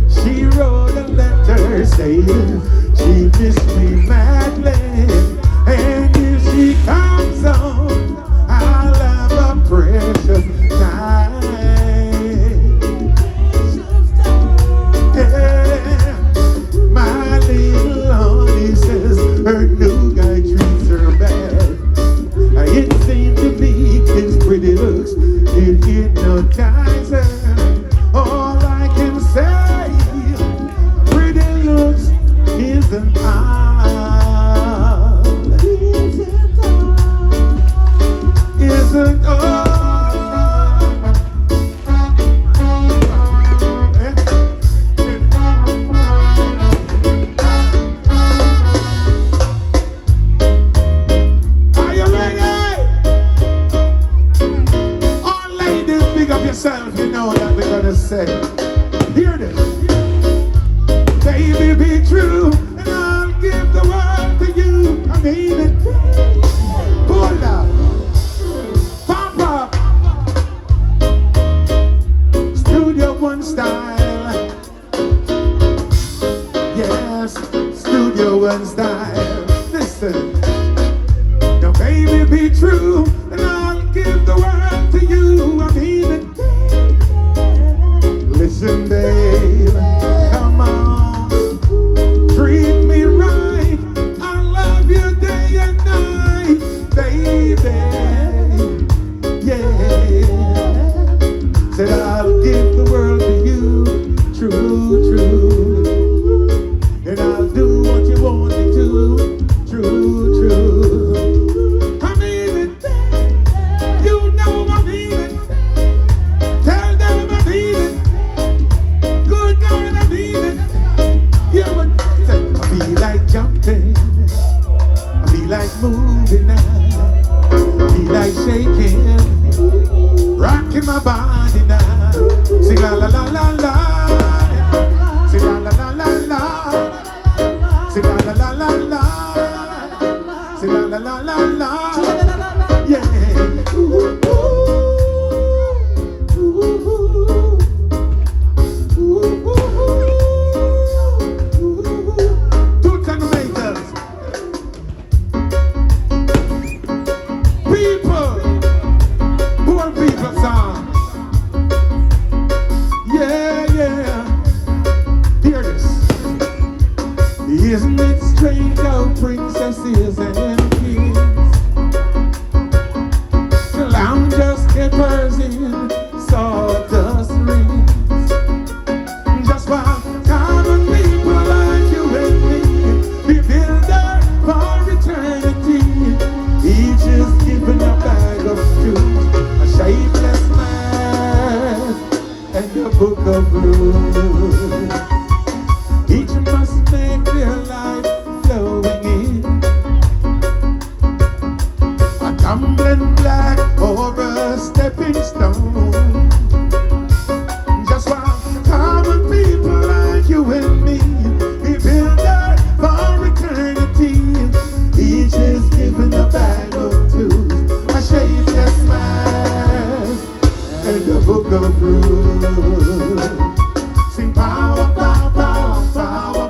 She wrote a letter saying she missed me madly. And if she comes home, I'll have a precious time. Yeah. My little honey says her new guy treats her bad. It seems to me his pretty looks did hypnotize her. All I can say, pretty looks isn't all. Isn't all. Are you ready? All ladies, big up yourself, you know that we're gonna say. Hear this. Baby, be true, and I'll give the world to you. I mean it. Pull up. Papa. Studio One style. Yes, Studio One style. Listen. Now, baby, be true, and I'll give the world to you. I mean it. Listen, babe, come on, treat me right. I love you day and night, baby. Yeah, said I'll give the world to you, true. And I'll do what you want me to, true. I mean it, you know I mean it. Tell them I mean it. Good God, I mean it. Yeah, but say, I feel like jumping. I feel like moving now. I feel like shaking, rocking my body now. Sing la la la la la. Sing la la la la la. Sing la la la la la. Sing la la la la la. Yeah. Two Jamaican people, poor people song. Yeah. Hear this. Isn't it strange how princesses and kings, the loungers, skippers in sawdust rings, just while common people like you and me, we build there for eternity. Each is given a bag of truth, a shapeless man, and a book of rules. Each must make their life flowing in a tumbling black or a stepping stone. Just while common people like you and me, we build that for eternity. Each is given a bag of tools, a shapeless man, and a book of rules. Sing power, power, power, power.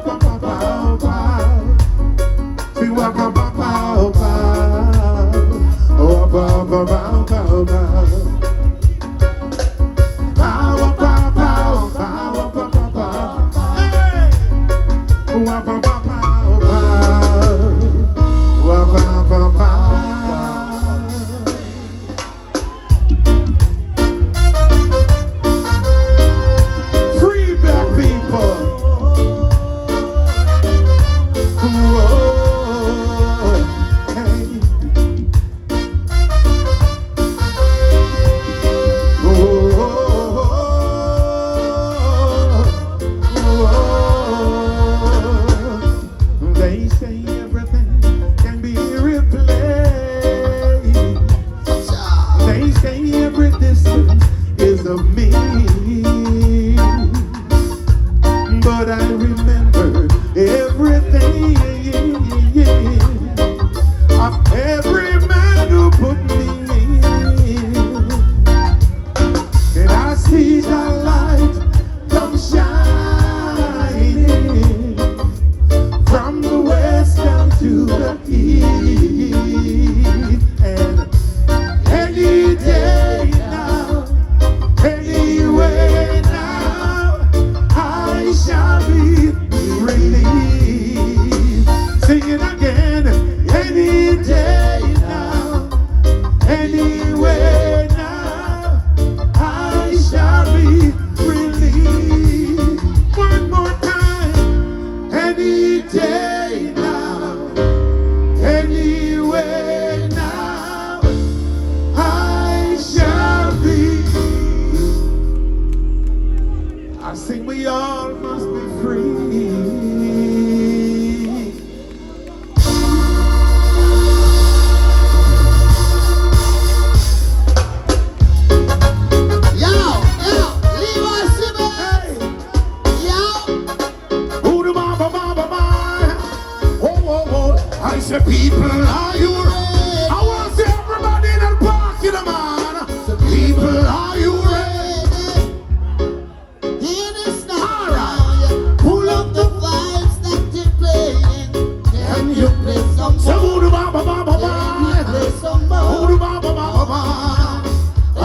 but I remembered everything of every man who put me in. And I see the light come shining from the west down to the east. And any day now, anyway now, I shall be relieved. Sing it again. Any day now, anyway now, I shall be relieved. One more time. Any day now, anyway now, I shall be. I sing we all must be free. Leroy Sibbles. Who the mama, mama, mama? Oh, oh, oh. I say, people, are you ready? I want to see everybody in the park, you know, man. People, are you ready? Hear this now. All right. Pull up the vibes that you're playing. Can you play some Say, more? who the mama, mama, Can you mama? play some more? Who the mama, mama, mama?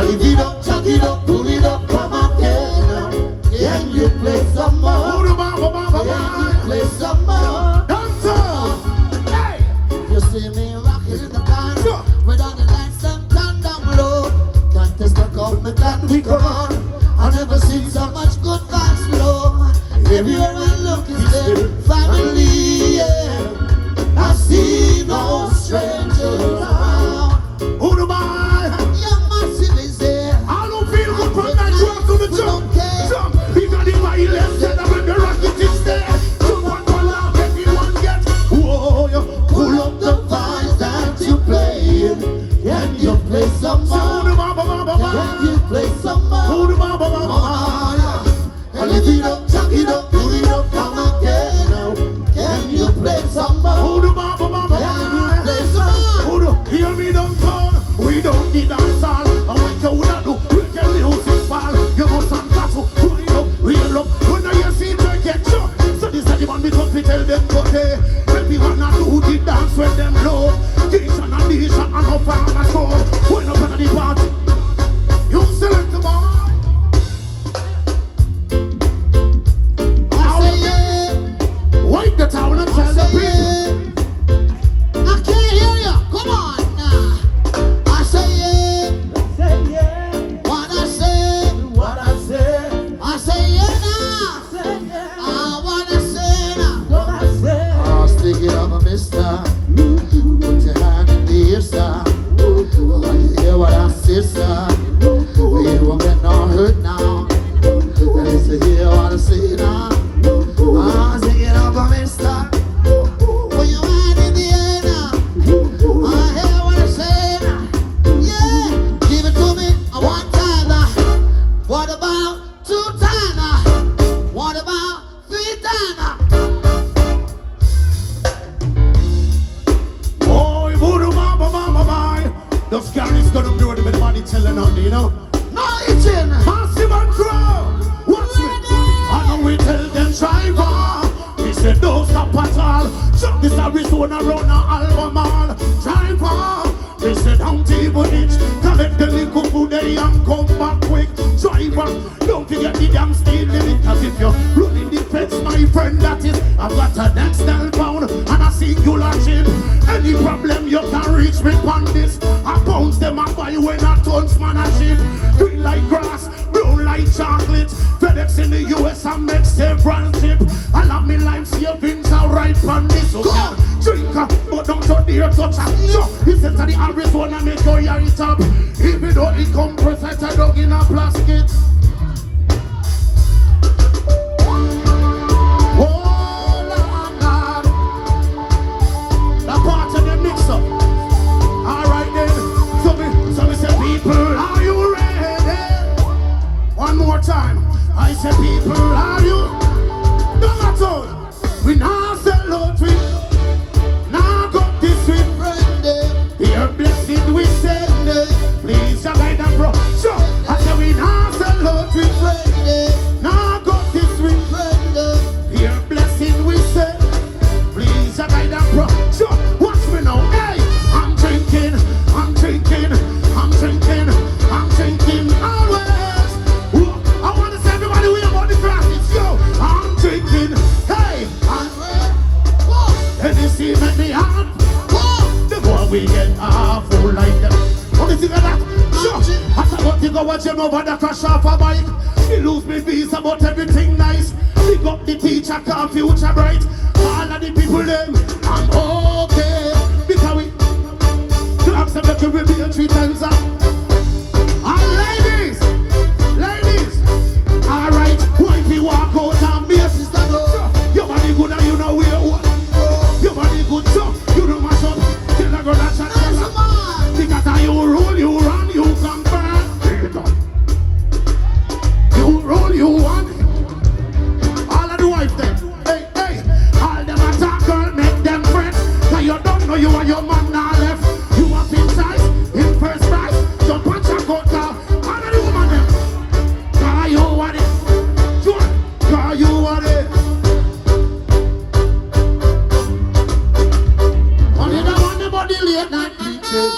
Lift it up, chuck it up, pull it up, come again. Can you play some more? Who the mama, mama, Can you mama? play some more? Dancer! Hey! You see me rocking in the car, without the lights them turn down low. Can't just look out, me glad we come on. I never seen so much good vibes flow. Everywhere I look is there, family, yeah. I see no strangers around. Who the man? Young Massive is there. I don't feel good from that jump to the jump. Jump! Because the violence said that when the rocket is there, someone will laugh, everyone gets. Whoa, you Pull up the vibes that you playing. Can you play some Who the more? mama, mama, Can mama? you play some Who more? the mama, mama, mama? And lift it up, chuck it up, pull it up, come again now. Can you play some Who more? the mama, mama, Can you mama? play some more? Who the hear me downtown? We don't need dance all. And what you woulda do? We can music fall. You must have got to pull it up, reel up. When you see it, get shot. So this is the one because we tell them go there. Everyone a do the dance when them low. Kingston and Disha and up on the show. When up on the party, you select the ball. I say yeah, Wipe the towel and I tell the say people. yeah. I can't hear you. Come on now. I say yeah. What I say. I say yeah now. I wanna say now. Oh, stick it up, mister. Put your hand in the air, sir. Oh, you hear what I say, sir? You won't get no hurt now. And it's to hear what I say now. Oh, stick it up, mister. Put your hand in the air now. I hear what I say now. Yeah, give it to me one time now. What about 2 times now? What about 3 times now? Oh, you voodoo mama, mama, mama. Those guys gonna do it with the money telling on, you know. No itching. Massive and crow. What's it? I know we tell them driver. He said don't stop at all. Jump this Arizona run a Alma Mall. Driver. They said don't even itch. Collect the liquor food they and come back quick. Driver. Don't forget the damn speed limit. Cause if you're running the fence, my friend, that is I've got a Dexter pound and a singular chip. Any problem you can reach me on this. I bounce them up by when I tons man a ship. Green like grass, brown like chocolate. FedEx in the US and make several trip. I love me life savings alright on this. So yeah, drink but don't you dare touch her. So he said to the Arizona make your ear it up. Even though it compress I dug in a plastic. One more time. I say people, are you? see make me heart. The more we get full like them. What do you think of that? Sure. I thought you go watch him over the crash off a bike. He lose me visa but everything nice. Pick up the teacher, car future bright. All of the people them, I'm okay. Because we claps them like we will be a 3 times up. And ladies, alright, when you walk out and be a sister, your body good and you know where you are. Your body good, so you don't mash up. Tell a girl that shot. Because you rule, you run, you come back. You rule, you run. All of the wife them, hey, all them attack girl, make them friends. Cause you don't know you and your man now left. You have been size, in first prize. Jump and check out now. All of the woman them. Cause you want it. Cause you want it. Only the one about the late night preachers.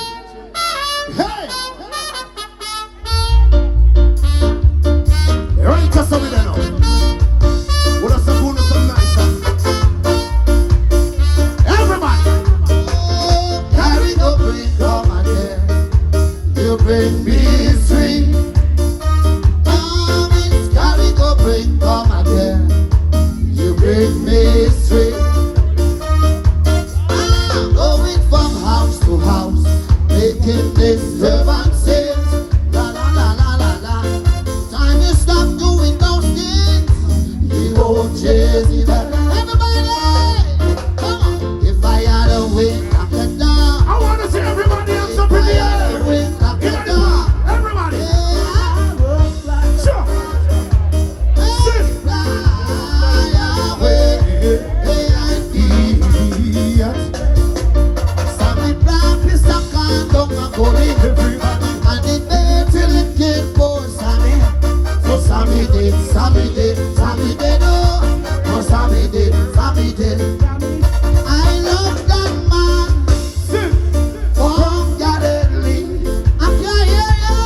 Hey! Right, just so we don't know. What are some good, some nice, huh? Everybody! Oh, carry the bring, come again. You bring me sweet. It's carry the bring, come again. You bring me sweet. I'm going from house to house, making disturbances. La la la la la la. Time you stop doing those things. You won't chase it back. Everybody, come on. If I had a way, knock it down. I want to see everybody else up in the air. Knock it down. Everybody. Sure. Fly away. Hey, I feel. Sammy Black is stuck on down a gully. And it there till it get poor Sammy. So Sammy did, oh. No, Sammy did. I love that man. Unforgettably. I can hear you.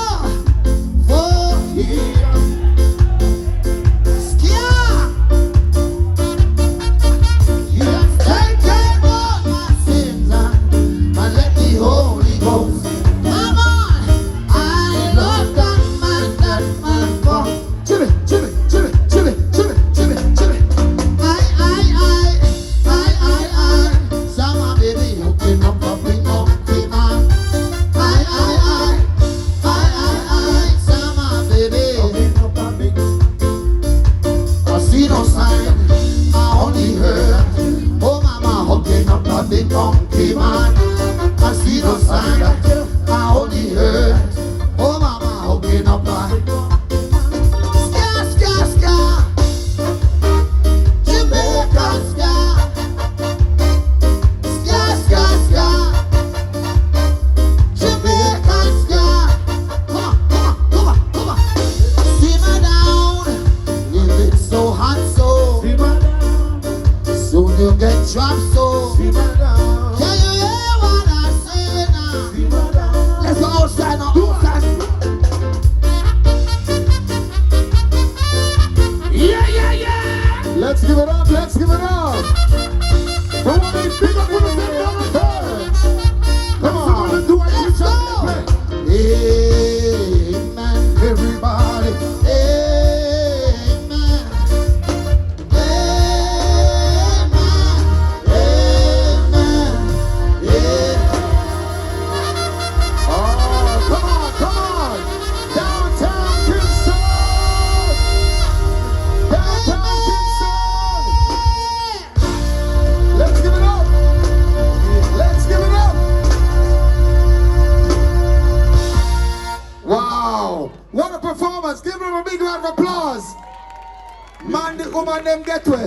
For him. Skia. You have taken all my sins and let the Holy Ghost. Come on. I love that man for Chili. Summer baby, hooking up a big monkey man. Summer baby, hooking up a big. I see no sign, I only heard. Oh mama, hooking up a big monkey man. I see no sign, I only heard. Oh mama, hooking up a ska. Jamaica ska. Ska. Jamaica ska. Come on. Simmer down. If it's so hot, so simmer down. Soon you get dropped, so simmer down. Can you hear what I say now? Simmer down. Let's go outside now. Yeah. Let's give it up. We want to pick up with us and down the third. Come on, let's do it. Let's go. Amen, everybody. Amen. Oh, come on. Downtown Kingston. Let's give it up. Wow, what a performance. Give them a big round of applause. Man, the woman them get way.